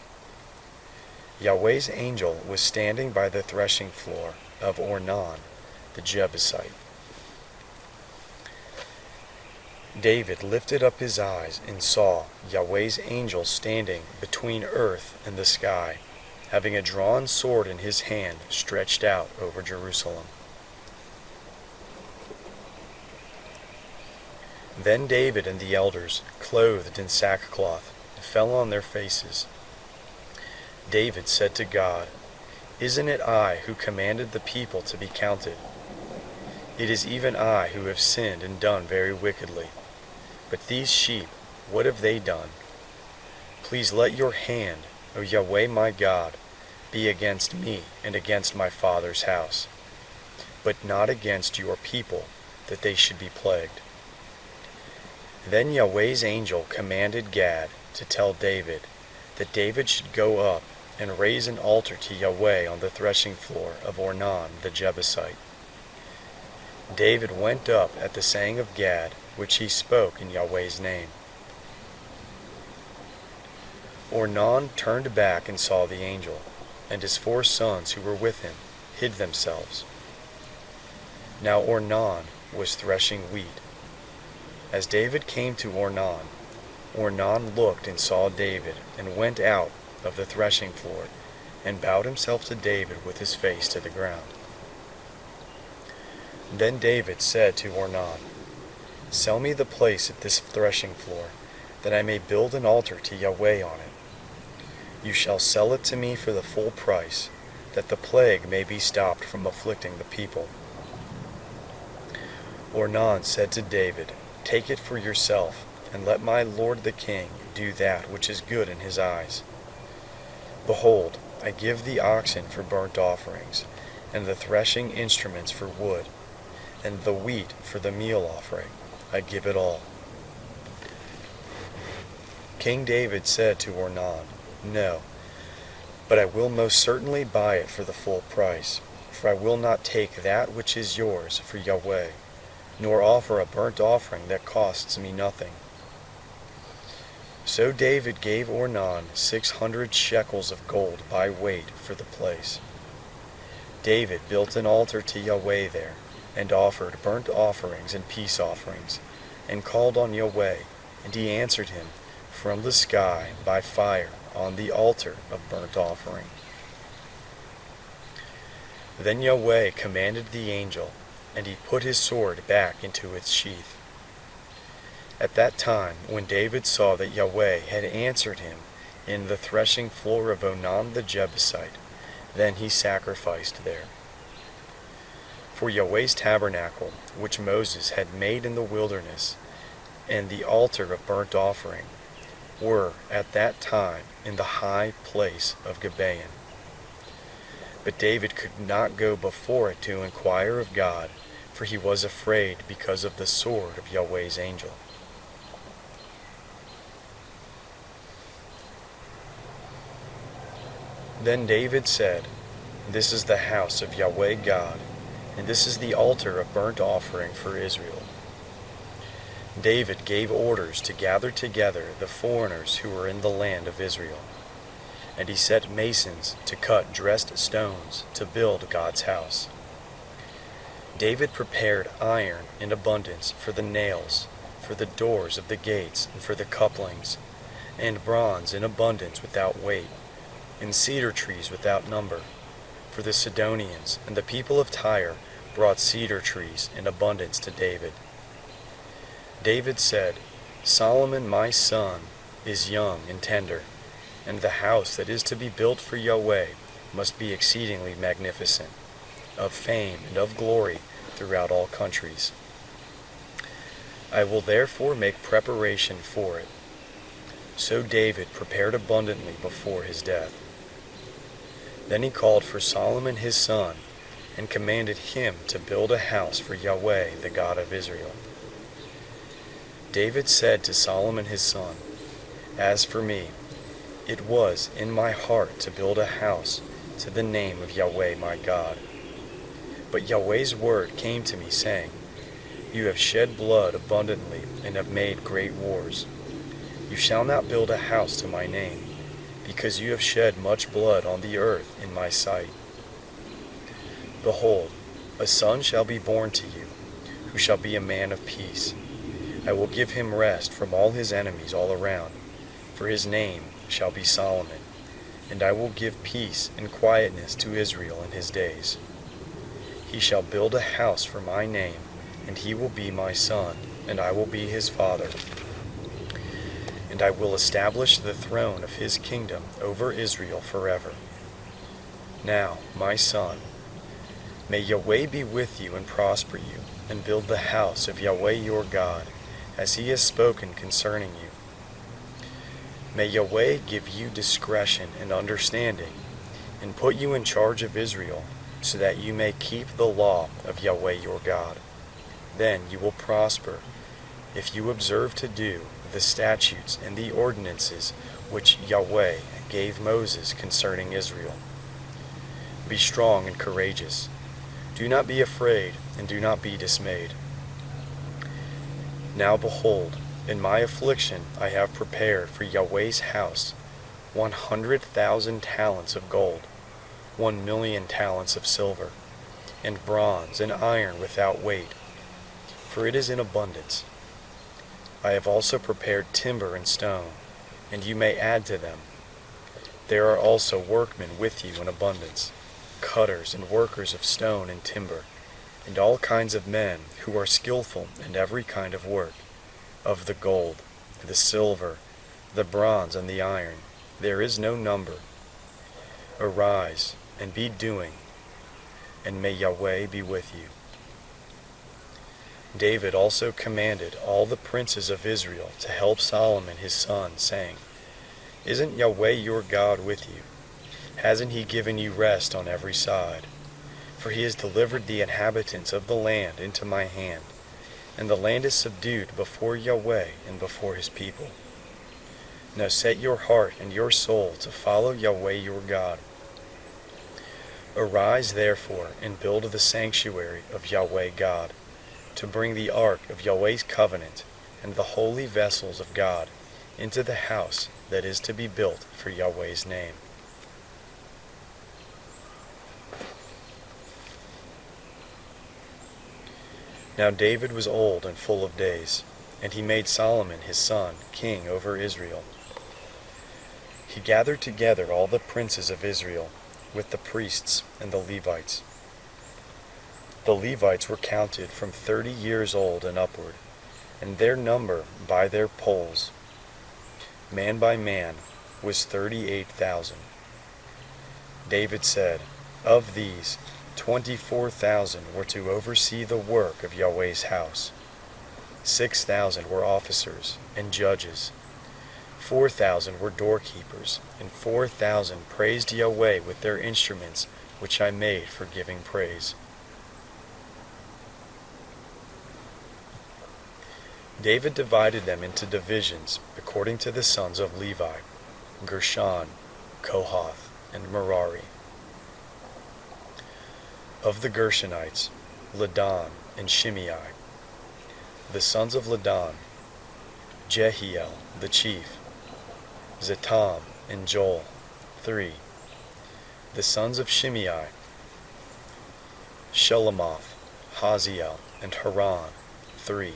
Yahweh's angel was standing by the threshing floor of Ornan, the Jebusite. David lifted up his eyes and saw Yahweh's angel standing between earth and the sky, having a drawn sword in his hand stretched out over Jerusalem. Then David and the elders, clothed in sackcloth, fell on their faces. David said to God, "Isn't it I who commanded the people to be counted? It is even I who have sinned and done very wickedly. But these sheep, what have they done? Please let your hand, O Yahweh my God, be against me and against my father's house, but not against your people, that they should be plagued." Then Yahweh's angel commanded Gad to tell David that David should go up and raise an altar to Yahweh on the threshing floor of Ornan the Jebusite. David went up at the saying of Gad, which he spoke in Yahweh's name. Ornan turned back and saw the angel, and his 4 sons who were with him hid themselves. Now Ornan was threshing wheat. As David came to Ornan, Ornan looked and saw David, and went out of the threshing floor, and bowed himself to David with his face to the ground. Then David said to Ornan, "Sell me the place at this threshing floor, that I may build an altar to Yahweh on it. You shall sell it to me for the full price, that the plague may be stopped from afflicting the people." Ornan said to David, "Take it for yourself, and let my lord the king do that which is good in his eyes. Behold, I give the oxen for burnt offerings, and the threshing instruments for wood, and the wheat for the meal offering. I give it all." King David said to Ornan, "No, but I will most certainly buy it for the full price, for I will not take that which is yours for Yahweh, nor offer a burnt offering that costs me nothing." So David gave Ornan 600 shekels of gold by weight for the place. David built an altar to Yahweh there, and offered burnt offerings and peace offerings, and called on Yahweh, and he answered him from the sky by fire on the altar of burnt offering. Then Yahweh commanded the angel, and he put his sword back into its sheath. At that time, when David saw that Yahweh had answered him in the threshing floor of Ornan the Jebusite, then he sacrificed there. For Yahweh's tabernacle, which Moses had made in the wilderness, and the altar of burnt offering, were at that time in the high place of Gibeon. But David could not go before it to inquire of God, for he was afraid because of the sword of Yahweh's angel. Then David said, "This is the house of Yahweh God, and this is the altar of burnt offering for Israel." David gave orders to gather together the foreigners who were in the land of Israel, and he set masons to cut dressed stones to build God's house. David prepared iron in abundance for the nails, for the doors of the gates, and for the couplings, and bronze in abundance without weight, and cedar trees without number. For the Sidonians and the people of Tyre brought cedar trees in abundance to David. David said, "Solomon my son is young and tender, and the house that is to be built for Yahweh must be exceedingly magnificent, of fame and of glory throughout all countries. I will therefore make preparation for it." So David prepared abundantly before his death. Then he called for Solomon his son, and commanded him to build a house for Yahweh, the God of Israel. David said to Solomon his son, "As for me, it was in my heart to build a house to the name of Yahweh my God. But Yahweh's word came to me, saying, You have shed blood abundantly, and have made great wars. You shall not build a house to my name, because you have shed much blood on the earth in my sight. Behold, a son shall be born to you, who shall be a man of peace. I will give him rest from all his enemies all around, for his name shall be Solomon, and I will give peace and quietness to Israel in his days. He shall build a house for my name, and he will be my son, and I will be his father. And I will establish the throne of his kingdom over Israel forever. Now, my son, may Yahweh be with you and prosper you, and build the house of Yahweh your God, as he has spoken concerning you. May Yahweh give you discretion and understanding, and put you in charge of Israel, so that you may keep the law of Yahweh your God. Then you will prosper, if you observe to do the statutes and the ordinances which Yahweh gave Moses concerning Israel. Be strong and courageous. Do not be afraid, and do not be dismayed. Now behold, in my affliction I have prepared for Yahweh's house 100,000 talents of gold, 1,000,000 talents of silver, and bronze and iron without weight, for it is in abundance. I have also prepared timber and stone, and you may add to them. There are also workmen with you in abundance, cutters and workers of stone and timber, and all kinds of men who are skillful in every kind of work, of the gold, the silver, the bronze, and the iron. There is no number. Arise and be doing, and may Yahweh be with you. David also commanded all the princes of Israel to help Solomon his son, saying, Isn't Yahweh your God with you? Hasn't he given you rest on every side? For he has delivered the inhabitants of the land into my hand, and the land is subdued before Yahweh and before his people. Now set your heart and your soul to follow Yahweh your God. Arise therefore and build the sanctuary of Yahweh God, to bring the ark of Yahweh's covenant and the holy vessels of God into the house that is to be built for Yahweh's name. Now David was old and full of days, and he made Solomon his son king over Israel. He gathered together all the princes of Israel, with the priests and the Levites. The Levites were counted from 30 years old and upward, and their number by their polls, man by man, was 38,000. David said, Of these, 24,000 were to oversee the work of Yahweh's house. 6,000 were officers and judges. 4,000 were doorkeepers, and 4,000 praised Yahweh with their instruments, which I made for giving praise. David divided them into divisions according to the sons of Levi, Gershon, Kohath, and Merari. Of the Gershonites, Ladan and Shimei. The sons of Ladan, Jehiel the chief, Zetam and Joel, 3. The sons of Shimei, Shelomoth, Haziel, and Haran, 3.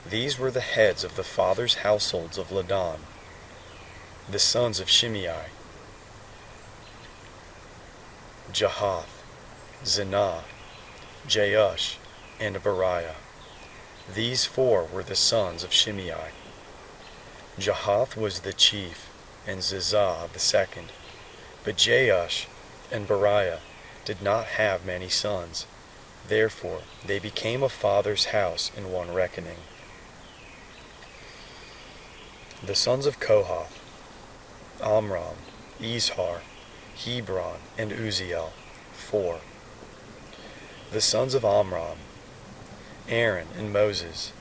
These were the heads of the fathers' households of Ladan. The sons of Shimei, Jahath, Zinah, Jeush, and Beriah. These 4 were the sons of Shimei. Jahath was the chief, and Zizah the second. But Jeush and Beriah did not have many sons. Therefore they became a father's house in one reckoning. The sons of Kohath, Amram, Izhar, Hebron, and Uzziel, 4. The sons of Amram, Aaron and Moses.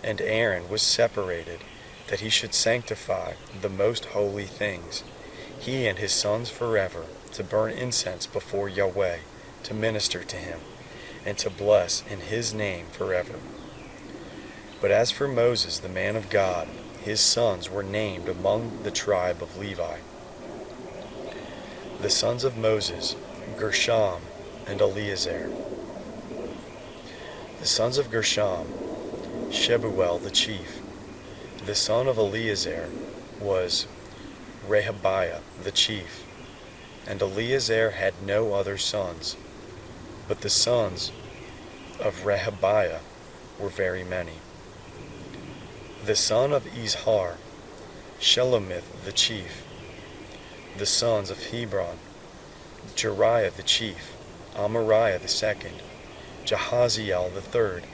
And Aaron was separated, that he should sanctify the most holy things, he and his sons forever, to burn incense before Yahweh, to minister to him, and to bless in his name forever. But as for Moses the man of God, his sons were named among the tribe of Levi. The sons of Moses, Gershom and Eleazar. The sons of Gershom, Shebuel the chief. The son of Eleazar was Rehabiah the chief, and Eleazar had no other sons, but the sons of Rehabiah were very many. The son of Izhar, Shelomith the chief. The sons of Hebron, Jeriah the chief, Amariah the second, Jahaziel the third,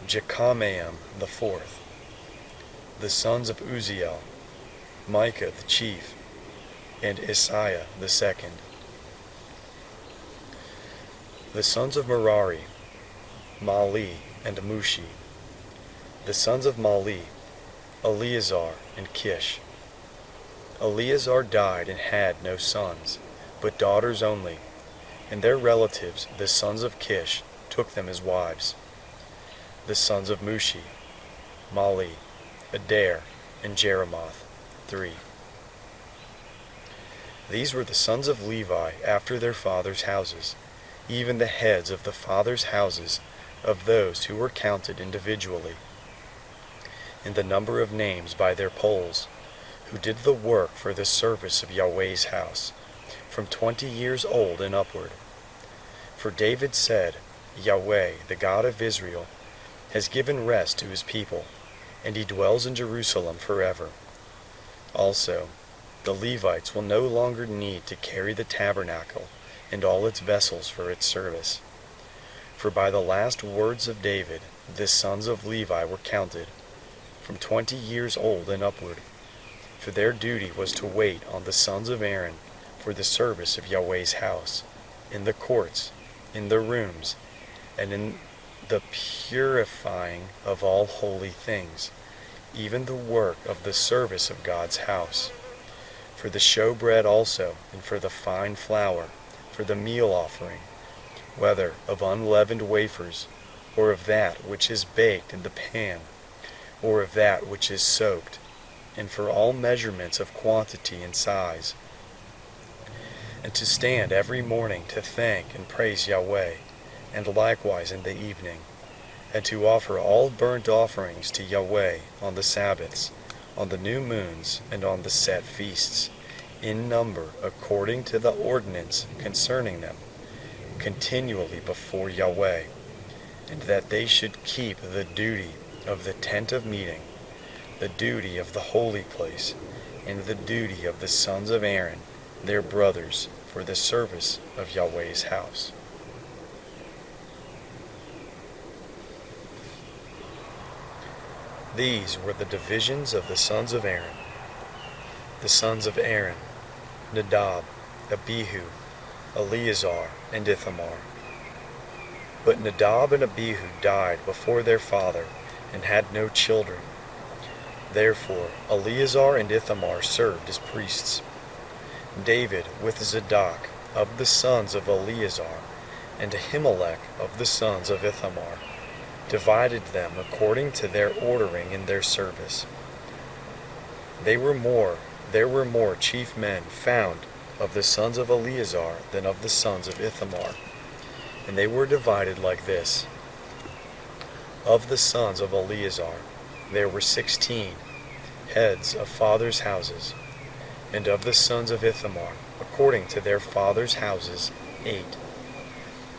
Jekameam the fourth. The sons of Uzziel, Micah the chief, and Isaiah the second. The sons of Merari, Mahli and Mushi. The sons of Mahli, Eleazar and Kish. Eleazar died and had no sons, but daughters only, and their relatives, the sons of Kish, took them as wives. The sons of Mushi, Mali, Adair, and Jeremoth, 3. These were the sons of Levi after their fathers' houses, even the heads of the fathers' houses of those who were counted individually, in the number of names by their polls, who did the work for the service of Yahweh's house, from 20 years old and upward. For David said, Yahweh, the God of Israel, has given rest to his people, and he dwells in Jerusalem forever. Also, the Levites will no longer need to carry the tabernacle and all its vessels for its service. For by the last words of David, the sons of Levi were counted, from 20 years old and upward. For their duty was to wait on the sons of Aaron for the service of Yahweh's house, in the courts, in the rooms, and in the purifying of all holy things, even the work of the service of God's house. For the showbread also, and for the fine flour, for the meal offering, whether of unleavened wafers, or of that which is baked in the pan, or of that which is soaked, and for all measurements of quantity and size, and to stand every morning to thank and praise Yahweh, and likewise in the evening, and to offer all burnt offerings to Yahweh on the Sabbaths, on the new moons, and on the set feasts, in number according to the ordinance concerning them, continually before Yahweh, and that they should keep the duty of the tent of meeting, the duty of the holy place, and the duty of the sons of Aaron, their brothers, for the service of Yahweh's house. These were the divisions of the sons of Aaron. The sons of Aaron, Nadab, Abihu, Eleazar, and Ithamar. But Nadab and Abihu died before their father, and had no children. Therefore Eleazar and Ithamar served as priests. David with Zadok of the sons of Eleazar, and Ahimelech of the sons of Ithamar, divided them according to their ordering in their service. There were more chief men found of the sons of Eleazar than of the sons of Ithamar, and they were divided like this. Of the sons of Eleazar there were 16 heads of fathers' houses, and of the sons of Ithamar, according to their fathers' houses, 8.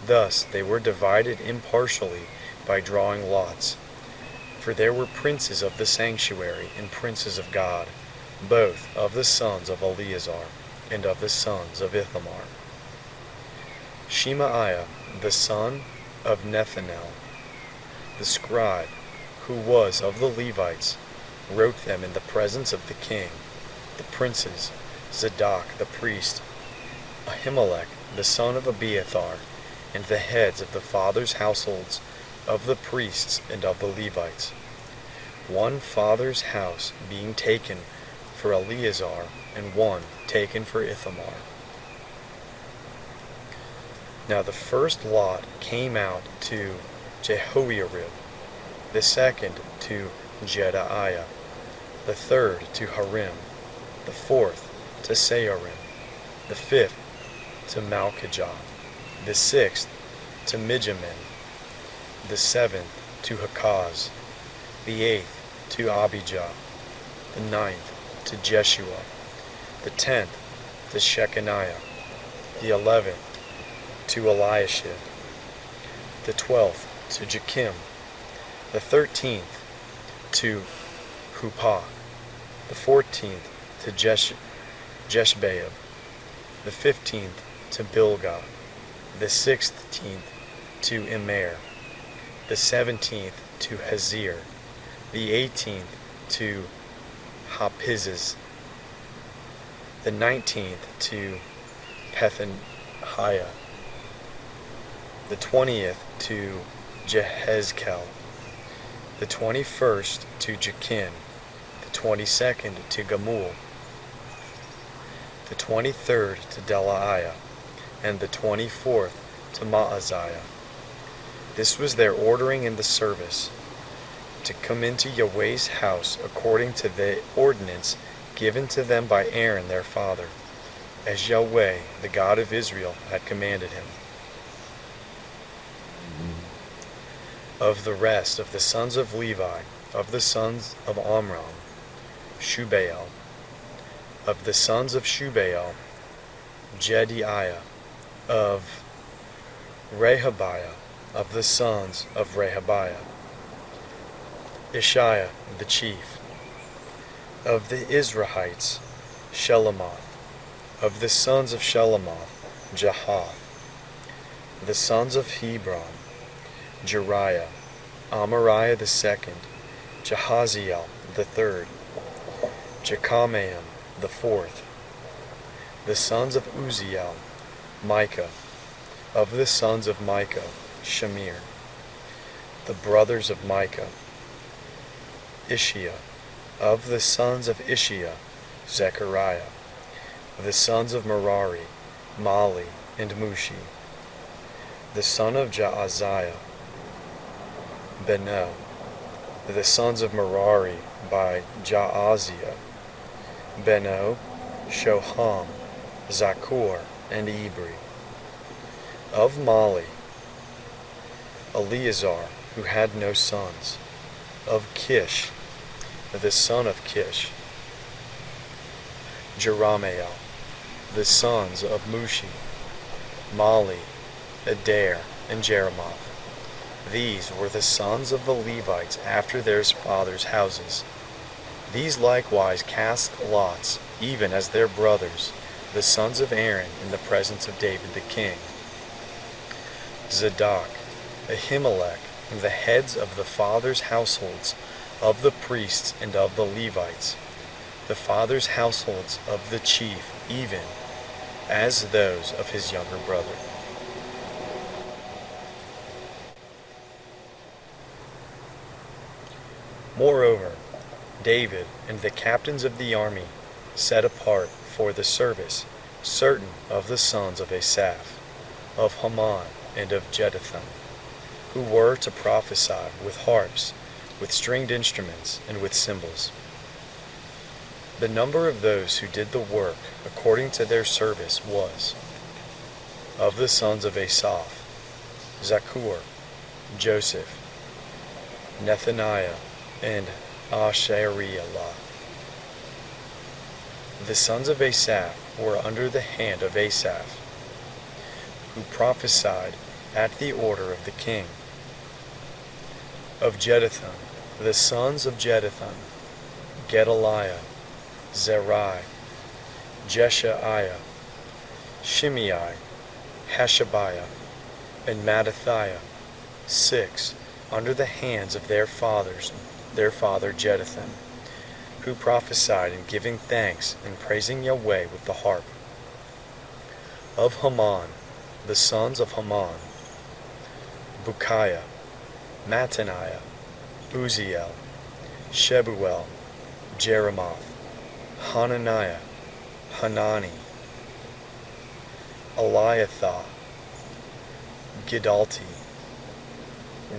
Thus they were divided impartially by drawing lots. For there were princes of the sanctuary and princes of God, both of the sons of Eleazar and of the sons of Ithamar. Shemaiah, the son of Nethanel, the scribe, who was of the Levites, wrote them in the presence of the king, the princes, Zadok the priest, Ahimelech the son of Abiathar, and the heads of the fathers' households of the priests and of the Levites, one father's house being taken for Eleazar, and one taken for Ithamar. Now the first lot came out to Jehoiarib, the second to Jedaiah, the third to Harim, the fourth to Searim, the fifth to Malchijah, the sixth to Mijamin, the seventh to Hakaz, the eighth to Abijah, the ninth to Jeshua, the 10th to Shechaniah, the 11th to Eliashib, the 12th to Jachim, the 13th to Huppah, the 14th to Jeshbaab, the 15th to Bilgah, the 16th to Immer, the 17th to Hazir, the 18th to Hapizzes, the 19th to Pethahiah, the 20th to Jehezkel, the 21st to Jachin, 22nd to Gamul, the 23rd to Delaiah, and the 24th to Maaziah. This was their ordering in the service, to come into Yahweh's house according to the ordinance given to them by Aaron their father, as Yahweh, the God of Israel, had commanded him. Of the rest of the sons of Levi, of the sons of Amram, Shubael. Of the sons of Shubael, Jediah. Of Rehabiah, of the sons of Rehabiah, Ishiah the chief. Of the Israelites, Shelomoth. Of the sons of Shelomoth, Jahath. The sons of Hebron, Jeriah, Amariah the second, Jahaziel the third, Jekameam the fourth. The sons of Uzziel, Micah. Of the sons of Micah, Shamir. The brothers of Micah, Ishiah. Of the sons of Ishiah, Zechariah. The sons of Merari, Mali and Mushi. The son of Jaaziah, Beno. The sons of Merari by Jaaziah, Beno, Shoham, Zakur, and Ibri. Of Mali, Eleazar, who had no sons. Of Kish, the son of Kish, Jerahmeel. The sons of Mushi, Mali, Adair, and Jeremoth. These were the sons of the Levites after their fathers' houses. These likewise cast lots, even as their brothers, the sons of Aaron, in the presence of David the king. Zadok, Ahimelech, and the heads of the fathers' households, of the priests and of the Levites, the fathers' households of the chief, even as those of his younger brother. Moreover, David and the captains of the army set apart for the service certain of the sons of Asaph, of Haman, and of Jeduthun, who were to prophesy with harps, with stringed instruments, and with cymbals. The number of those who did the work according to their service was: of the sons of Asaph, Zakur, Joseph, Nethaniah, and Ashariah. The sons of Asaph were under the hand of Asaph, who prophesied at the order of the king. Of Jeduthun, the sons of Jeduthun, Gedaliah, Zerai, Jeshaiah, Shimei, Hashabiah, and Mattathiah, 6, under the hands of their father Jeduthun, who prophesied in giving thanks and praising Yahweh with the harp. Of Haman, the sons of Haman, Bukiah, Mattaniah, Uziel, Shebuel, Jeremoth, Hananiah, Hanani, Eliathah, Gidalti,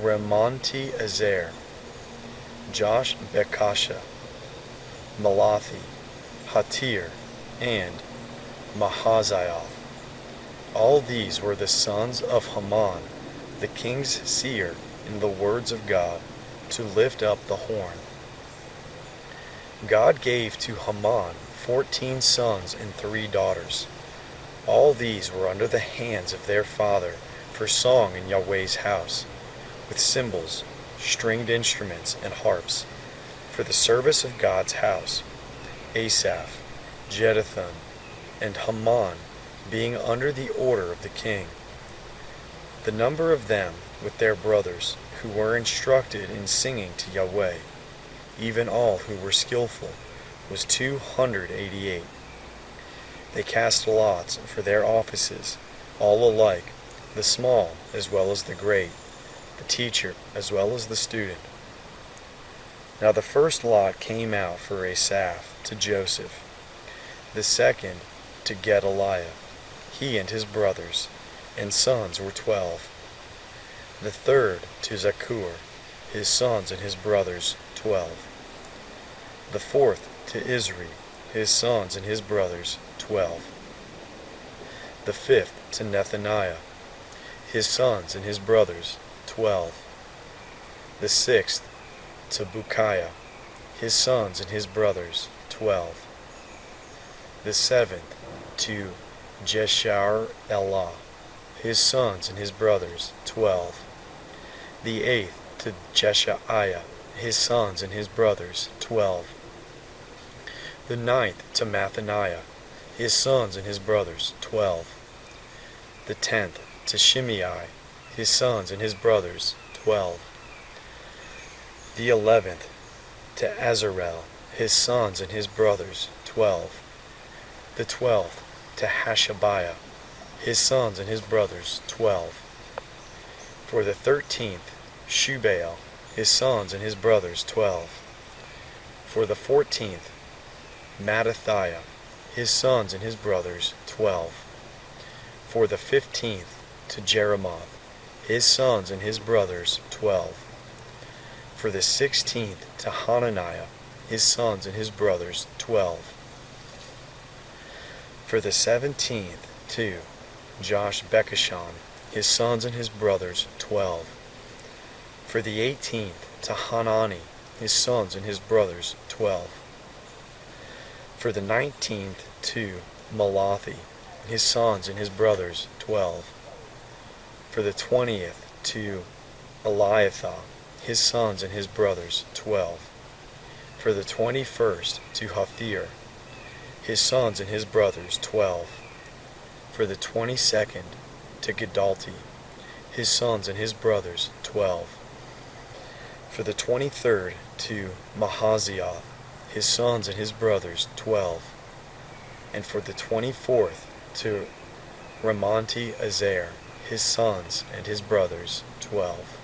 Remonti Ezer, Josh Bekasha, Malathi, Hatir, and Mahaziel. All these were the sons of Haman, the king's seer, in the words of God, to lift up the horn. God gave to Haman 14 sons and 3 daughters. All these were under the hands of their father for song in Yahweh's house, with cymbals, stringed instruments, and harps, for the service of God's house. Asaph, Jeduthun, and Haman being under the order of the king. The number of them with their brothers, who were instructed in singing to Yahweh, even all who were skillful, was 288. They cast lots for their offices, all alike, the small as well as the great, the teacher as well as the student. Now the first lot came out for Asaph to Joseph, the second to Gedaliah, he and his brothers, and sons were 12. The third to Zaccur, his sons and his brothers, 12. The fourth to Ezra, his sons and his brothers, 12. The fifth to Nethaniah, his sons and his brothers, 12. The sixth to Bukiah, his sons and his brothers, 12. The seventh to Jeshaar-elah, his sons and his brothers, 12. The eighth to Jeshaiah, his sons and his brothers, 12. The ninth to Mathaniah, his sons and his brothers, 12. The 10th to Shimei, his sons and his brothers, 12. The 11th to Azarel, his sons and his brothers, 12. The 12th to Hashabiah, his sons and his brothers, 12. For the 13th, Shubael, his sons and his brothers, 12. For the 14th, Mattathiah, his sons and his brothers, 12. For the 15th, to Jeremoth, his sons and his brothers, 12. For the 16th, to Hananiah, his sons and his brothers, 12. For the 17th, to Josh-Bekashon, his sons and his brothers, 12. For the 18th, to Hanani, his sons and his brothers, 12. For the 19th, to Malathi, his sons and his brothers, 12. For the 20th, to Eliathah, his sons and his brothers, 12. For the 21st, to Hathir, his sons and his brothers, 12. For the 22nd, to Gedalti, his sons and his brothers, 12. For the 23rd, to Mahazioth, his sons and his brothers, 12. And for the 24th, to Ramonti-Ezer, his sons and his brothers, 12.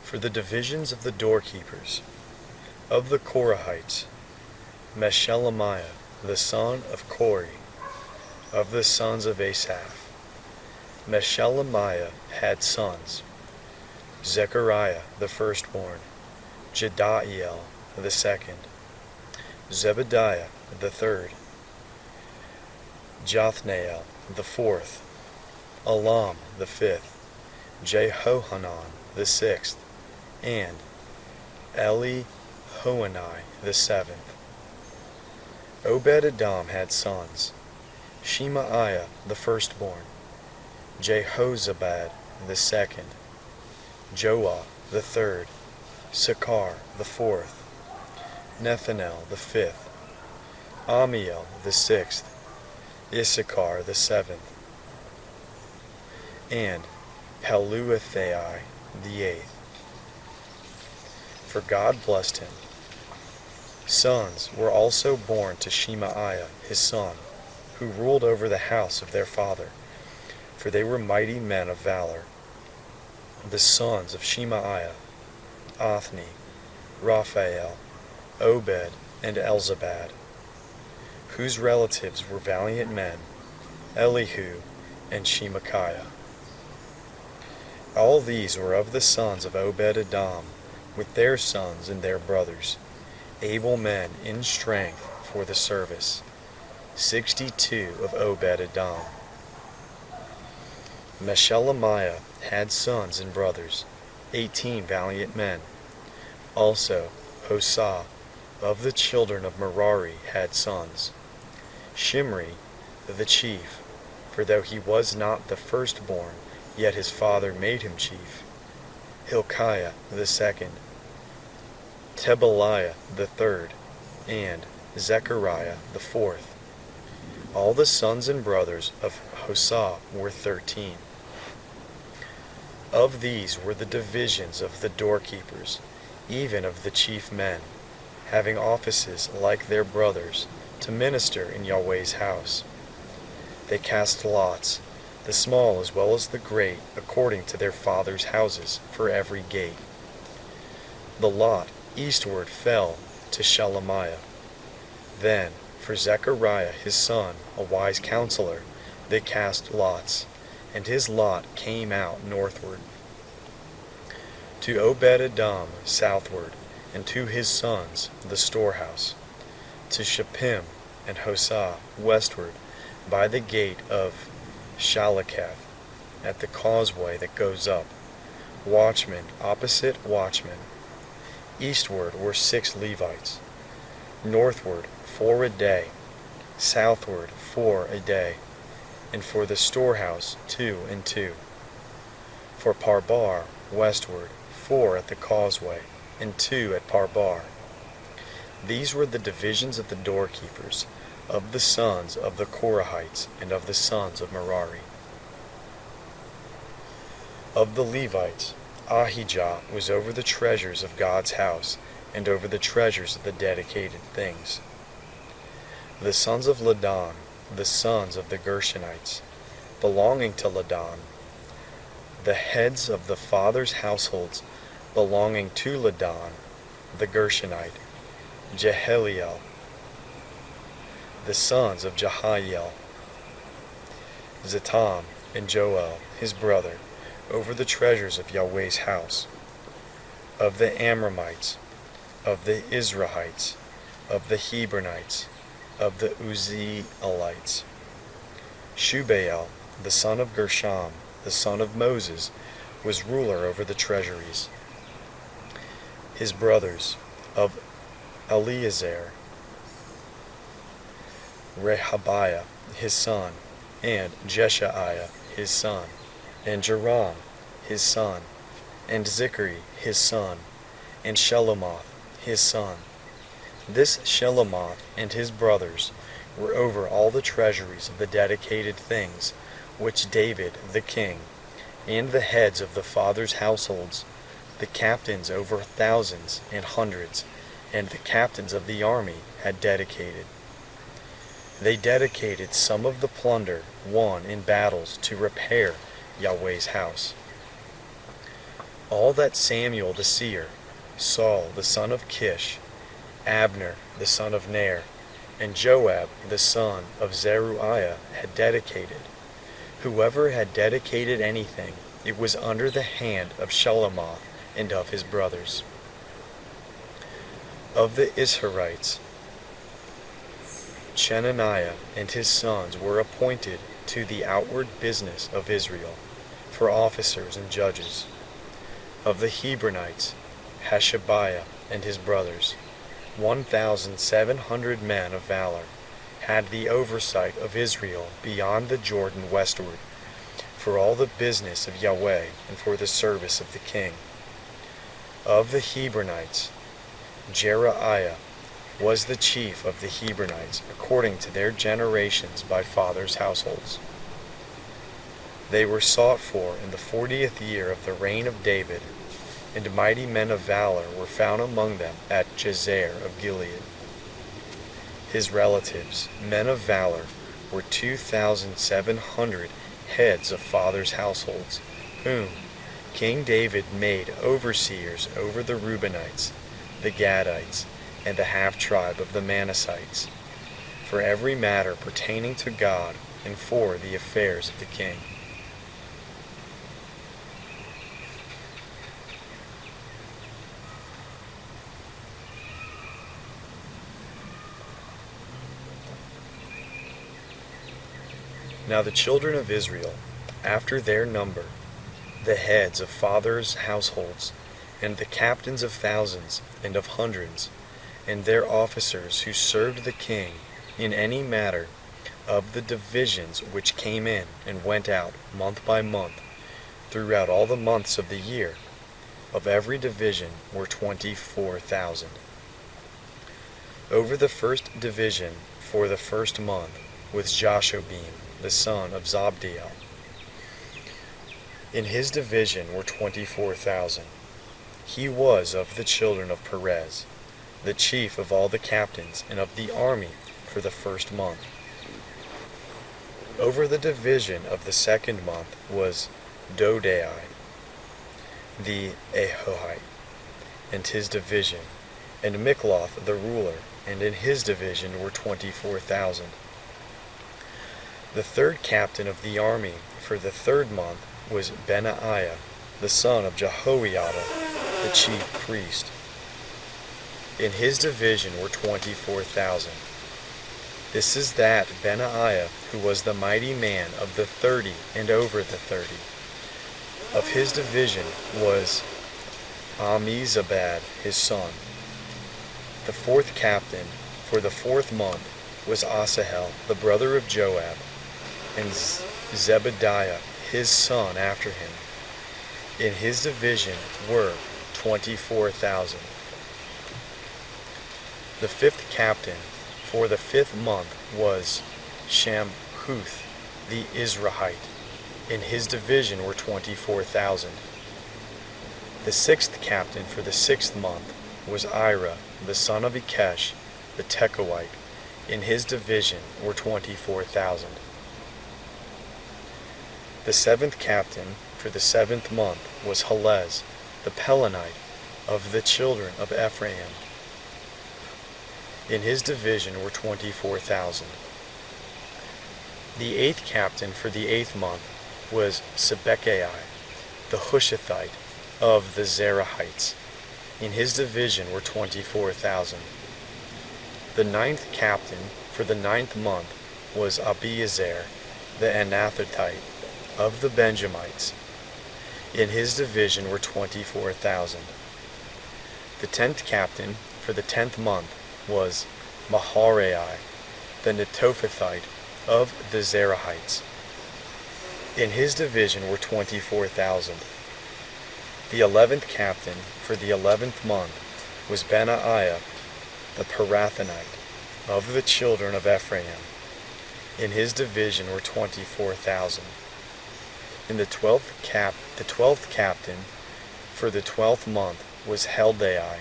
For the divisions of the doorkeepers, of the Korahites, Meshelemiah, the son of Kori, of the sons of Asaph. Meshelemiah had sons: Zechariah the firstborn, Jediael the second, Zebediah the third, Jothnael the fourth, Elam the fifth, Jehohanan the sixth, and Elihoenai the seventh. Obed-Edom had sons: Shemaiah the firstborn, Jehozabad the second, Joah the third, Sakar the fourth, Nethanel the fifth, Amiel the sixth, Issachar the seventh, and Peluethai the eighth. For God blessed him. Sons were also born to Shemaiah his son, who ruled over the house of their father, for they were mighty men of valor. The sons of Shemaiah: Othni, Raphael, Obed, and Elzabad, whose relatives were valiant men, Elihu and Shemachiah. All these were of the sons of Obed-Edom, with their sons and their brothers, able men in strength for the service, 62 of Obed-Edom. Meshelemiah had sons and brothers, 18 valiant men. Also Hosah of the children of Merari had sons: Shimri the chief, for though he was not the firstborn, yet his father made him chief; Hilkiah the second, Tebaliah the third, and Zechariah the fourth. All the sons and brothers of Hosah were 13. Of these were the divisions of the doorkeepers, even of the chief men, having offices like their brothers, to minister in Yahweh's house. They cast lots, the small as well as the great, according to their fathers' houses, for every gate. The lot eastward fell to Shelemiah. Then, for Zechariah his son, a wise counselor, they cast lots, and his lot came out northward. To Obed-Edom southward, and to his sons the storehouse. To Shuppim and Hosah westward, by the gate of Shaleketh, at the causeway that goes up, watchmen opposite watchmen. Eastward were 6 Levites, northward 4 a day, southward 4 a day, and for the storehouse 2 and 2. For Parbar westward 4 at the causeway, and 2 at Parbar. These were the divisions of the doorkeepers, of the sons of the Korahites, and of the sons of Merari. Of the Levites, Ahijah was over the treasures of God's house, and over the treasures of the dedicated things. The sons of Ladan, the sons of the Gershonites, belonging to Ladan, the heads of the fathers' households, belonging to Ladan, the Gershonite, Jeheliel, the sons of Jehiel, Zetam and Joel, his brother, over the treasures of Yahweh's house. Of the Amramites, of the Izrahites, of the Hebronites, of the Uzzielites. Shubael, the son of Gershom, the son of Moses, was ruler over the treasuries. His brothers, of Eleazar, Rehabiah his son, and Jeshaiah his son, and Joram his son, and Zichri his son, and Shelomoth his son. This Shelomoth and his brothers were over all the treasuries of the dedicated things, which David the king, and the heads of the fathers' households, the captains over thousands and hundreds, and the captains of the army had dedicated. They dedicated some of the plunder won in battles to repair Yahweh's house. All that Samuel the seer, Saul the son of Kish, Abner the son of Ner, and Joab the son of Zeruiah had dedicated. Whoever had dedicated anything, it was under the hand of Shelomoth and of his brothers. Of the Israelites, Chenaniah and his sons were appointed to the outward business of Israel, for officers and judges. Of the Hebronites, Hashabiah and his brothers, 1,700 men of valor, had the oversight of Israel beyond the Jordan westward, for all the business of Yahweh and for the service of the king. Of the Hebronites, Jeriah was the chief of the Hebronites, according to their generations by fathers' households. They were sought for in the 40th year of the reign of David, and mighty men of valor were found among them at Jazer of Gilead. His relatives, men of valor, were 2,700 heads of fathers' households, whom King David made overseers over the Reubenites, the Gadites, and the half-tribe of the Manassites, for every matter pertaining to God and for the affairs of the king. Now the children of Israel, after their number, the heads of fathers' households, and the captains of thousands and of hundreds, and their officers who served the king in any matter of the divisions which came in and went out month by month throughout all the months of the year, of every division were 24,000. Over the first division for the first month was Jashobim, the son of Zabdiel. In his division were 24,000. He was of the children of Perez, the chief of all the captains and of the army for the first month. Over the division of the second month was Dodai, the Ahohite, and his division, and Mikloth the ruler, and in his division were 24,000. The third captain of the army for the third month was Benaiah, the son of Jehoiada, the chief priest. In his division were 24,000. This is that Benaiah who was the mighty man of the 30 and over the 30. Of his division was Ammizabad his son. The fourth captain for the fourth month was Asahel, the brother of Joab, and Zebediah his son after him. In his division were 24,000. The fifth captain for the fifth month was Shamhuth the Israelite. In his division were 24,000. The sixth captain for the sixth month was Ira, the son of Ikesh, the Tekoite. In his division were 24,000. The seventh captain for the seventh month was Helez, the Pelonite, of the children of Ephraim. In his division were 24,000. The eighth captain for the eighth month was Sibbecai, the Hushathite, of the Zerahites. In his division were 24,000. The ninth captain for the ninth month was Abiezer, the Anathothite, of the Benjamites. In his division were 24,000. The 10th captain for the 10th month was Maharai, the Netophathite, of the Zerahites. In his division were 24,000. The 11th captain for the 11th month was Benaiah, the Pirathonite, of the children of Ephraim. In his division were 24,000. And the 12th captain for the 12th month was Heldai,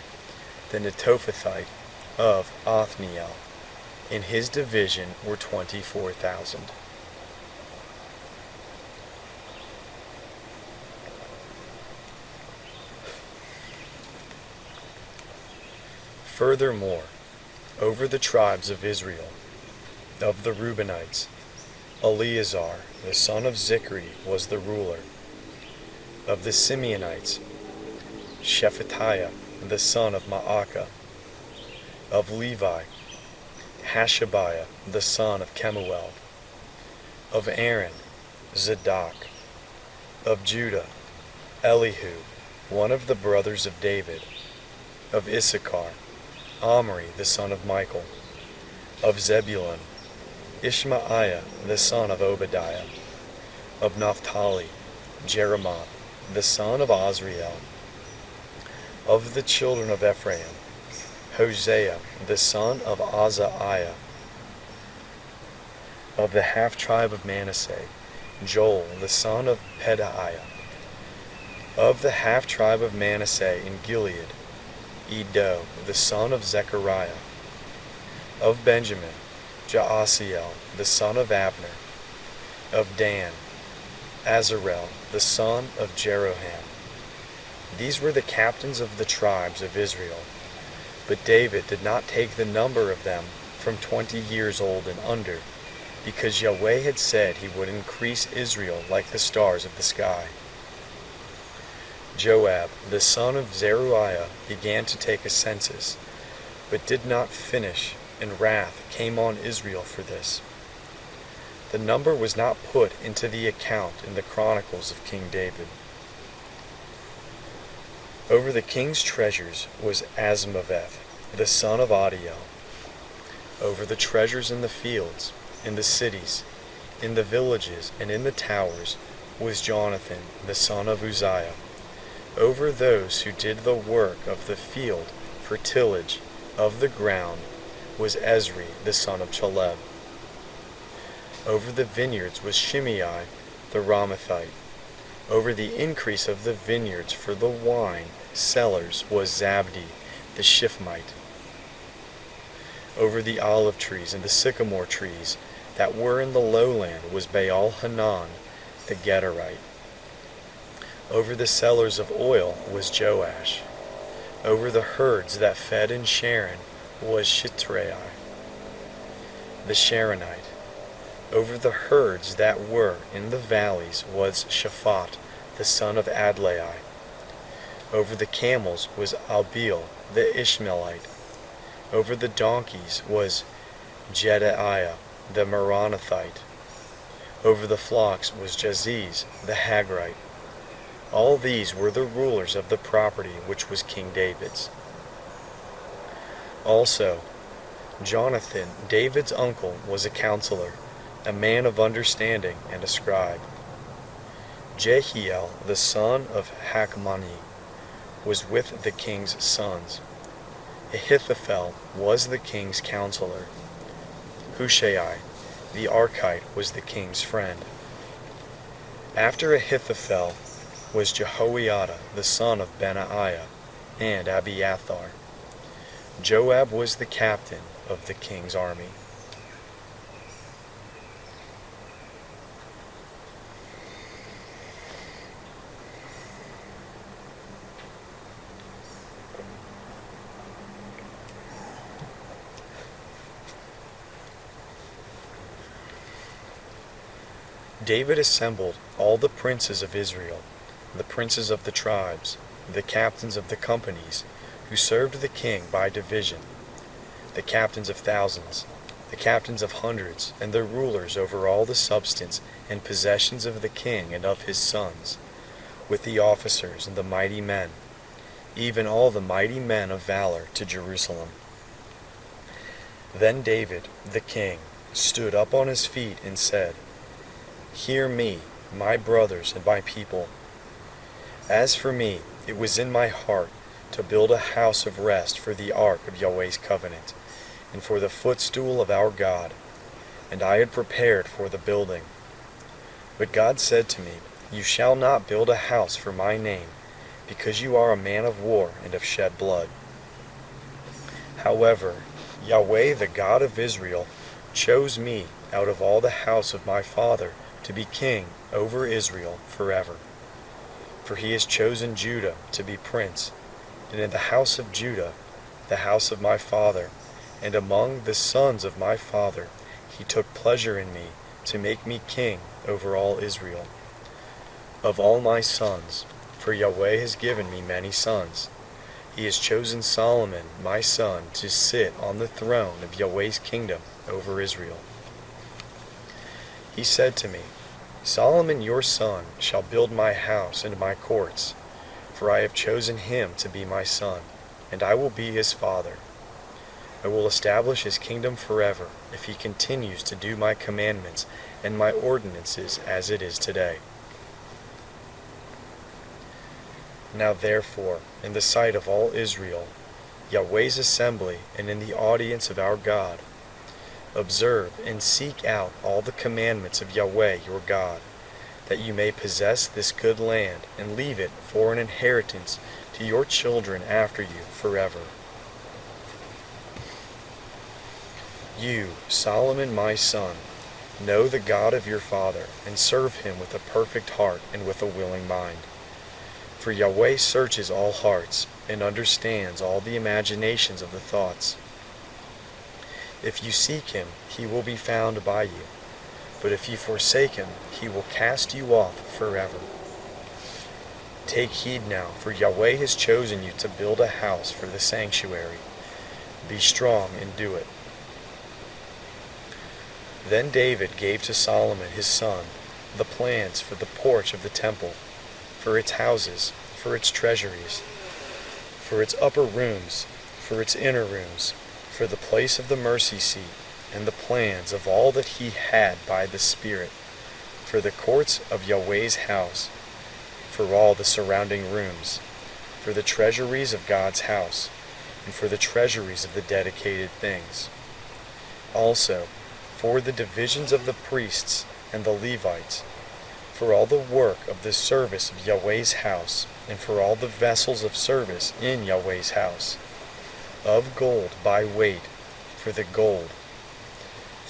the Netophathite, of Othniel. In his division were 24,000. Furthermore, over the tribes of Israel, of the Reubenites, Eleazar, the son of Zichri, was the ruler. Of the Simeonites, Shephatiah, the son of Maacah. Of Levi, Hashabiah, the son of Kemuel. Of Aaron, Zadok. Of Judah, Elihu, one of the brothers of David. Of Issachar, Omri, the son of Michael. Of Zebulun, Ishmaiah, the son of Obadiah. Of Naphtali, Jeremoth, the son of Azriel. Of the children of Ephraim, Hosea, the son of Azariah. Of the half-tribe of Manasseh, Joel, the son of Pedaiah. Of the half-tribe of Manasseh in Gilead, Edo, the son of Zechariah. Of Benjamin, Jaasiel, the son of Abner. Of Dan, Azarel, the son of Jeroham. These were the captains of the tribes of Israel. But David did not take the number of them from 20 years old and under, because Yahweh had said he would increase Israel like the stars of the sky. Joab, the son of Zeruiah, began to take a census, but did not finish, and wrath came on Israel for this. The number was not put into the account in the Chronicles of King David. Over the king's treasures was Azmaveth, the son of Adiel. Over the treasures in the fields, in the cities, in the villages, and in the towers was Jonathan, the son of Uzziah. Over those who did the work of the field for tillage of the ground was Ezri, the son of Chaleb. Over the vineyards was Shimei, the Ramathite. Over the increase of the vineyards for the wine cellars was Zabdi, the Shifmite. Over the olive trees and the sycamore trees that were in the lowland was Baal-Hanan the Gederite. Over the cellars of oil was Joash. Over the herds that fed in Sharon was Shitrai the Sharonite. Over the herds that were in the valleys was Shaphat the son of Adlai. Over the camels was Abiel the Ishmaelite. Over the donkeys was Jedaiah the Meronothite. Over the flocks was Jaziz the Hagrite. All these were the rulers of the property which was King David's. Also, Jonathan, David's uncle, was a counselor, a man of understanding and a scribe. Jehiel, the son of Hakmoni, was with the king's sons. Ahithophel was the king's counselor. Hushai, the Archite, was the king's friend. After Ahithophel was Jehoiada, the son of Benaiah, and Abiathar. Joab was the captain of the king's army. David assembled all the princes of Israel, the princes of the tribes, the captains of the companies, who served the king by division, the captains of thousands, the captains of hundreds, and the rulers over all the substance and possessions of the king and of his sons, with the officers and the mighty men, even all the mighty men of valor, to Jerusalem. Then David, the king, stood up on his feet and said, "Hear me, my brothers and my people. As for me, it was in my heart to build a house of rest for the ark of Yahweh's covenant, and for the footstool of our God, and I had prepared for the building. But God said to me, You shall not build a house for my name, because you are a man of war and have shed blood. However, Yahweh, the God of Israel, chose me out of all the house of my father to be king over Israel forever. For he has chosen Judah to be prince, and in the house of Judah, the house of my father, and among the sons of my father, he took pleasure in me to make me king over all Israel. Of all my sons, for Yahweh has given me many sons, he has chosen Solomon, my son, to sit on the throne of Yahweh's kingdom over Israel. He said to me, Solomon your son shall build my house and my courts, for I have chosen him to be my son, and I will be his father. I will establish his kingdom forever, if he continues to do my commandments and my ordinances as it is today. Now therefore, in the sight of all Israel, Yahweh's assembly, and in the audience of our God, observe and seek out all the commandments of Yahweh your God, that you may possess this good land and leave it for an inheritance to your children after you forever. You, Solomon my son, know the God of your father, and serve him with a perfect heart and with a willing mind. For Yahweh searches all hearts, and understands all the imaginations of the thoughts. If you seek him, he will be found by you. But if you forsake him, he will cast you off forever. Take heed now, for Yahweh has chosen you to build a house for the sanctuary. Be strong and do it. Then David gave to Solomon his son the plans for the porch of the temple, for its houses, for its treasuries, for its upper rooms, for its inner rooms, for the place of the mercy seat, and the plans of all that he had by the Spirit, for the courts of Yahweh's house, for all the surrounding rooms, for the treasuries of God's house, and for the treasuries of the dedicated things. Also, for the divisions of the priests and the Levites, for all the work of the service of Yahweh's house, and for all the vessels of service in Yahweh's house, of gold by weight, for the gold,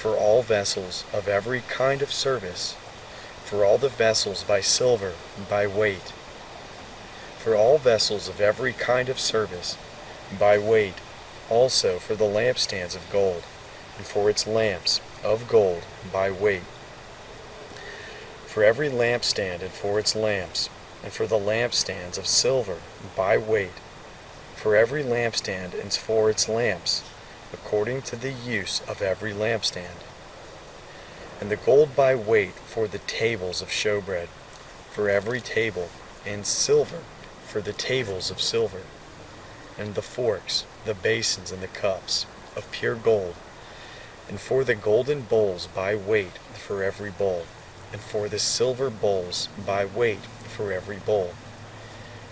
for all vessels of every kind of service, for all the vessels by silver, by weight, for all vessels of every kind of service, by weight, also for the lampstands of gold, and for its lamps of gold, by weight, for every lampstand and for its lamps, and for the lampstands of silver, by weight, for every lampstand and for its lamps, according to the use of every lampstand. And the gold by weight for the tables of showbread, for every table, and silver for the tables of silver, and the forks, the basins, and the cups, of pure gold, and for the golden bowls by weight for every bowl, and for the silver bowls by weight for every bowl,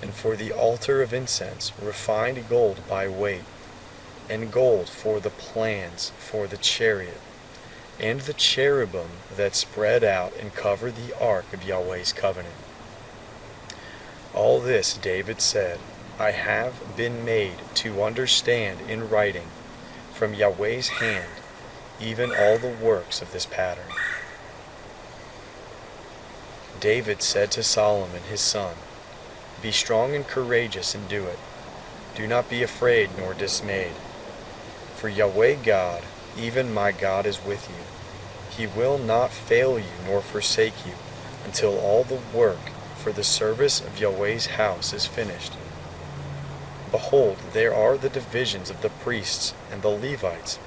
and for the altar of incense refined gold by weight, and gold for the plans for the chariot, and the cherubim that spread out and covered the ark of Yahweh's covenant. All this David said, I have been made to understand in writing from Yahweh's hand, even all the works of this pattern. David said to Solomon his son, Be strong and courageous and do it. Do not be afraid nor dismayed. For Yahweh God, even my God, is with you. He will not fail you nor forsake you until all the work for the service of Yahweh's house is finished. Behold, there are the divisions of the priests and the Levites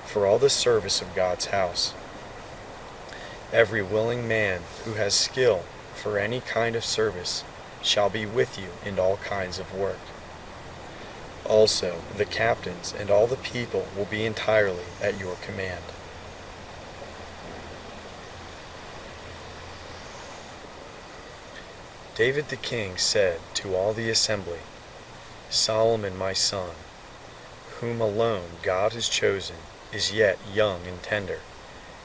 for all the service of God's house. Every willing man who has skill for any kind of service shall be with you in all kinds of work. Also, the captains and all the people will be entirely at your command. David the king said to all the assembly, Solomon my son, whom alone God has chosen, is yet young and tender,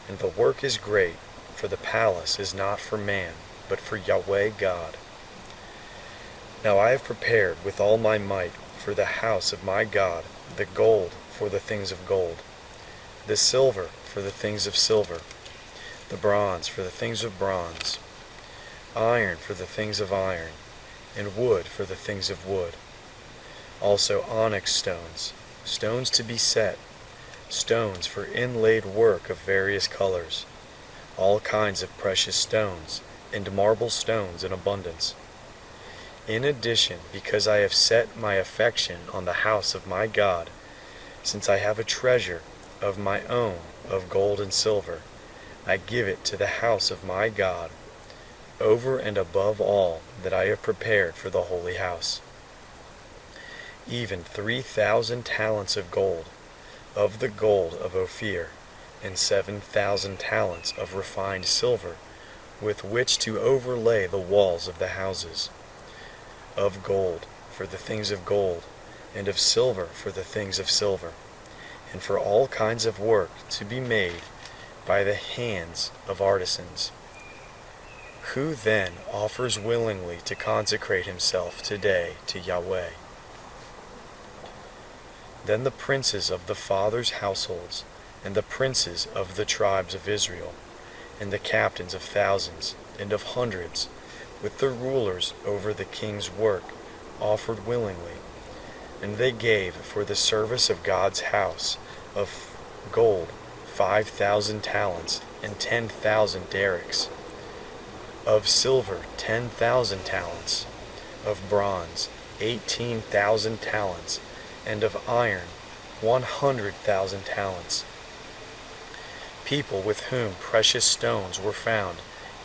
and the work is great, for the palace is not for man, but for Yahweh God. Now I have prepared with all my might for the house of my God the gold for the things of gold, the silver for the things of silver, the bronze for the things of bronze, iron for the things of iron, and wood for the things of wood. Also onyx stones, stones to be set, stones for inlaid work of various colors, all kinds of precious stones, and marble stones in abundance. In addition, because I have set my affection on the house of my God, since I have a treasure of my own of gold and silver, I give it to the house of my God, over and above all that I have prepared for the holy house. Even 3,000 talents of gold, of the gold of Ophir, and 7,000 talents of refined silver, with which to overlay the walls of the houses, of gold for the things of gold, and of silver for the things of silver, and for all kinds of work to be made by the hands of artisans. Who then offers willingly to consecrate himself today to Yahweh? Then the princes of the fathers' households, and the princes of the tribes of Israel, and the captains of thousands and of hundreds, with the rulers over the king's work, offered willingly. And they gave for the service of God's house of gold 5,000 talents and 10,000 derricks, of silver 10,000 talents, of bronze 18,000 talents, and of iron 100,000 talents. People with whom precious stones were found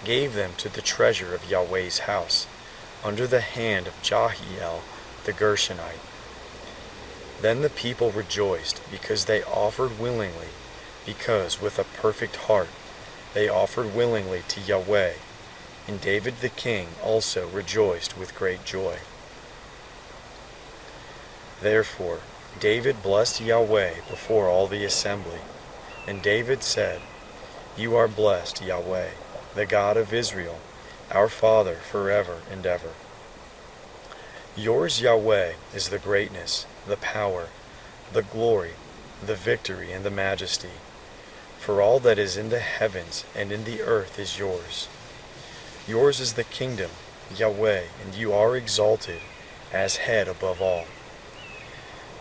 gave them to the treasure of Yahweh's house, under the hand of Jahiel the Gershonite. Then the people rejoiced, because they offered willingly, because with a perfect heart they offered willingly to Yahweh, and David the king also rejoiced with great joy. Therefore David blessed Yahweh before all the assembly, and David said, You are blessed, Yahweh, the God of Israel, our Father forever and ever. Yours, Yahweh, is the greatness, the power, the glory, the victory, and the majesty. For all that is in the heavens and in the earth is yours. Yours is the kingdom, Yahweh, and you are exalted as head above all.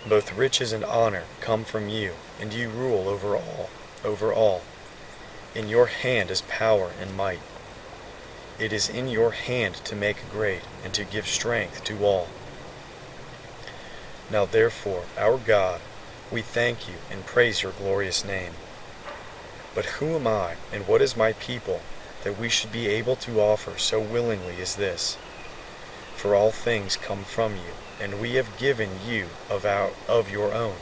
Both riches and honor come from you, and you rule over all, over all. In your hand is power and might. It is in your hand to make great and to give strength to all. Now therefore, our God, we thank you and praise your glorious name. But who am I, and what is my people, that we should be able to offer so willingly as this? For all things come from you, and we have given you of your own.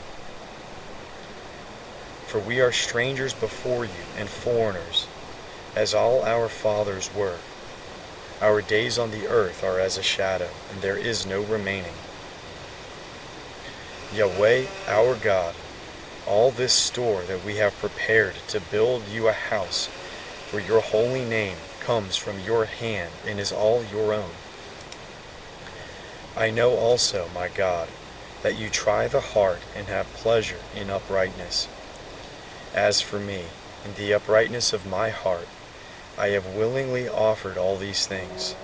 For we are strangers before you and foreigners, as all our fathers were. Our days on the earth are as a shadow, and there is no remaining. Yahweh, our God, all this store that we have prepared to build you a house for your holy name comes from your hand and is all your own. I know also, my God, that you try the heart and have pleasure in uprightness. As for me, in the uprightness of my heart, I have willingly offered all these things.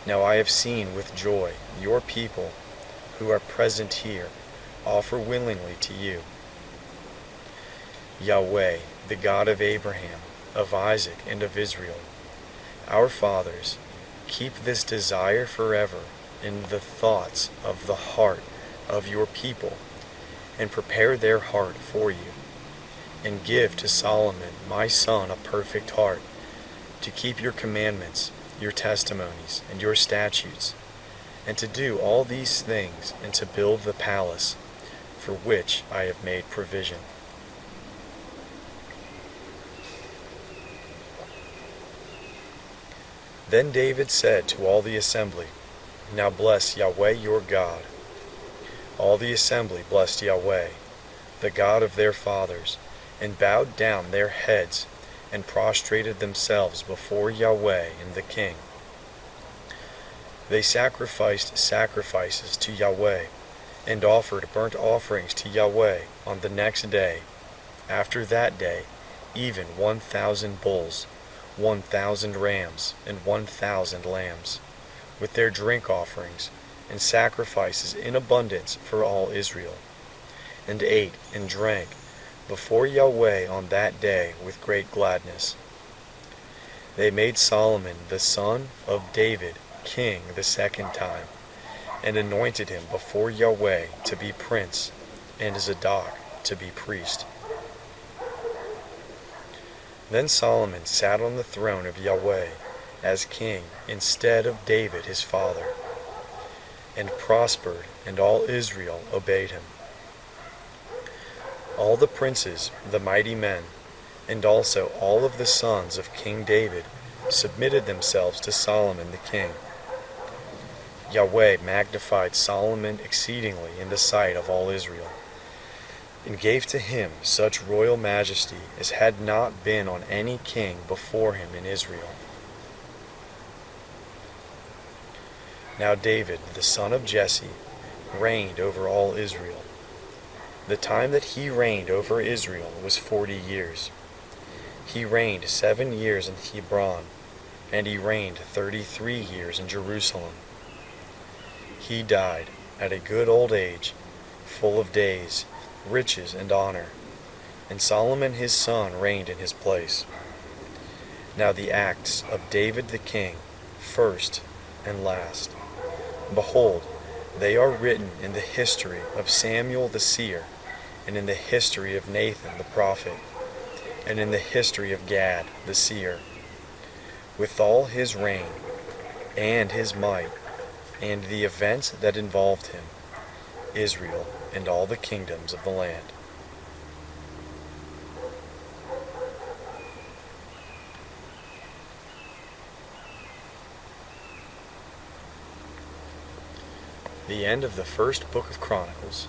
Now I have seen with joy your people who are present here offer willingly to you. Yahweh, the God of Abraham, of Isaac, and of Israel, our fathers, keep this desire forever in the thoughts of the heart of your people, and prepare their heart for you, and give to Solomon my son a perfect heart, to keep your commandments, your testimonies, and your statutes, and to do all these things, and to build the palace, for which I have made provision. Then David said to all the assembly, Now bless Yahweh your God. All the assembly blessed Yahweh, the God of their fathers, and bowed down their heads, and prostrated themselves before Yahweh and the king. They sacrificed sacrifices to Yahweh, and offered burnt offerings to Yahweh on the next day. After that day, even 1,000 bulls, 1,000 rams, and 1,000 lambs, with their drink offerings, and sacrifices in abundance for all Israel, and ate and drank before Yahweh on that day with great gladness. They made Solomon the son of David king the second time, and anointed him before Yahweh to be prince, and Zadok to be priest. Then Solomon sat on the throne of Yahweh as king instead of David his father, and prospered, and all Israel obeyed him. All the princes, the mighty men, and also all of the sons of King David submitted themselves to Solomon the king. Yahweh magnified Solomon exceedingly in the sight of all Israel, and gave to him such royal majesty as had not been on any king before him in Israel. Now David, the son of Jesse, reigned over all Israel. The time that he reigned over Israel was 40 years. He reigned 7 years in Hebron, and he reigned 33 years in Jerusalem. He died at a good old age, full of days, riches, and honor, and Solomon his son reigned in his place. Now the acts of David the king, first and last, behold, they are written in the history of Samuel the seer, and in the history of Nathan the prophet, and in the history of Gad the seer, with all his reign, and his might, and the events that involved him, Israel, and all the kingdoms of the land. The end of the first book of Chronicles.